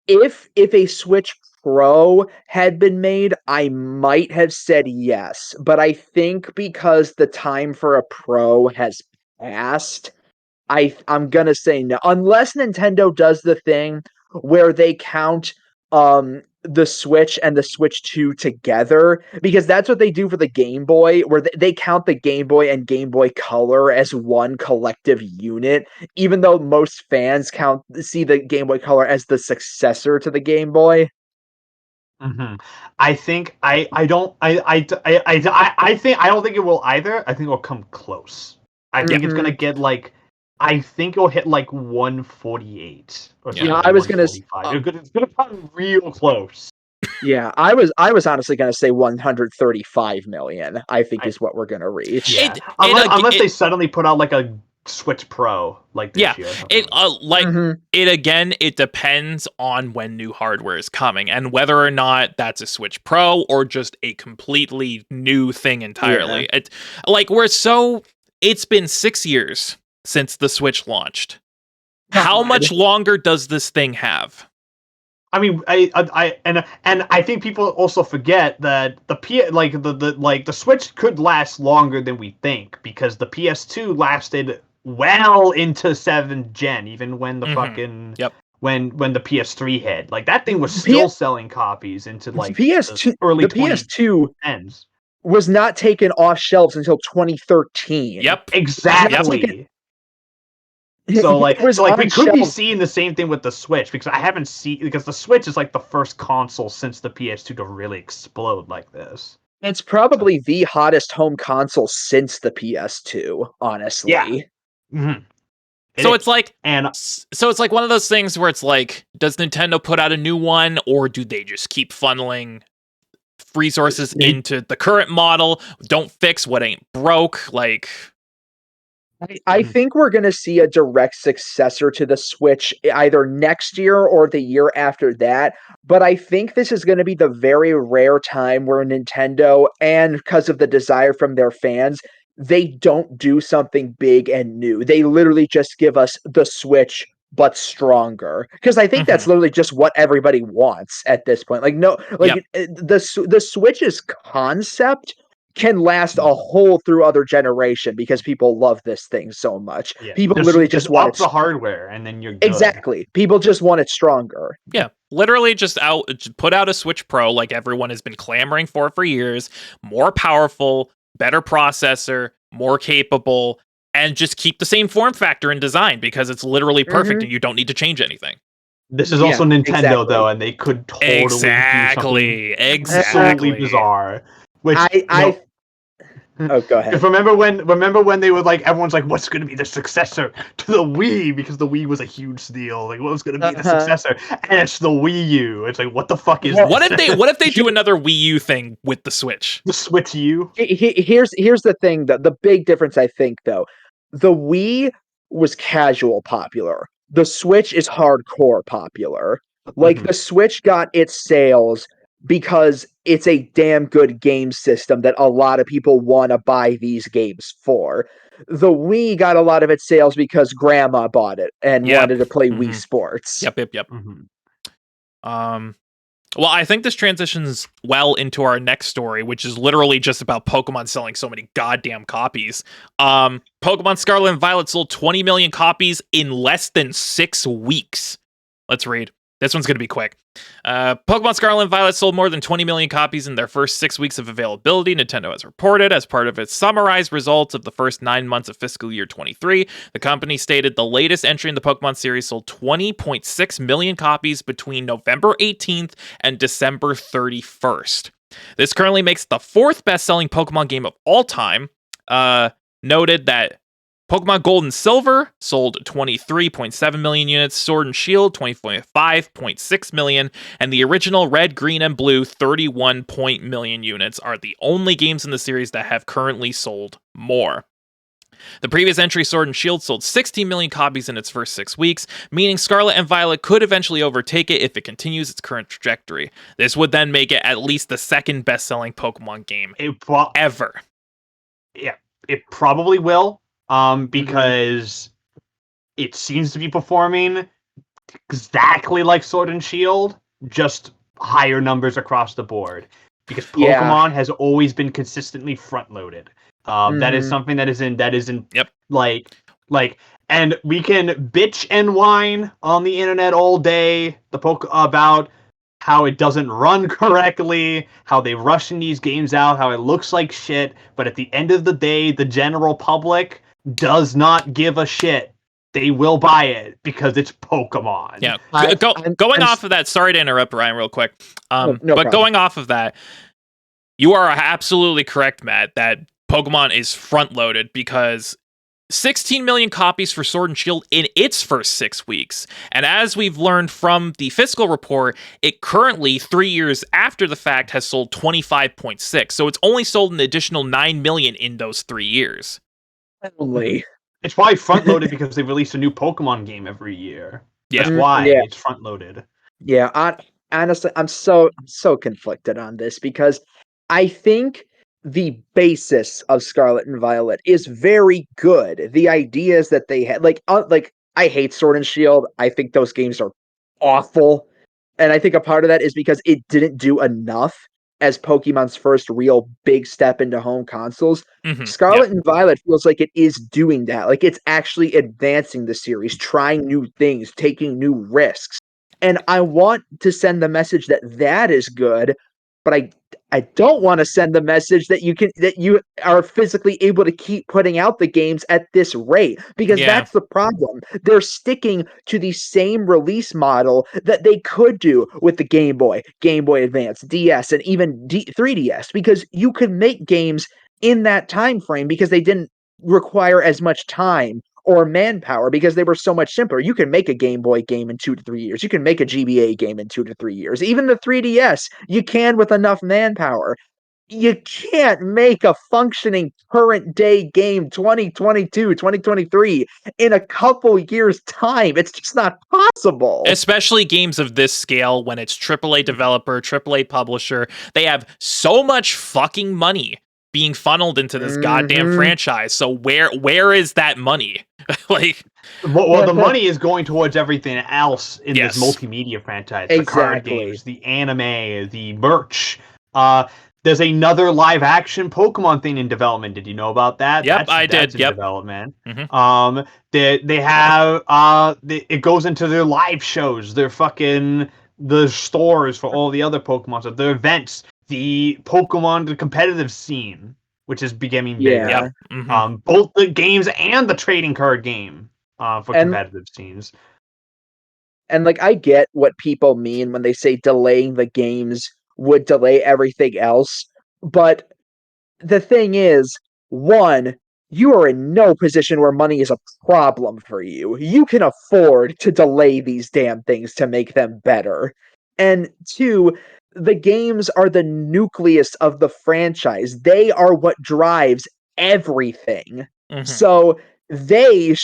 if a Switch Pro had been made, I might have said yes. But I think because the time for a Pro has passed, I'm gonna say no. Unless Nintendo does the thing where they count the Switch and the Switch 2 together, because that's what they do for the Game Boy, where they count the Game Boy and Game Boy Color as one collective unit, even though most fans see the Game Boy Color as the successor to the Game Boy. Mm-hmm. I think I don't think it will either. I think it will come close. I think it's gonna get like, I think it'll hit like 148 or something. I was gonna. It's gonna come real close. Yeah, I was honestly gonna say 135 million. I think is what we're gonna reach. Yeah. Unless they suddenly put out like a Switch Pro like this year. It again, it depends on when new hardware is coming and whether or not that's a Switch Pro or just a completely new thing entirely. It's been 6 years since the Switch launched. How much longer does this thing have? I mean, I think people also forget that the Switch could last longer than we think, because the PS2 lasted well into 7th gen, even when the fucking when the PS3 hit. Like, that thing was still selling copies into like PS2 early the PS2 ends. Was not taken off shelves until 2013. Yep, exactly. So we could be seeing the same thing with the Switch, because because the Switch is like the first console since the PS2 to really explode like this. It's probably the hottest home console since the PS2, honestly. Yeah. Mm-hmm. It's like one of those things where it's like, does Nintendo put out a new one, or do they just keep funneling resources into the current model? Don't fix what ain't broke. Like, I think we're going to see a direct successor to the Switch either next year or the year after that. But I think this is going to be the very rare time where Nintendo, and because of the desire from their fans, they don't do something big and new. They literally just give us the Switch, but stronger. Because I think that's literally just what everybody wants at this point. The Switch's concept can last a whole through other generation, because people love this thing so much. Yeah. People literally just want the hardware, and then you're good. Exactly. People just want it stronger. Yeah, literally just put out a Switch Pro like everyone has been clamoring for years. More powerful, better processor, more capable, and just keep the same form factor and design, because it's literally perfect and you don't need to change anything. This is also Nintendo, though, and they could totally do something absolutely bizarre. Which Oh, go ahead. Remember when they were like, everyone's like, what's going to be the successor to the Wii? Because the Wii was a huge deal. Like, what was going to be the successor? And it's the Wii U. It's like, what the fuck is this? What if they do another Wii U thing with the Switch? The Switch U? Here's the thing, though. The big difference, I think, though. The Wii was casual popular. The Switch is hardcore popular. Like, the Switch got its sales because it's a damn good game system that a lot of people want to buy these games for. The Wii got a lot of its sales because grandma bought it and wanted to play Wii Sports. Yep. Well, I think this transitions well into our next story, which is literally just about Pokemon selling so many goddamn copies. Pokemon Scarlet and Violet sold 20 million copies in less than 6 weeks. Let's read. This one's going to be quick. Pokemon Scarlet and Violet sold more than 20 million copies in their first 6 weeks of availability, Nintendo has reported, as part of its summarized results of the first 9 months of fiscal year 23. The company stated the latest entry in the Pokemon series sold 20.6 million copies between November 18th and December 31st. This currently makes the 4th best-selling Pokemon game of all time. Noted that Pokemon Gold and Silver sold 23.7 million units, Sword and Shield 25.6 million, and the original Red, Green, and Blue 31 million units are the only games in the series that have currently sold more. The previous entry, Sword and Shield, sold 16 million copies in its first 6 weeks, meaning Scarlet and Violet could eventually overtake it if it continues its current trajectory. This would then make it at least the second best-selling Pokemon game ever. Yeah, it probably will, because it seems to be performing exactly like Sword and Shield, just higher numbers across the board. Because Pokemon has always been consistently front-loaded. That is something that isn't and we can bitch and whine on the internet all day about how it doesn't run correctly, how they rushing these games out, how it looks like shit, but at the end of the day, the general public does not give a shit. They will buy it because it's Pokemon. Yeah. Going off of that, sorry to interrupt, Ryan, real quick. No but problem. Going off of that, you are absolutely correct, Matt, that Pokemon is front-loaded because 16 million copies for Sword and Shield in its first 6 weeks. And as we've learned from the fiscal report, it currently, 3 years after the fact, has sold 25.6. So it's only sold an additional 9 million in those 3 years. Only. It's probably front-loaded because they release a new Pokemon game every year. Yeah. That's why it's front-loaded. Yeah, honestly, I'm so conflicted on this because I think the basis of Scarlet and Violet is very good. The ideas that they had, I hate Sword and Shield. I think those games are awful, and I think a part of that is because it didn't do enough as Pokemon's first real big step into home consoles. Scarlet and Violet feels like it is doing that. Like it's actually advancing the series, trying new things, taking new risks. And I want to send the message that is good, but I don't want to send the message that you are physically able to keep putting out the games at this rate, because that's the problem. They're sticking to the same release model that they could do with the Game Boy Advance, DS, and even 3DS, because you could make games in that time frame because they didn't require as much time or manpower because they were so much simpler. You can make a Game Boy game in 2 to 3 years. You can make a GBA game in 2 to 3 years. Even the 3DS, you can with enough manpower. You can't make a functioning current day game 2022, 2023 in a couple years' time. It's just not possible. Especially games of this scale when it's AAA developer, AAA publisher. They have so much fucking money being funneled into this goddamn franchise. So where is that money? The money is going towards everything else in this multimedia franchise. The card games, the anime, the merch. There's another live action Pokemon thing in development. Did you know about that? Yep, I did. That's in development. They have it goes into their live shows, their the stores for all the other Pokemon, so their events. The Pokemon competitive scene, which is becoming bigger. Both the games and the trading card game for competitive scenes. And I get what people mean when they say delaying the games would delay everything else. But the thing is, one, you are in no position where money is a problem for you. You can afford to delay these damn things to make them better. And two, the games are the nucleus of the franchise. They are what drives everything. So they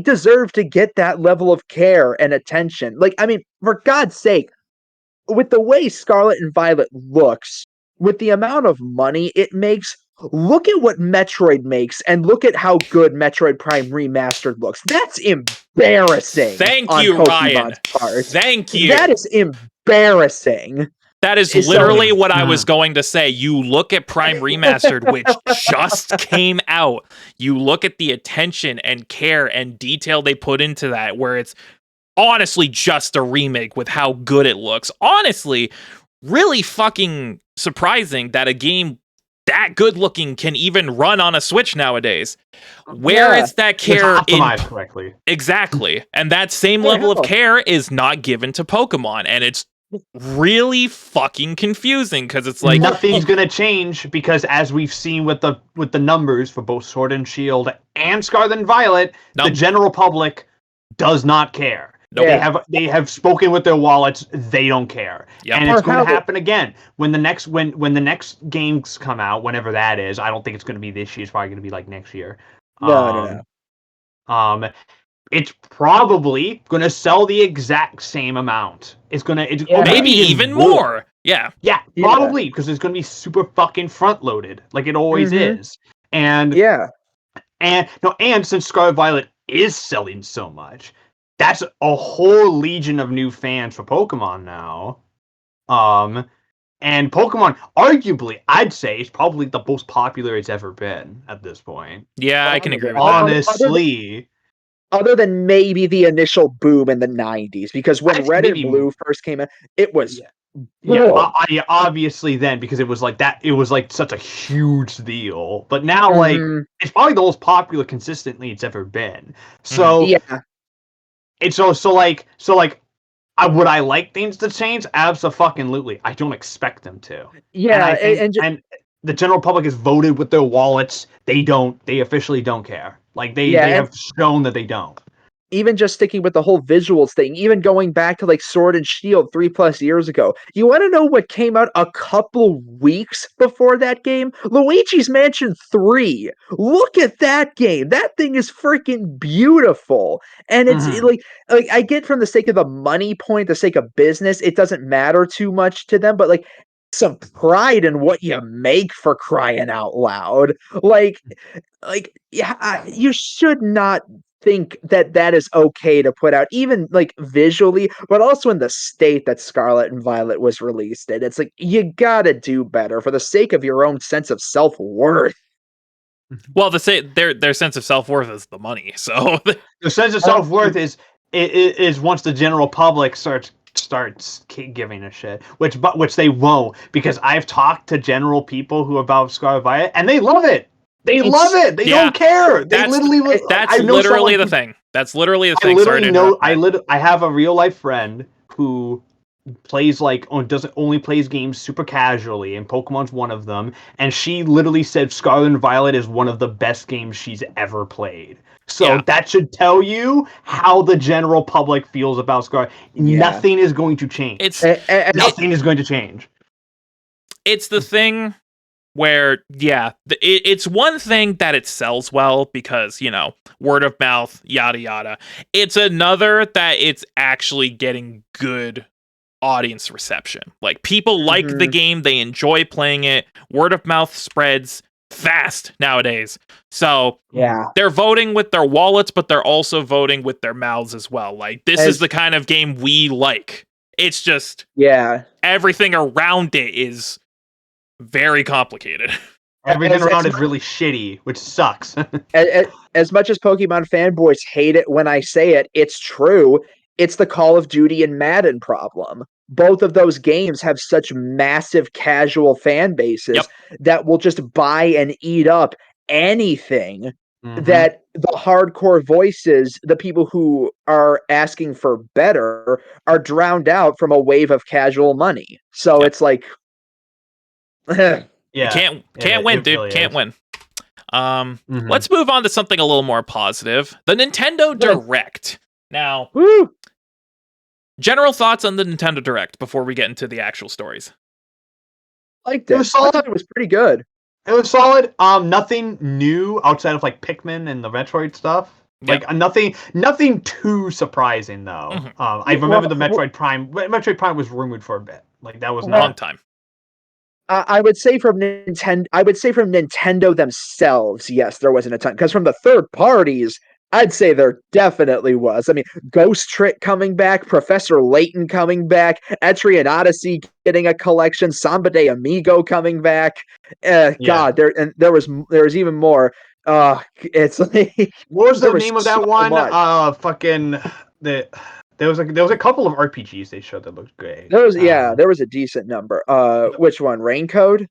deserve to get that level of care and attention. For God's sake, with the way Scarlet and Violet looks, with the amount of money it makes, look at what Metroid makes and look at how good Metroid Prime Remastered looks. That's embarrassing. Thank you, Ryan. Thank you. That is embarrassing. That is literally what I was going to say. You look at Prime Remastered, which just came out. You look at the attention and care and detail they put into that, where it's honestly just a remake with how good it looks. Honestly, really fucking surprising that a game that good looking can even run on a Switch nowadays. Where is that care optimized correctly? Exactly. And that same level of care is not given to Pokemon, and it's really fucking confusing because it's like nothing's gonna change because as we've seen with the numbers for both Sword and Shield and Scarlet and Violet, the general public does not care. Nope. They have spoken with their wallets. They don't care, and it's going to happen again when the next games come out, whenever that is. I don't think it's going to be this year. It's probably going to be like next year. No. It's probably going to sell the exact same amount. It's maybe even more. Yeah, probably because it's going to be super fucking front loaded, like it always is. And since Scarlet Violet is selling so much. That's a whole legion of new fans for Pokemon now. And Pokemon, arguably, I'd say, is probably the most popular it's ever been at this point. Yeah, I can agree with that. Honestly. Other than maybe the initial boom in the 90s, because when Red and Blue first came out, it was... obviously then, because it was like that, it was like such a huge deal. But now, like, it's probably the most popular consistently it's ever been. So... It's so like would I like things to change? Absolutely. I don't expect them to. Yeah, and the general public has voted with their wallets. They officially don't care. Like they have shown that they don't. Even just sticking with the whole visuals thing, even going back to like Sword and Shield 3+ years ago, you want to know what came out a couple weeks before that game? Luigi's Mansion 3. Look at that game. That thing is freaking beautiful. And it's like I get from the sake of the money point, the sake of business, it doesn't matter too much to them, but like some pride in what you make, for crying out loud. You should not think that is okay to put out, even like visually, but also in the state that Scarlet and Violet was released in. It's like you gotta do better for the sake of your own sense of self-worth. Well, their sense of self-worth is the money, so the sense of self-worth is once the general public starts giving a shit, which they won't, because I've talked to general people who are about Scarlet Violet and they love it. They love it. They don't care. That's literally the thing. That's literally the thing. I have a real life friend who plays only plays games super casually, and Pokemon's one of them. And she literally said Scarlet and Violet is one of the best games she's ever played. So that should tell you how the general public feels about Scarlet. Nothing is going to change. Nothing is going to change. It's the thing where, it's one thing that it sells well because, word of mouth, yada, yada. It's another that it's actually getting good audience reception. Like, people like the game, they enjoy playing it, word of mouth spreads fast nowadays. So, they're voting with their wallets, but they're also voting with their mouths as well. Like, this is the kind of game we like. It's just, everything around it is very complicated. Everything around is really shitty, which sucks. As much as Pokemon fanboys hate it when I say it, it's true. It's the Call of Duty and Madden problem. Both of those games have such massive casual fan bases that will just buy and eat up anything that the hardcore voices, the people who are asking for better, are drowned out from a wave of casual money. So it's like... can't win, dude. Really can't win. Let's move on to something a little more positive. The Nintendo Direct. Now, general thoughts on the Nintendo Direct before we get into the actual stories. Liked it. I thought it was pretty good. It was solid. Nothing new outside of like Pikmin and the Metroid stuff. Like nothing too surprising though. I remember the Metroid Prime. Metroid Prime was rumored for a bit. Like that was a long time. I would say from Nintendo themselves, yes, there wasn't a ton. Because from the third parties, I'd say there definitely was. I mean, Ghost Trick coming back, Professor Layton coming back, Etrian Odyssey getting a collection, Samba de Amigo coming back. God, there was even more. It's like, what was the name of that one? There was a couple of RPGs they showed that looked great. There was a decent number. Which one? Rain Code?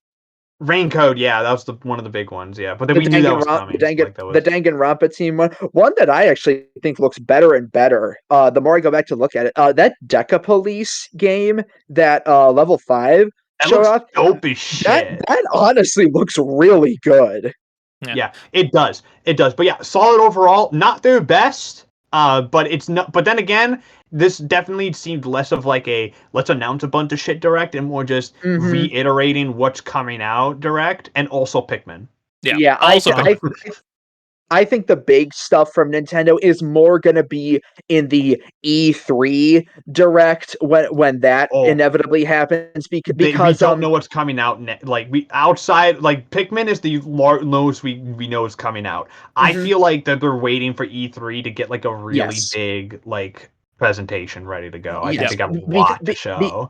Raincode, yeah, that was one of the big ones, yeah. But then we knew that was coming. The Danganronpa team one that I actually think looks better and better. The more I go back to look at it, that Deca Police game that Level 5 showed off, dope as shit. That honestly looks really good. Yeah, it does. It does. But yeah, solid overall. Not their best. But it's not. But then again, this definitely seemed less of like a let's announce a bunch of shit direct and more just reiterating what's coming out direct, and also Pikmin. Yeah. I think the big stuff from Nintendo is more going to be in the E3 direct when that inevitably happens because we don't know what's coming out. Outside, like Pikmin is the most we know is coming out. I feel like that they're waiting for E3 to get like a really big like presentation ready to go. I think they got a lot to show.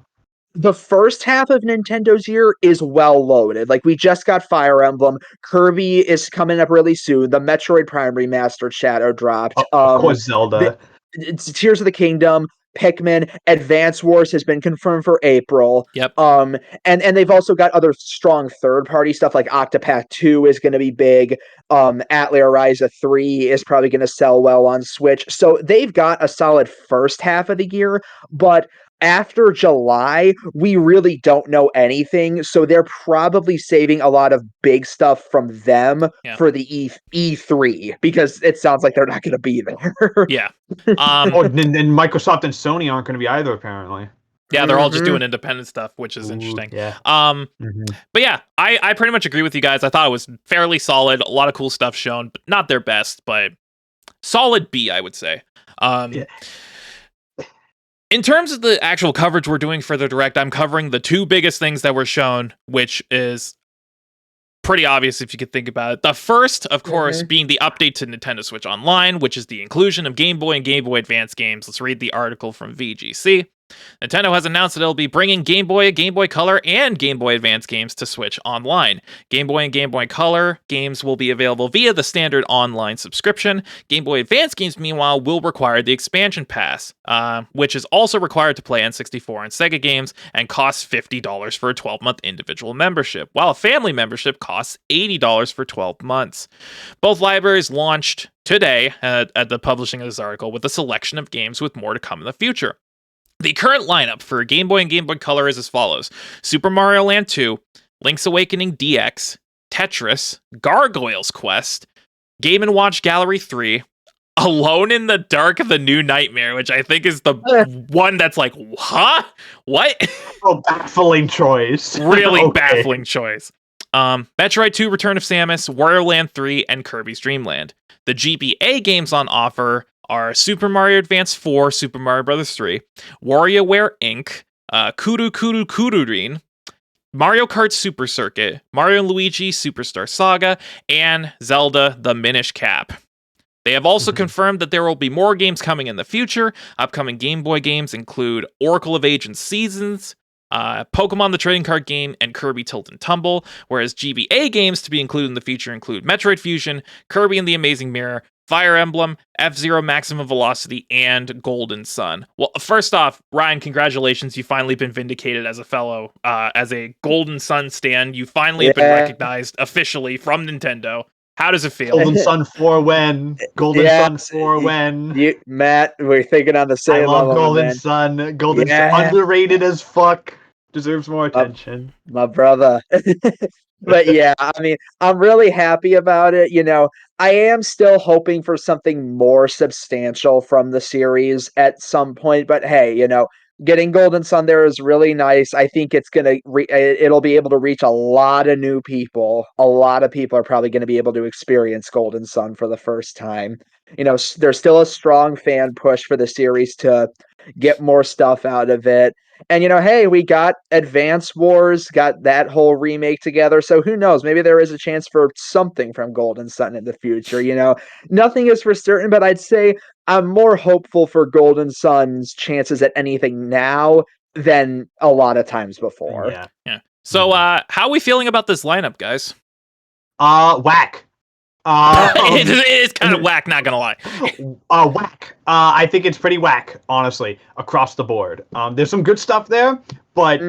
The first half of Nintendo's year is well loaded. Like we just got Fire Emblem, Kirby is coming up really soon. The Metroid Prime Remastered Shadow dropped. Of course, Zelda. It's Tears of the Kingdom, Pikmin, Advance Wars has been confirmed for April. Yep. And they've also got other strong third-party stuff like Octopath 2 is going to be big. Atlas Ryza 3 is probably going to sell well on Switch. So they've got a solid first half of the year, but after July, we really don't know anything, so they're probably saving a lot of big stuff from them for the E3 because it sounds like they're not going to be there. Yeah. And Microsoft and Sony aren't going to be either, apparently. Yeah, they're all just doing independent stuff, which is interesting. Yeah. But yeah, I pretty much agree with you guys. I thought it was fairly solid. A lot of cool stuff shown, but not their best, but solid B, I would say. In terms of the actual coverage we're doing for the Direct, I'm covering the two biggest things that were shown, which is pretty obvious if you could think about it. The first, of course, being the update to Nintendo Switch Online, which is the inclusion of Game Boy and Game Boy Advance games. Let's read the article from VGC. Nintendo has announced that it'll be bringing Game Boy, Game Boy Color, and Game Boy Advance games to Switch Online. Game Boy and Game Boy Color games will be available via the standard online subscription. Game Boy Advance games, meanwhile, will require the expansion pass, which is also required to play N64 and Sega games and costs $50 for a 12-month individual membership, while a family membership costs $80 for 12 months. Both libraries launched today at the publishing of this article with a selection of games with more to come in the future. The current lineup for Game Boy and Game Boy Color is as follows: Super Mario Land 2, Link's Awakening DX, Tetris, Gargoyle's Quest, Game & Watch Gallery 3, Alone in the Dark of the New Nightmare, which I think is the one that's like, huh? What? Baffling choice. Really baffling choice. Metroid 2 Return of Samus, Wario Land 3, and Kirby's Dream Land. The GBA games on offer are Super Mario Advance 4, Super Mario Bros. 3, WarioWare Inc., Kuru Kuru Kururin, Mario Kart Super Circuit, Mario & Luigi Superstar Saga, and Zelda The Minish Cap. They have also confirmed that there will be more games coming in the future. Upcoming Game Boy games include Oracle of Ages Seasons, Pokemon the Trading Card Game, and Kirby Tilt and Tumble, whereas GBA games to be included in the future include Metroid Fusion, Kirby and the Amazing Mirror, Fire Emblem, F-Zero Maximum Velocity, and Golden Sun. Well, first off, Ryan, congratulations. You've finally been vindicated as as a Golden Sun stan. You finally have been recognized officially from Nintendo. How does it feel? Golden Sun 4 when? Golden Sun 4 when? Matt, we're thinking on the same level. I love Golden Sun. Golden Sun, underrated as fuck. Deserves more attention. My brother. But yeah, I mean, I'm really happy about it. You know, I am still hoping for something more substantial from the series at some point. But hey, you know, getting Golden Sun there is really nice. I think it's gonna it'll be able to reach a lot of new people. A lot of people are probably going to be able to experience Golden Sun for the first time. You know, there's still a strong fan push for the series to get more stuff out of it. And, you know, hey, we got Advance Wars, got that whole remake together. So who knows? Maybe there is a chance for something from Golden Sun in the future. You know, nothing is for certain, but I'd say I'm more hopeful for Golden Sun's chances at anything now than a lot of times before. Yeah. So how are we feeling about this lineup, guys? Whack. It is kind of whack, not gonna lie. Whack. I think it's pretty whack, honestly, across the board. There's some good stuff there, but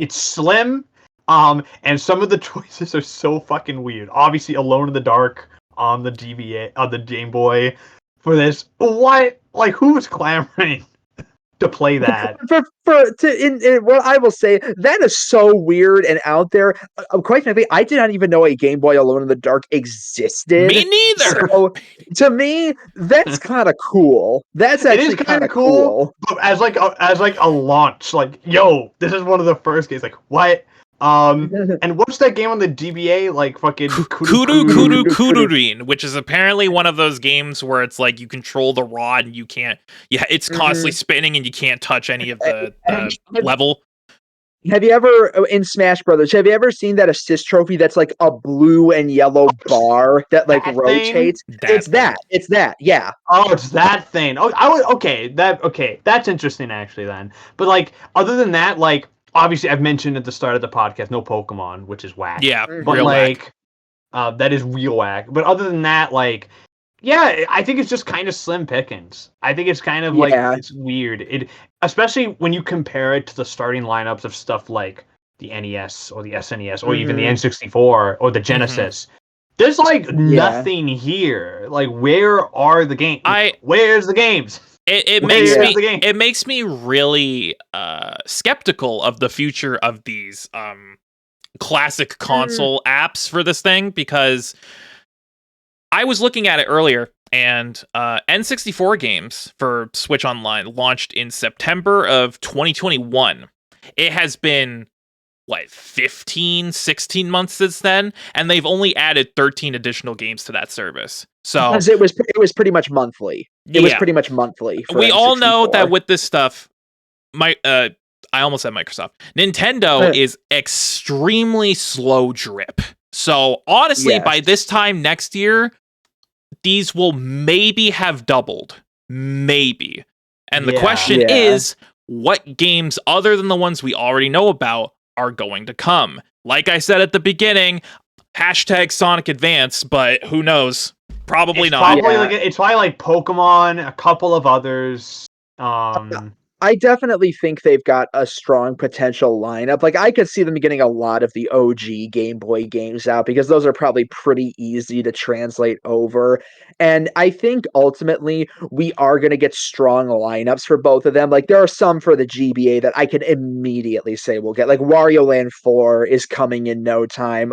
it's slim. And some of the choices are so fucking weird. Obviously, Alone in the Dark on the GBA, on the Game Boy, for this. What? Like, who was clamoring to play that? What I will say, that is so weird and out there. Quite frankly, I did not even know a Game Boy Alone in the Dark existed. Me neither. So, to me, that's kind of cool. That's actually kind of cool. But as like a launch, like, yo, this is one of the first games. Like, what? And what's that game on the GBA? Like fucking Kururin, which is apparently one of those games where it's like you control the rod and you can't. Yeah, it's constantly spinning and you can't touch any of the level. Have you ever, in Smash Brothers, have you ever seen that assist trophy that's like a blue and yellow bar that like rotates? It's that. Yeah. Oh, it's that thing. Oh, okay. That's interesting actually then. But like, other than that, like, obviously I've mentioned at the start of the podcast, no Pokemon, which is whack. Yeah, but real like, whack. that is real whack. But other than that, like, yeah, I think it's just kind of slim pickings. I think it's kind of like, it's weird. Especially when you compare it to the starting lineups of stuff like the NES or the SNES or even the N64 or the Genesis. There's like nothing here. Like, where are the games? Where's the games? It makes me really skeptical of the future of these classic console apps for this thing, because I was looking at it earlier, and N64 games for Switch Online launched in September of 2021. It has been, 15, 16 months since then, and they've only added 13 additional games to that service. So because it was pretty much monthly. It was pretty much monthly. We all know that with this stuff, I almost said Microsoft. Nintendo is extremely slow drip. So honestly, by this time next year, these will maybe have doubled. Maybe. And the question is, what games other than the ones we already know about are going to come? Like I said at the beginning, #Sonic Advance, but who knows? Probably not. It's probably like Pokemon, a couple of others. I definitely think they've got a strong potential lineup. Like, I could see them getting a lot of the OG Game Boy games out, because those are probably pretty easy to translate over. And I think ultimately we are going to get strong lineups for both of them. Like, there are some for the GBA that I can immediately say we'll get. Like, Wario Land 4 is coming in no time.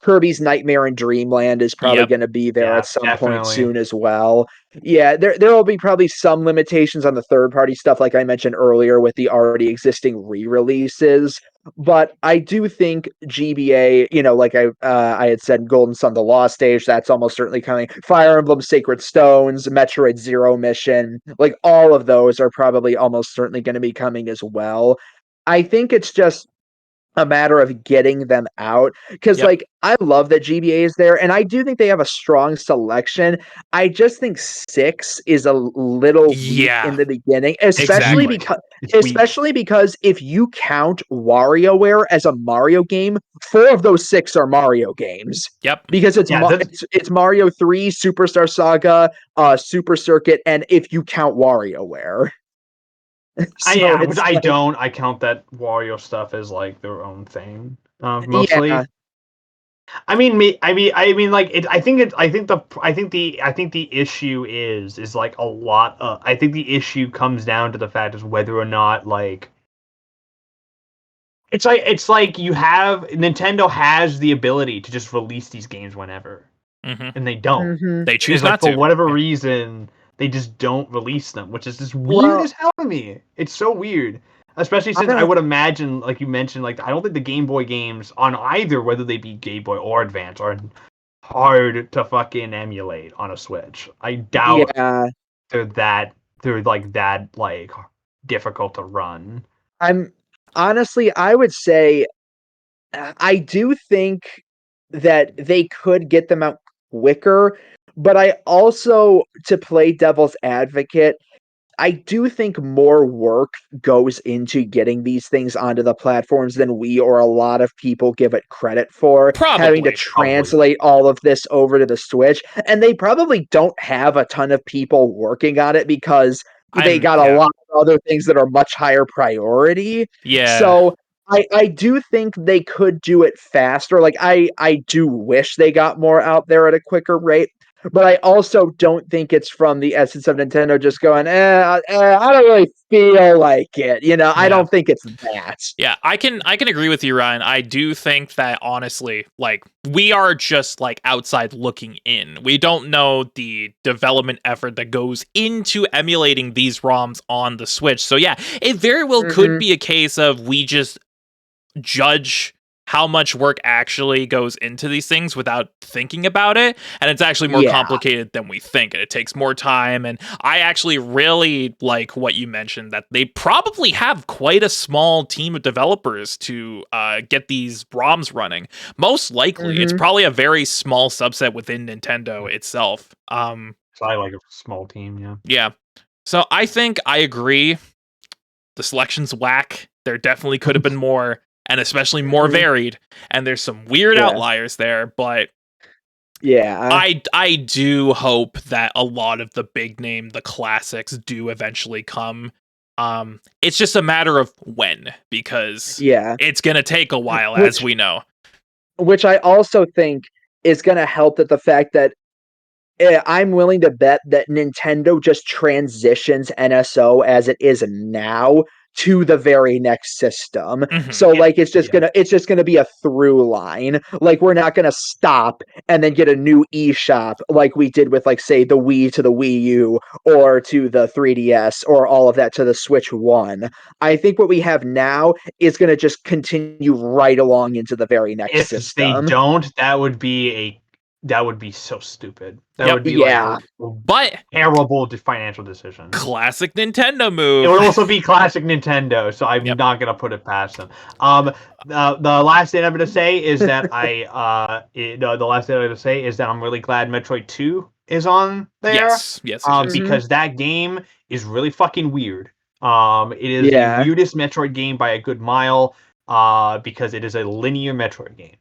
Kirby's Nightmare and Dreamland is probably going to be there at some point soon as well. Yeah, there will be probably some limitations on the third-party stuff, like I mentioned earlier, with the already existing re-releases. But I do think GBA, like I had said, Golden Sun: The Lost Age, that's almost certainly coming. Fire Emblem: Sacred Stones, Metroid Zero Mission, like all of those are probably almost certainly going to be coming as well. I think it's just a matter of getting them out, because I love that GBA is there, and I do think they have a strong selection. I just think 6 is a little weak in the beginning, especially because if you count WarioWare as a Mario game, 4 of those 6 are Mario games. Because it's Mario 3, Superstar Saga, Super Circuit, and if you count WarioWare. I don't. I count that Wario stuff as like their own thing, mostly. Yeah. I think the issue is like a lot. I think the issue comes down to the fact is whether or not like it's like you have Nintendo has the ability to just release these games whenever, and they don't. They choose not to for whatever reason. They just don't release them, which is just weird as hell to me. It's so weird. Especially since I would imagine, like you mentioned, like I don't think the Game Boy games on either, whether they be Game Boy or Advance, are hard to fucking emulate on a Switch. I doubt they're that difficult to run. I would say I do think that they could get them out quicker. But I also, to play devil's advocate, I do think more work goes into getting these things onto the platforms than we or a lot of people give it credit for. Having to translate all of this over to the Switch. And they probably don't have a ton of people working on it because they got a lot of other things that are much higher priority. Yeah. So I do think they could do it faster. Like I do wish they got more out there at a quicker rate, but I also don't think it's from the essence of Nintendo just going, I don't really feel like it. I don't think it's that. Yeah, I can agree with you, Ryan. I do think that honestly, like, we are just like outside looking in. We don't know the development effort that goes into emulating these ROMs on the Switch. So yeah, it very well could be a case of we just judge how much work actually goes into these things without thinking about it, and it's actually more complicated than we think, and it takes more time. And I actually really like what you mentioned, that they probably have quite a small team of developers to get these ROMs running. Most likely it's probably a very small subset within Nintendo itself. So I like a small team. Yeah, so I think I agree, the selection's whack. There definitely could have been more, and especially more varied, and there's some weird outliers there, but I do hope that a lot of the big name, the classics, do eventually come. It's just a matter of when, because it's gonna take a while, as we know. Which I also think is gonna help, that the fact that I'm willing to bet that Nintendo just transitions NSO as it is now to the very next system. So like it's just gonna be a through line. Like we're not gonna stop and then get a new eShop like we did with, like, say, the Wii to the Wii U, or to the 3DS, or all of that to the Switch 1. I think what we have now is gonna just continue right along into the very next system. If they don't, that would be so stupid. That would be but terrible financial decision. Classic Nintendo move. It would also be classic Nintendo, so I'm not gonna put it past them. The last thing I'm gonna say is that I'm really glad Metroid 2 is on there. Yes. Because that game is really fucking weird. It is the weirdest Metroid game by a good mile. Because it is a linear Metroid game.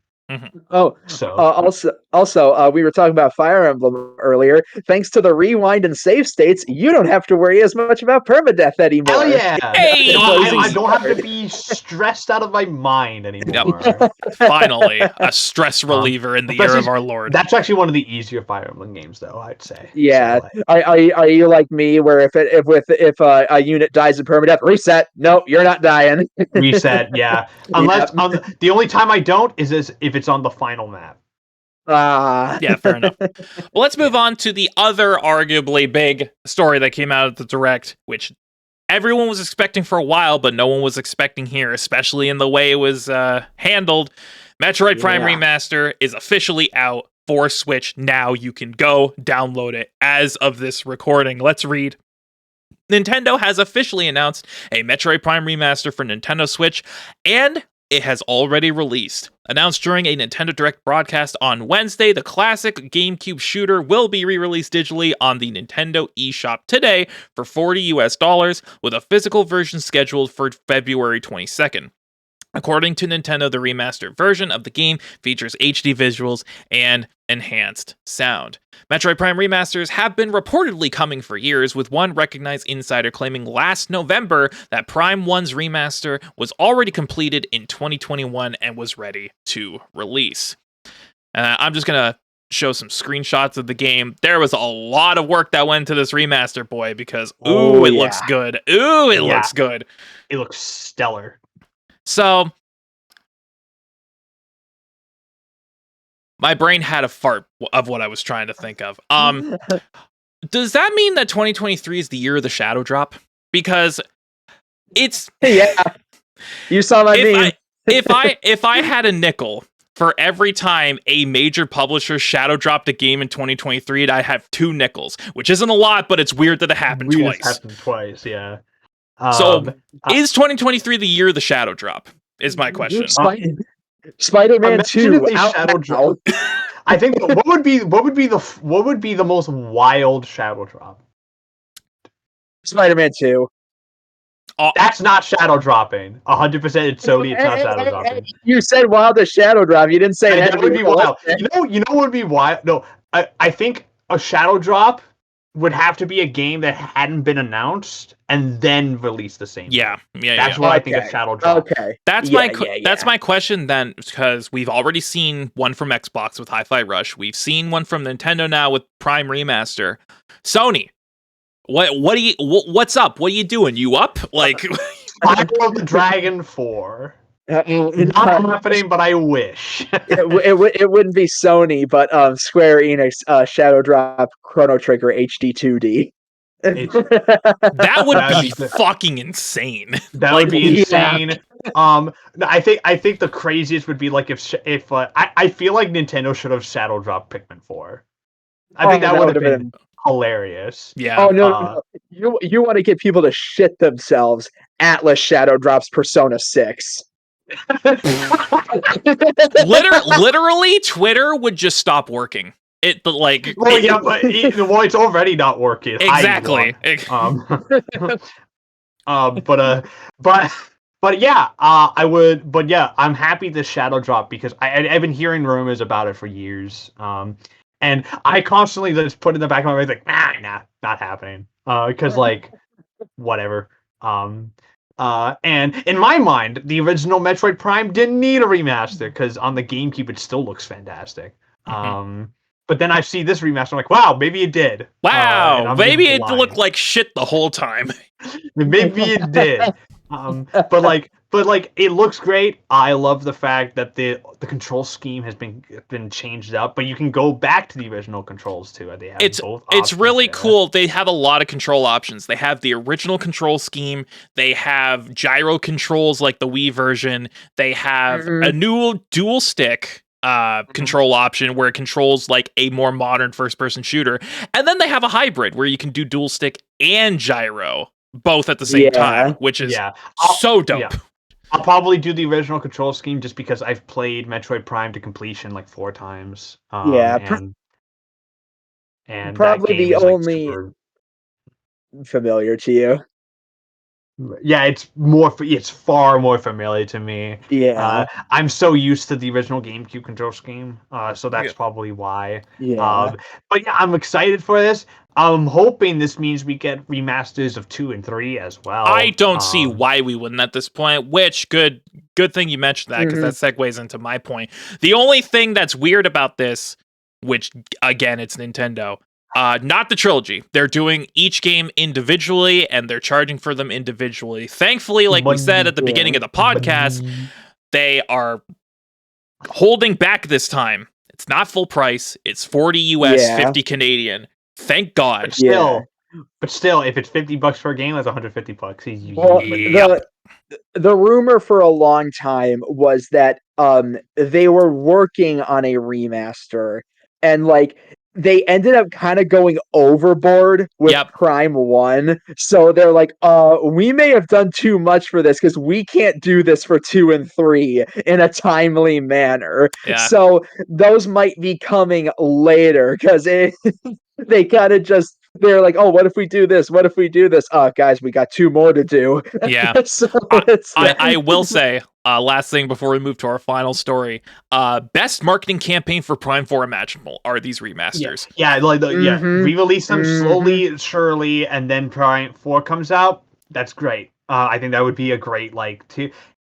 Also, we were talking about Fire Emblem earlier. Thanks to the rewind and save states, you don't have to worry as much about permadeath anymore. Hell yeah! Hey! I don't have to be stressed out of my mind anymore. Finally, a stress reliever in the year of our Lord. That's actually one of the easier Fire Emblem games, though, I'd say. Yeah. So, are you like me, where if a unit dies in permadeath, reset? No, you're not dying. Reset, yeah. Unless the only time I don't is if it's on the final map. Yeah, fair enough. Well, let's move on to the other arguably big story that came out of the Direct, which everyone was expecting for a while, but no one was expecting here, especially in the way it was handled. Metroid Prime Remaster is officially out for Switch. Now you can go download it as of this recording. Let's read. Nintendo has officially announced a Metroid Prime Remaster for Nintendo Switch, and it has already released. Announced during a Nintendo Direct broadcast on Wednesday, the classic GameCube shooter will be re-released digitally on the Nintendo eShop today for $40 with a physical version scheduled for February 22nd. According to Nintendo, the remastered version of the game features HD visuals and enhanced sound. Metroid Prime remasters have been reportedly coming for years, with one recognized insider claiming last November that Prime 1's remaster was already completed in 2021 and was ready to release. I'm just going to show some screenshots of the game. There was a lot of work that went into this remaster, boy, because it looks good. It looks good. It looks stellar. So, my brain had a fart of what I was trying to think of. Does that mean that 2023 is the year of the Shadow Drop? Because it's you saw my meme. If I had a nickel for every time a major publisher shadow dropped a game in 2023, I'd have 2 nickels, which isn't a lot, but it's weird that it happened twice. It happened twice, yeah. So, is 2023 the Shadow Drop? Is my question. Spider-Man 2 Shadow Drop. I think what would be the most wild Shadow Drop? Spider-Man 2. That's not shadow dropping. 100% it's Sony. It's not shadow dropping. You said wild as shadow drop. You didn't say that would be wild. You know what would be wild? No, I think a shadow drop would have to be a game that hadn't been announced and then released the same. Yeah, day. That's what I think of Shadow Drop. Okay, that's my question then, because we've already seen one from Xbox with Hi-Fi Rush. We've seen one from Nintendo now with Prime Remaster. Sony, what's up? What are you doing? You up? Like, Spyro the Dragon 4. Not happening, but I wish. it wouldn't be Sony, but Square Enix Shadow Drop Chrono Trigger HD 2D. That would be fucking insane. That would be insane. I think the craziest would be like if I feel like Nintendo should have Shadow Drop Pikmin 4. I think that would have been hilarious. Yeah. Oh no. You want to get people to shit themselves. Atlas Shadow Drops Persona 6. Literally, Twitter would just stop working. But it's already not working. Exactly. But yeah, I would. But yeah, I'm happy this Shadow Drop because I've been hearing rumors about it for years. And I constantly just put in the back of my mind like, nah, not happening. Because like, whatever. And in my mind, the original Metroid Prime didn't need a remaster because on the GameCube it still looks fantastic. But then I see this remaster, I'm like, wow, maybe it did. Wow, maybe it looked like shit the whole time. Maybe it did. But it looks great. I love the fact that the control scheme has been changed up, but you can go back to the original controls too. They have it's really cool. They have a lot of control options. They have the original control scheme. They have gyro controls like the Wii version. They have a new dual stick control option where it controls like a more modern first-person shooter, and then they have a hybrid where you can do dual stick and gyro both at the same time, which is so dope. Yeah. I'll probably do the original control scheme just because I've played Metroid Prime to completion like 4 times. And probably the only familiar to you. Yeah, it's far more familiar to me. Yeah, I'm so used to the original GameCube control scheme, so that's probably why. Yeah, but yeah, I'm excited for this. I'm hoping this means we get remasters of 2 and 3 as well. I don't see why we wouldn't at this point. Which good thing you mentioned that because that segues into my point. The only thing that's weird about this, which again, it's Nintendo. Not the trilogy. They're doing each game individually, and they're charging for them individually. Thankfully, like we said at the beginning of the podcast, they are holding back this time. It's not full price. It's 40 US, 50 Canadian. Thank God. But still, if it's $50 for a game, that's $150. Well, the rumor for a long time was that they were working on a remaster, and like they ended up kind of going overboard with Prime 1. So they're like, we may have done too much for this because we can't do this for 2 and 3 in a timely manner. Yeah. So those might be coming later because they kind of just, they're like, oh, what if we do this? What if we do this? Guys, we got 2 more to do. Yeah. So I will say, last thing before we move to our final story, best marketing campaign for Prime 4 imaginable are these remasters. Re-release them slowly, surely, and then Prime 4 comes out. That's great. I think that would be a great,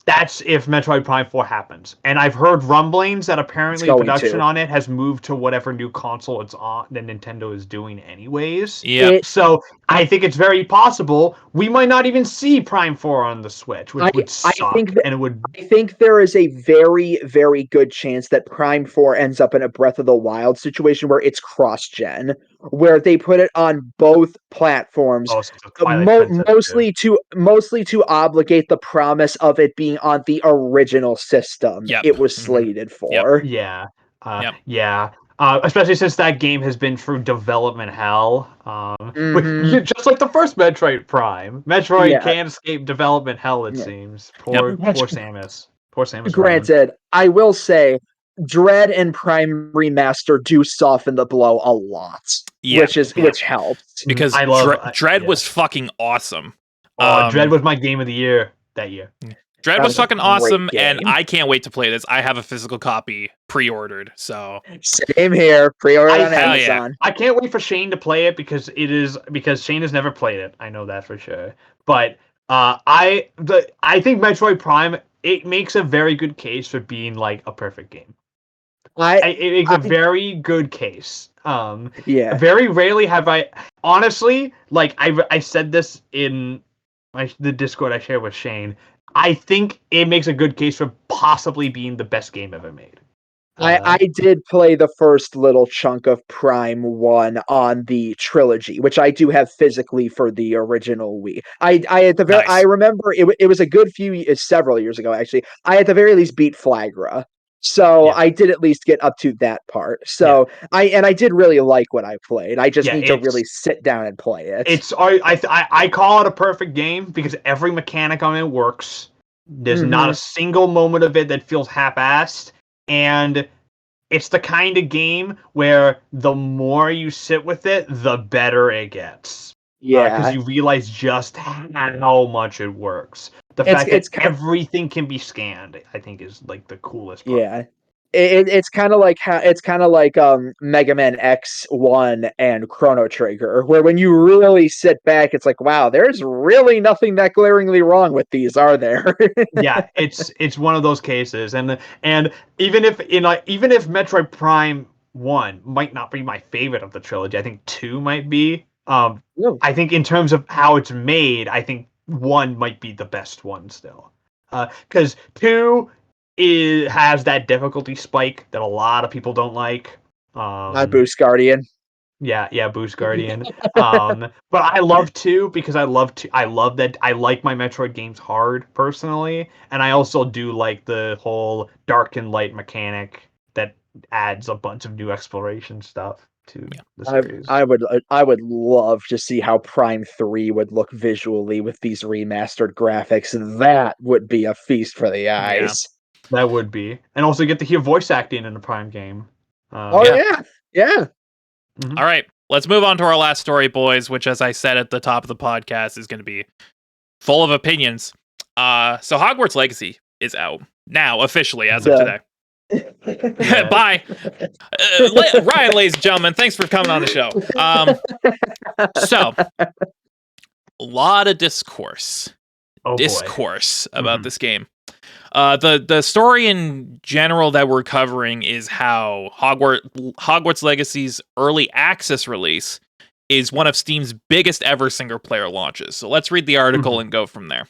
that's if Metroid Prime 4 happens. And I've heard rumblings that apparently production on it has moved to whatever new console it's on that Nintendo is doing anyways. Yeah. So I think it's very possible we might not even see Prime 4 on the Switch, which would suck. I think there is a very, very good chance that Prime 4 ends up in a Breath of the Wild situation where it's cross-gen, where they put it on both platforms, mostly to obligate the promise of it being on the original system it was slated for. Yeah. Especially since that game has been through development hell. Just like the first Metroid Prime. Metroid can't escape development hell, it seems. Poor Samus. Poor Samus. Granted, I will say, Dread and Prime Remaster do soften the blow a lot, which helps. Because Dread was fucking awesome. Dread was my game of the year that year. Dread was fucking awesome, and game. I can't wait to play this. I have a physical copy pre-ordered, so same here. Pre-ordered on hell Amazon. I can't wait for Shane to play it because Shane has never played it. I know that for sure. But I think Metroid Prime, it makes a very good case for being like a perfect game. It makes a very good case. Yeah. Very rarely have I honestly, like I said this in the Discord I shared with Shane. I think it makes a good case for possibly being the best game ever made. I did play the first little chunk of Prime 1 on the trilogy, which I do have physically for the original Wii. I remember it was a good several years ago actually. I at the very least beat Flagra. So I did at least get up to that part. So I did really like what I played. I just need to really sit down and play it. I call it a perfect game because every mechanic on it works. There's not a single moment of it that feels half-assed. And it's the kind of game where the more you sit with it, the better it gets. Yeah. Because you realize just how much it works. The fact that everything can be scanned, I think, is like the coolest part. Yeah. It's kind of like Mega Man X1 and Chrono Trigger, where when you really sit back, it's like, wow, there's really nothing that glaringly wrong with these, are there? Yeah, it's one of those cases, and even if Metroid Prime 1 might not be my favorite of the trilogy, I think 2 might be. I think in terms of how it's made, I think 1 might be the best one still, because 2 has that difficulty spike that a lot of people don't like. Not Boost Guardian. Yeah, Boost Guardian. But I love 2 because I love that I like my Metroid games hard personally, and I also do like the whole dark and light mechanic that adds a bunch of new exploration stuff to the series. I would love to see how Prime 3 would look visually with these remastered graphics. That would be a feast for the eyes. Yeah. That would be. And also get to hear voice acting in a Prime game. Yeah. Mm-hmm. All right, let's move on to our last story, boys, which, as I said at the top of the podcast, is going to be full of opinions. So Hogwarts Legacy is out now, officially, as of today. Bye. Ryan, ladies and gentlemen, thanks for coming on the show. So, a lot of discourse about this game. The story in general that we're covering is how Hogwarts Legacy's early access release is one of Steam's biggest ever single player launches. So let's read the article and go from there.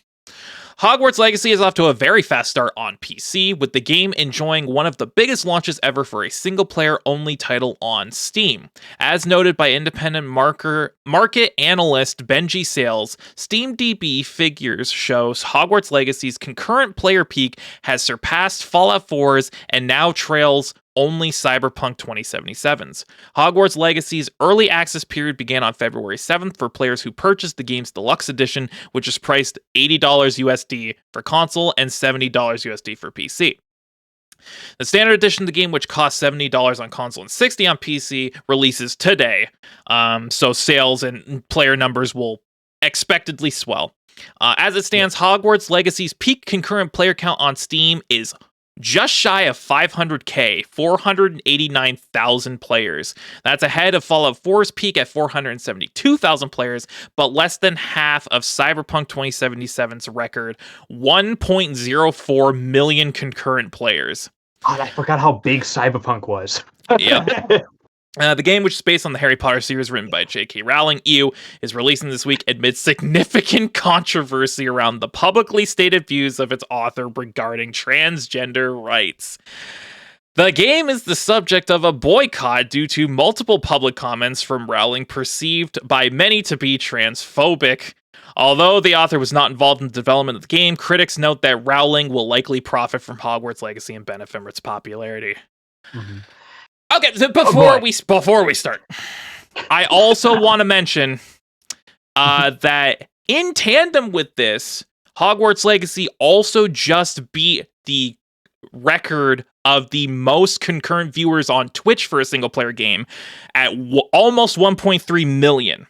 Hogwarts Legacy is off to a very fast start on PC, with the game enjoying one of the biggest launches ever for a single-player-only title on Steam. As noted by independent market analyst Benji Sales, SteamDB figures shows Hogwarts Legacy's concurrent player peak has surpassed Fallout 4's and now trails only Cyberpunk 2077's. Hogwarts Legacy's early access period began on February 7th for players who purchased the game's deluxe edition, which is priced $80 USD for console and $70 USD for PC. The standard edition of the game, which costs $70 on console and $60 on PC, releases today. So sales and player numbers will expectedly swell. As it stands, Hogwarts Legacy's peak concurrent player count on Steam is just shy of 500k, 489,000 players. That's ahead of Fallout 4's peak at 472,000 players, but less than half of Cyberpunk 2077's record, 1.04 million concurrent players. Oh, I forgot how big Cyberpunk was. Yep. The game, which is based on the Harry Potter series written by J.K. Rowling, EU, is releasing this week amid significant controversy around the publicly stated views of its author regarding transgender rights. The game is the subject of a boycott due to multiple public comments from Rowling perceived by many to be transphobic. Although the author was not involved in the development of the game, critics note that Rowling will likely profit from Hogwarts Legacy and benefit from its popularity. Mm-hmm. Okay, so before we start, I also want to mention that in tandem with this, Hogwarts Legacy also just beat the record of the most concurrent viewers on Twitch for a single-player game at almost 1.3 million.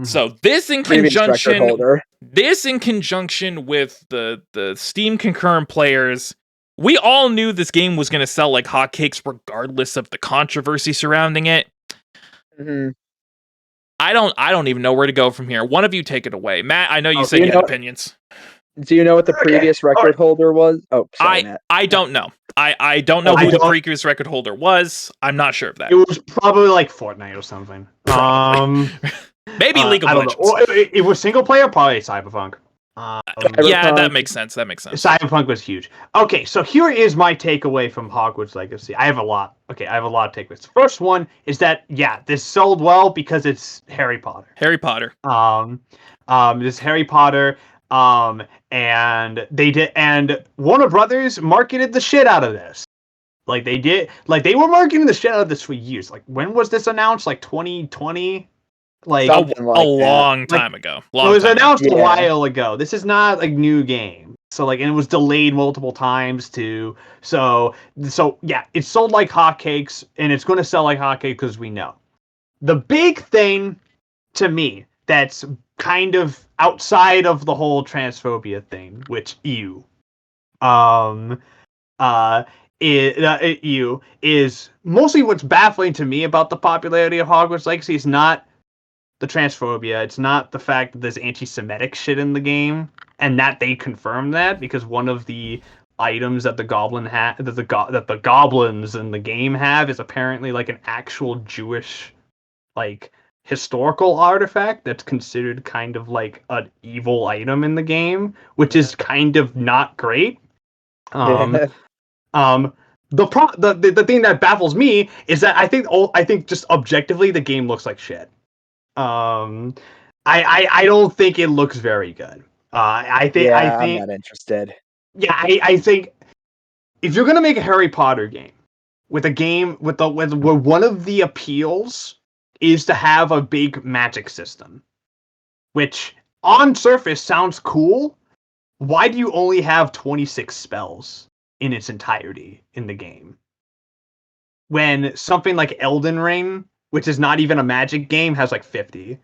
So this in conjunction with the Steam concurrent players, we all knew this game was going to sell like hotcakes regardless of the controversy surrounding it. Mm-hmm. I don't even know where to go from here. One of you take it away. Matt, I know you said you had opinions. Do you know what the previous record holder was? Oh, sorry, Matt. I don't know. I don't know who the previous record holder was. I'm not sure of that. It was probably like Fortnite or something. Maybe League of Legends. It was single player, probably Cyberpunk. Yeah, that makes sense. Cyberpunk was huge. Okay, so here is my takeaway from Hogwarts Legacy. I have a lot. Okay, I have a lot of takeaways. The first one is that this sold well because it's Harry Potter. This Harry Potter. And they did, and Warner Brothers marketed the shit out of this. Like they were marketing the shit out of this for years. Like when was this announced? Like 2020. Like a long time ago. It was announced a while ago. This is not a new game. So and it was delayed multiple times too. So yeah, it sold like hotcakes, and it's going to sell like hotcakes because we know. The big thing to me that's kind of outside of the whole transphobia thing, which is mostly what's baffling to me about the popularity of Hogwarts Legacy is not the transphobia. It's not the fact that there's anti-Semitic shit in the game, and that they confirmed that because one of the items that the goblins in the game have is apparently like an actual Jewish like historical artifact that's considered kind of like an evil item in the game, which is kind of not great. The thing that baffles me is that I think just objectively the game looks like shit. I don't think it looks very good. I think I'm not interested. Yeah, I think if you're gonna make a Harry Potter game with where one of the appeals is to have a big magic system, which on surface sounds cool. Why do you only have 26 spells in its entirety in the game? When something like Elden Ring, which is not even a magic game, has like 50.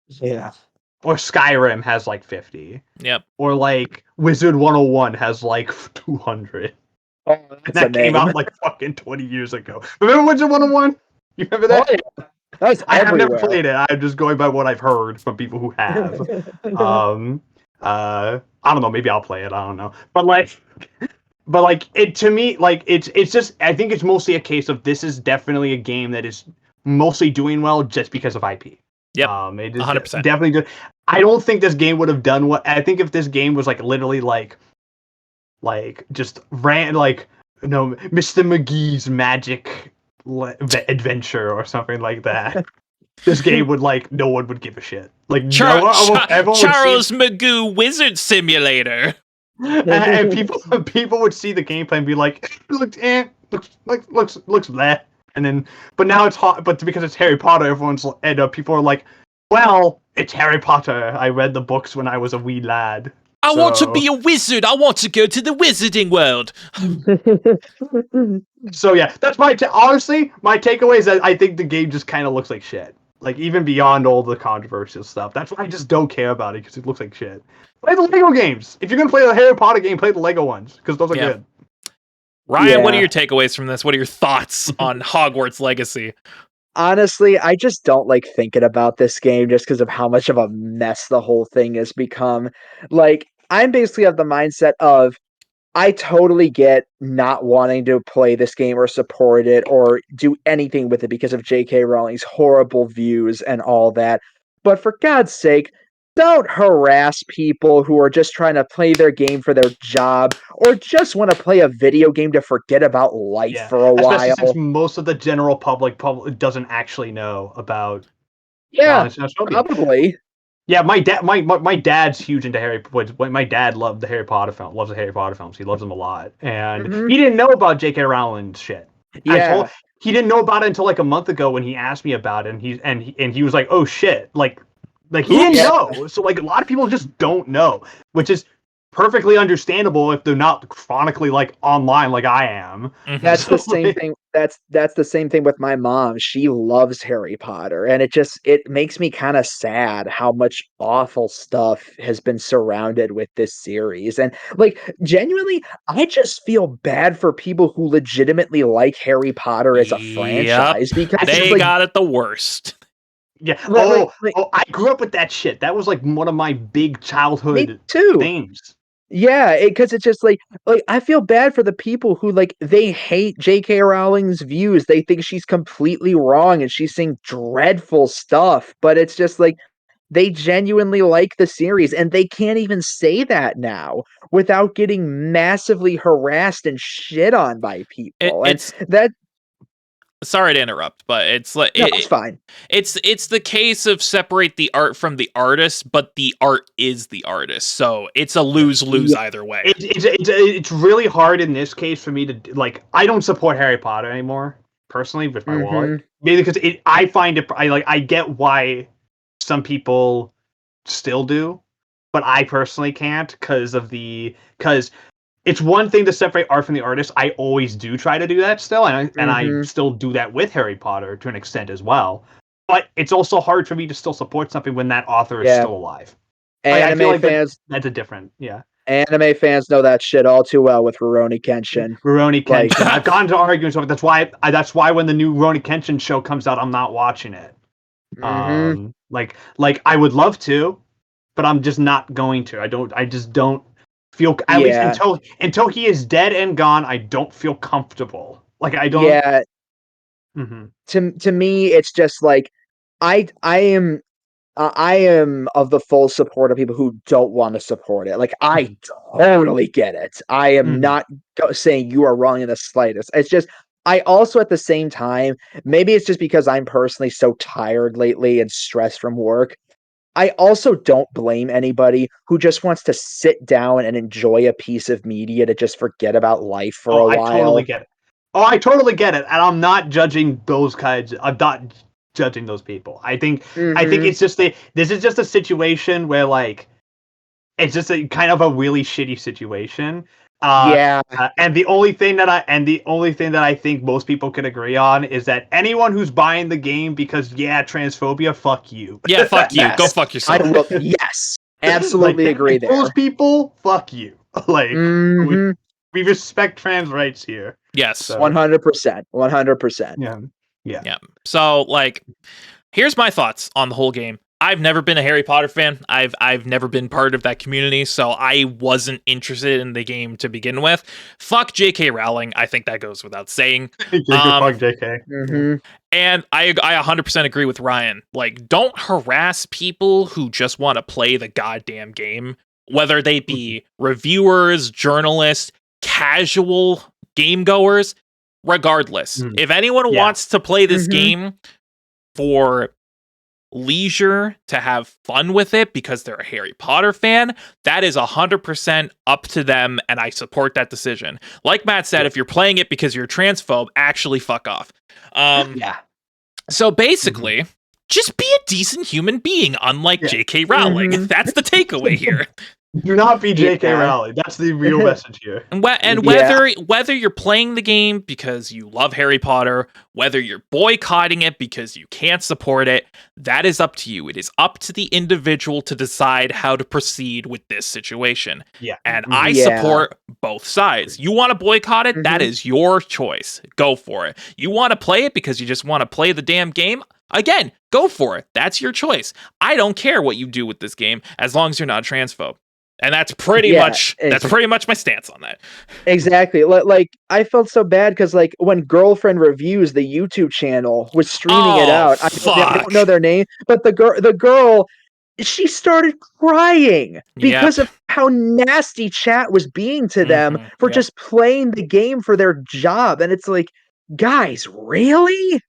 Yeah. Or Skyrim has like 50. Yep. Or like Wizard 101 has like 200. Oh, that came out like fucking 20 years ago. Remember Wizard 101? You remember that? Oh, yeah. I have never played it. I'm just going by what I've heard from people who have. I don't know. Maybe I'll play it. I don't know. But it to me, like it's just. I think it's mostly a case of this is definitely a game that is mostly doing well just because of IP. Yep. It is 100%. Definitely good. I don't think this game would have done what. I think if this game was like literally like just ran like Mr. McGee's Magic Adventure or something like that. This game would no one would give a shit. Like Charles Magoo Wizard Simulator. And people would see the gameplay and be like, looks bleh. And then, but now it's hot. But because it's Harry Potter, people are like, well, it's Harry Potter. I read the books when I was a wee lad. I want to be a wizard. I want to go to the wizarding world. So yeah, that's honestly, my takeaway is that I think the game just kind of looks like shit. Like even beyond all the controversial stuff. That's why I just don't care about it because it looks like shit. Play the Lego games. If you're gonna play the Harry Potter game, play the Lego ones because those are good. Ryan, what are your takeaways from this? What are your thoughts on Hogwarts Legacy? Honestly, I just don't like thinking about this game just because of how much of a mess the whole thing has become. Like, I'm basically of the mindset of I totally get not wanting to play this game or support it or do anything with it because of J.K. Rowling's horrible views and all that. But for God's sake, don't harass people who are just trying to play their game for their job or just want to play a video game to forget about life for a while. Especially since most of the general public doesn't actually know about. Yeah, probably. Yeah, my dad's huge into Harry Potter. My dad loved the Harry Potter film. Loves the Harry Potter films. He loves them a lot, and he didn't know about J.K. Rowling's shit. Yeah, he didn't know about it until like a month ago when he asked me about it, and he was like, "Oh shit!" Like he didn't know. So like a lot of people just don't know, which is perfectly understandable if they're not chronically like online like I am. That's the same thing. That's the same thing with my mom. She loves Harry Potter, and it makes me kind of sad how much awful stuff has been surrounded with this series. And like genuinely, I just feel bad for people who legitimately like Harry Potter as a franchise because they got it the worst. Yeah. I grew up with that shit. That was like one of my big childhood things. Yeah, because it's just like I feel bad for the people who like they hate J.K. Rowling's views. They think she's completely wrong and she's saying dreadful stuff. But it's just like they genuinely like the series, and they can't even say that now without getting massively harassed and shit on by people. Sorry to interrupt, but it's like it's fine. It's the case of separate the art from the artist, but the art is the artist, so it's a lose-lose either way. It's really hard in this case for me to like. I don't support Harry Potter anymore personally with my wallet, maybe because I find it. I get why some people still do, but I personally can't because it's one thing to separate art from the artist. I always do try to do that still, and I still do that with Harry Potter to an extent as well. But it's also hard for me to still support something when that author is still alive. I feel like fans, that's a different, Anime fans know that shit all too well with Rurouni Kenshin. I've gotten to arguments over it. That's why when the new Rurouni Kenshin show comes out, I'm not watching it. Like I would love to, but I'm just not going to. I just don't feel at least until he is dead and gone. I don't feel comfortable. Like I don't. Yeah. To me, it's just like I am of the full support of people who don't want to support it. Like I totally get it. I am not saying you are wrong in the slightest. It's just I also at the same time, maybe it's just because I'm personally so tired lately and stressed from work. I also don't blame anybody who just wants to sit down and enjoy a piece of media to just forget about life for a while. I totally get it. I totally get it. And I'm not judging those kinds. I'm not judging those people. I think it's just this is just a situation where like it's just a kind of a really shitty situation. And the only thing that I think most people can agree on is that anyone who's buying the game because transphobia, fuck you. Yeah, fuck you. Go fuck yourself. Yes, absolutely agree there. Those people, fuck you. Like we respect trans rights here. Yes, 100%. 100%. Yeah. So like, here's my thoughts on the whole game. I've never been a Harry Potter fan. I've never been part of that community, so I wasn't interested in the game to begin with. Fuck J.K. Rowling. I think that goes without saying. Fuck J.K. And I 100% agree with Ryan. Like, don't harass people who just want to play the goddamn game, whether they be reviewers, journalists, casual game goers. Regardless, if anyone wants to play this game for leisure, to have fun with it because they're a Harry Potter fan, that is 100% up to them, and I support that decision. Like Matt said, if you're playing it because you're a transphobe, actually fuck off. So basically, just be a decent human being, unlike J.K. Rowling. That's the takeaway here. Do not be J.K. Rowling. That's the real message here. And whether you're playing the game because you love Harry Potter, whether you're boycotting it because you can't support it, that is up to you. It is up to the individual to decide how to proceed with this situation. And I support both sides. You want to boycott it? That is your choice. Go for it. You want to play it because you just want to play the damn game? Again, go for it. That's your choice. I don't care what you do with this game as long as you're not a transphobe. And that's pretty much my stance on that. Exactly. Like I felt so bad because like when Girlfriend Reviews, the YouTube channel, was streaming it out. I don't know their name, but the girl, she started crying because of how nasty chat was being to them for just playing the game for their job. And it's like, guys, really?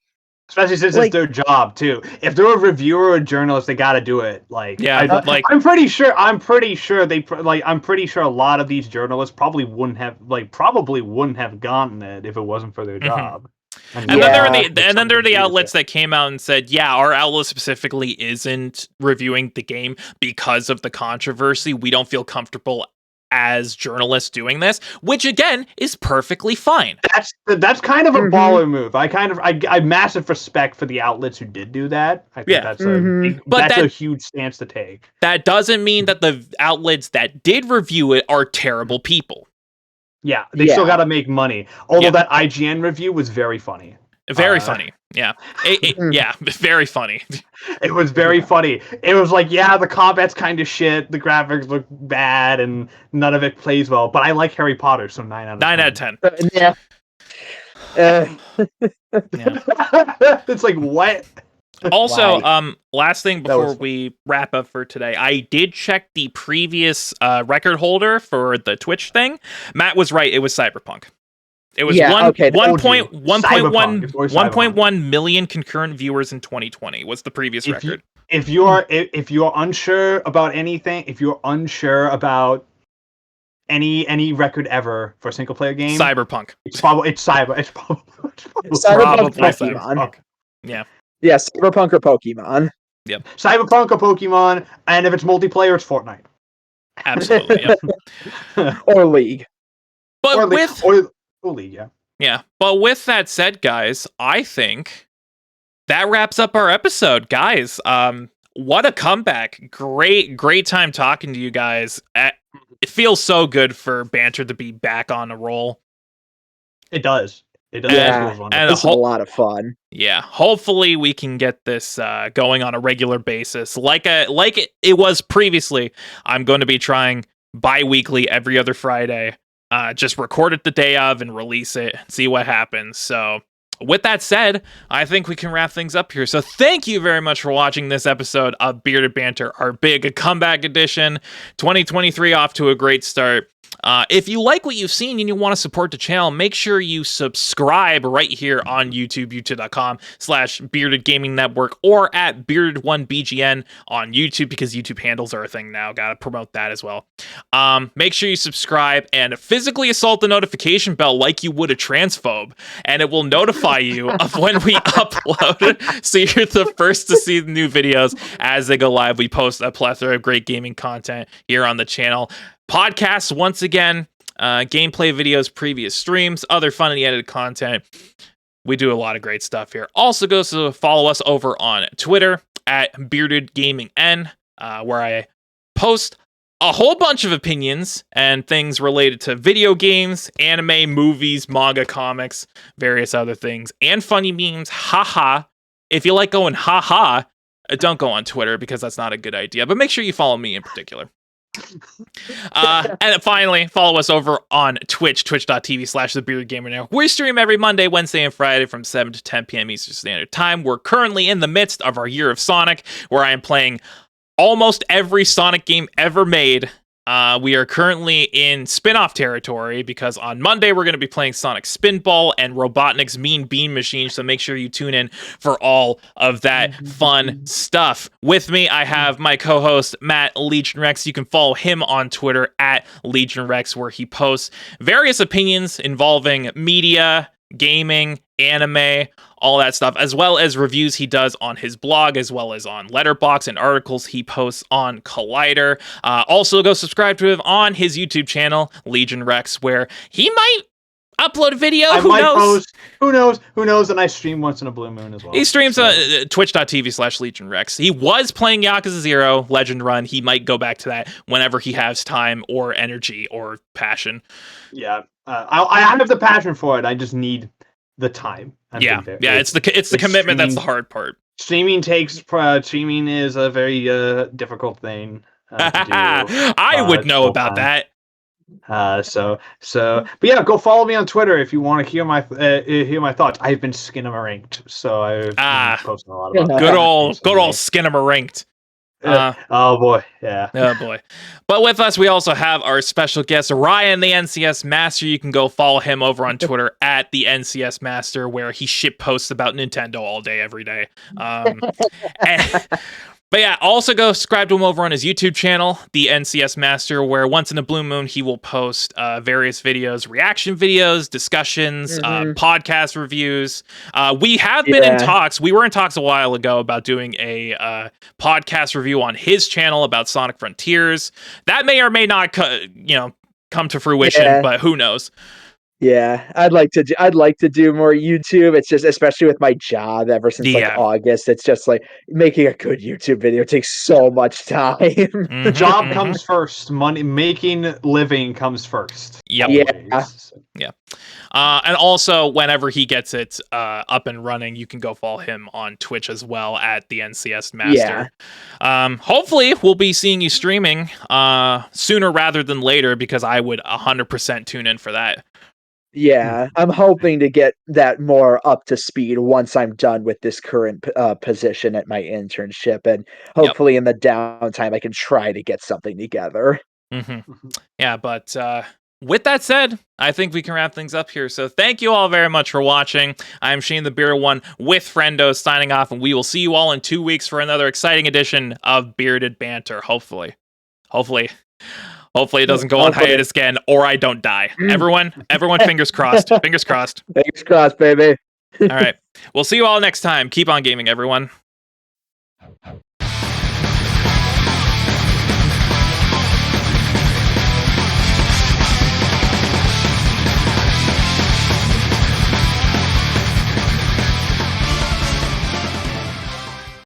Especially since it's their job too. If they're a reviewer or a journalist, they got to do it. I'm pretty sure a lot of these journalists probably wouldn't have gotten it if it wasn't for their job. And then there are the outlets that came out and said, our outlet specifically isn't reviewing the game because of the controversy. We don't feel comfortable as journalists doing this, which again is perfectly fine. That's kind of a baller move. I massive respect for the outlets who did do that. I think that's a huge stance to take. That doesn't mean that the outlets that did review it are terrible people. Yeah, they still got to make money. Although that IGN review was very funny. Very funny. Yeah. Very funny. It was very funny. It was like, the combat's kind of shit, the graphics look bad, and none of it plays well. But I like Harry Potter, so 9 out of 10. 10. It's like, what? Also, last thing before we wrap up for today, I did check the previous record holder for the Twitch thing. Matt was right. It was Cyberpunk. It was 1.1 million concurrent viewers in 2020 was the previous record. If you're unsure about anything, if you're unsure about any record ever for a single player game, Cyberpunk. It's probably Cyberpunk. Pokemon. Yeah. Yeah, Cyberpunk or Pokemon. Yep. Cyberpunk or Pokemon, and if it's multiplayer, it's Fortnite. Absolutely. Yep. Or League. But League, yeah. Yeah. But with that said, guys, I think that wraps up our episode. Guys, what a comeback. Great time talking to you guys. It feels so good for Banter to be back on a roll. It does. Yeah, and it's a lot of fun. Yeah, hopefully we can get this going on a regular basis, like it was previously. I'm going to be trying bi-weekly every other Friday. Just record it the day of and release it. See what happens. So, with that said, I think we can wrap things up here. So, thank you very much for watching this episode of Bearded Banter, our big comeback edition. 2023 off to a great start. If you like what you've seen and you want to support the channel, make sure you subscribe right here on YouTube, youtube.com/Bearded Gaming Network, or at Bearded1BGN on YouTube, because YouTube handles are a thing now. Gotta promote that as well. Make sure you subscribe and physically assault the notification bell like you would a transphobe, and it will notify you of when we upload, so you're the first to see the new videos as they go live. We post a plethora of great gaming content here on the channel. Podcasts, once again, gameplay videos, previous streams, other fun and edited content. We do a lot of great stuff here. Also, go to follow us over on Twitter at BeardedGamingN, where I post a whole bunch of opinions and things related to video games, anime, movies, manga, comics, various other things, and funny memes. Haha. If you like going haha, don't go on Twitter because that's not a good idea, but make sure you follow me in particular. And finally, follow us over on Twitch, twitch.tv/The Bearded Gamer Network. We stream every Monday, Wednesday, and Friday from 7 to 10 p.m. Eastern Standard Time. We're currently in the midst of our year of Sonic, where I am playing almost every Sonic game ever made. We are currently in spin-off territory because on Monday we're going to be playing Sonic Spinball and Robotnik's Mean Bean Machine, so make sure you tune in for all of that fun stuff. With me, I have my co-host, Matt Legion Rex. You can follow him on Twitter at Legion Rex, where he posts various opinions involving media, gaming, anime, all that stuff, as well as reviews he does on his blog, as well as on Letterboxd and articles he posts on Collider. Also, go subscribe to him on his YouTube channel, Legion Rex, where he might upload a video. Who knows? And I stream once in a blue moon as well. He streams twitch.tv/Legion Rex. He was playing Yakuza 0 Legend Run. He might go back to that whenever he has time or energy or passion. Yeah, I have the passion for it. I just need the time. It's the commitment that's the hard part. Streaming is a very difficult thing to do. I would know about that. But yeah, go follow me on Twitter if you want to hear my thoughts. I've been Skinamaranked, so I've been posting a lot about good old Skinamaranked. Oh boy, yeah. Oh boy. But with us, we also have our special guest, Ryan, the NCS Master. You can go follow him over on Twitter at the NCS Master, where he shit posts about Nintendo all day, every day. But yeah, also go subscribe to him over on his YouTube channel, the NCS Master, where once in a blue moon, he will post various videos, reaction videos, discussions, podcast reviews. We have been in talks. We were in talks a while ago about doing a podcast review on his channel about Sonic Frontiers. That may or may not, come to fruition, but who knows? Yeah, I'd like to do more YouTube. It's just, especially with my job ever since like August, it's just like making a good YouTube video takes so much time. The job comes first. Money, making living comes first. Yep. Yeah. And also, whenever he gets it up and running, you can go follow him on Twitch as well at the NCS Master. Hopefully, we'll be seeing you streaming sooner rather than later, because I would 100% tune in for that. Yeah, I'm hoping to get that more up to speed once I'm done with this current position at my internship, and hopefully in the downtime I can try to get something together. Yeah, but with that said, I think we can wrap things up here. So thank you all very much for watching. I'm Shane the Bearded One with Friendo signing off, and we will see you all in 2 weeks for another exciting edition of Bearded Banter. Hopefully it doesn't go on hiatus again, or I don't die. Everyone, fingers crossed. Fingers crossed. Fingers crossed, baby. All right. We'll see you all next time. Keep on gaming, everyone.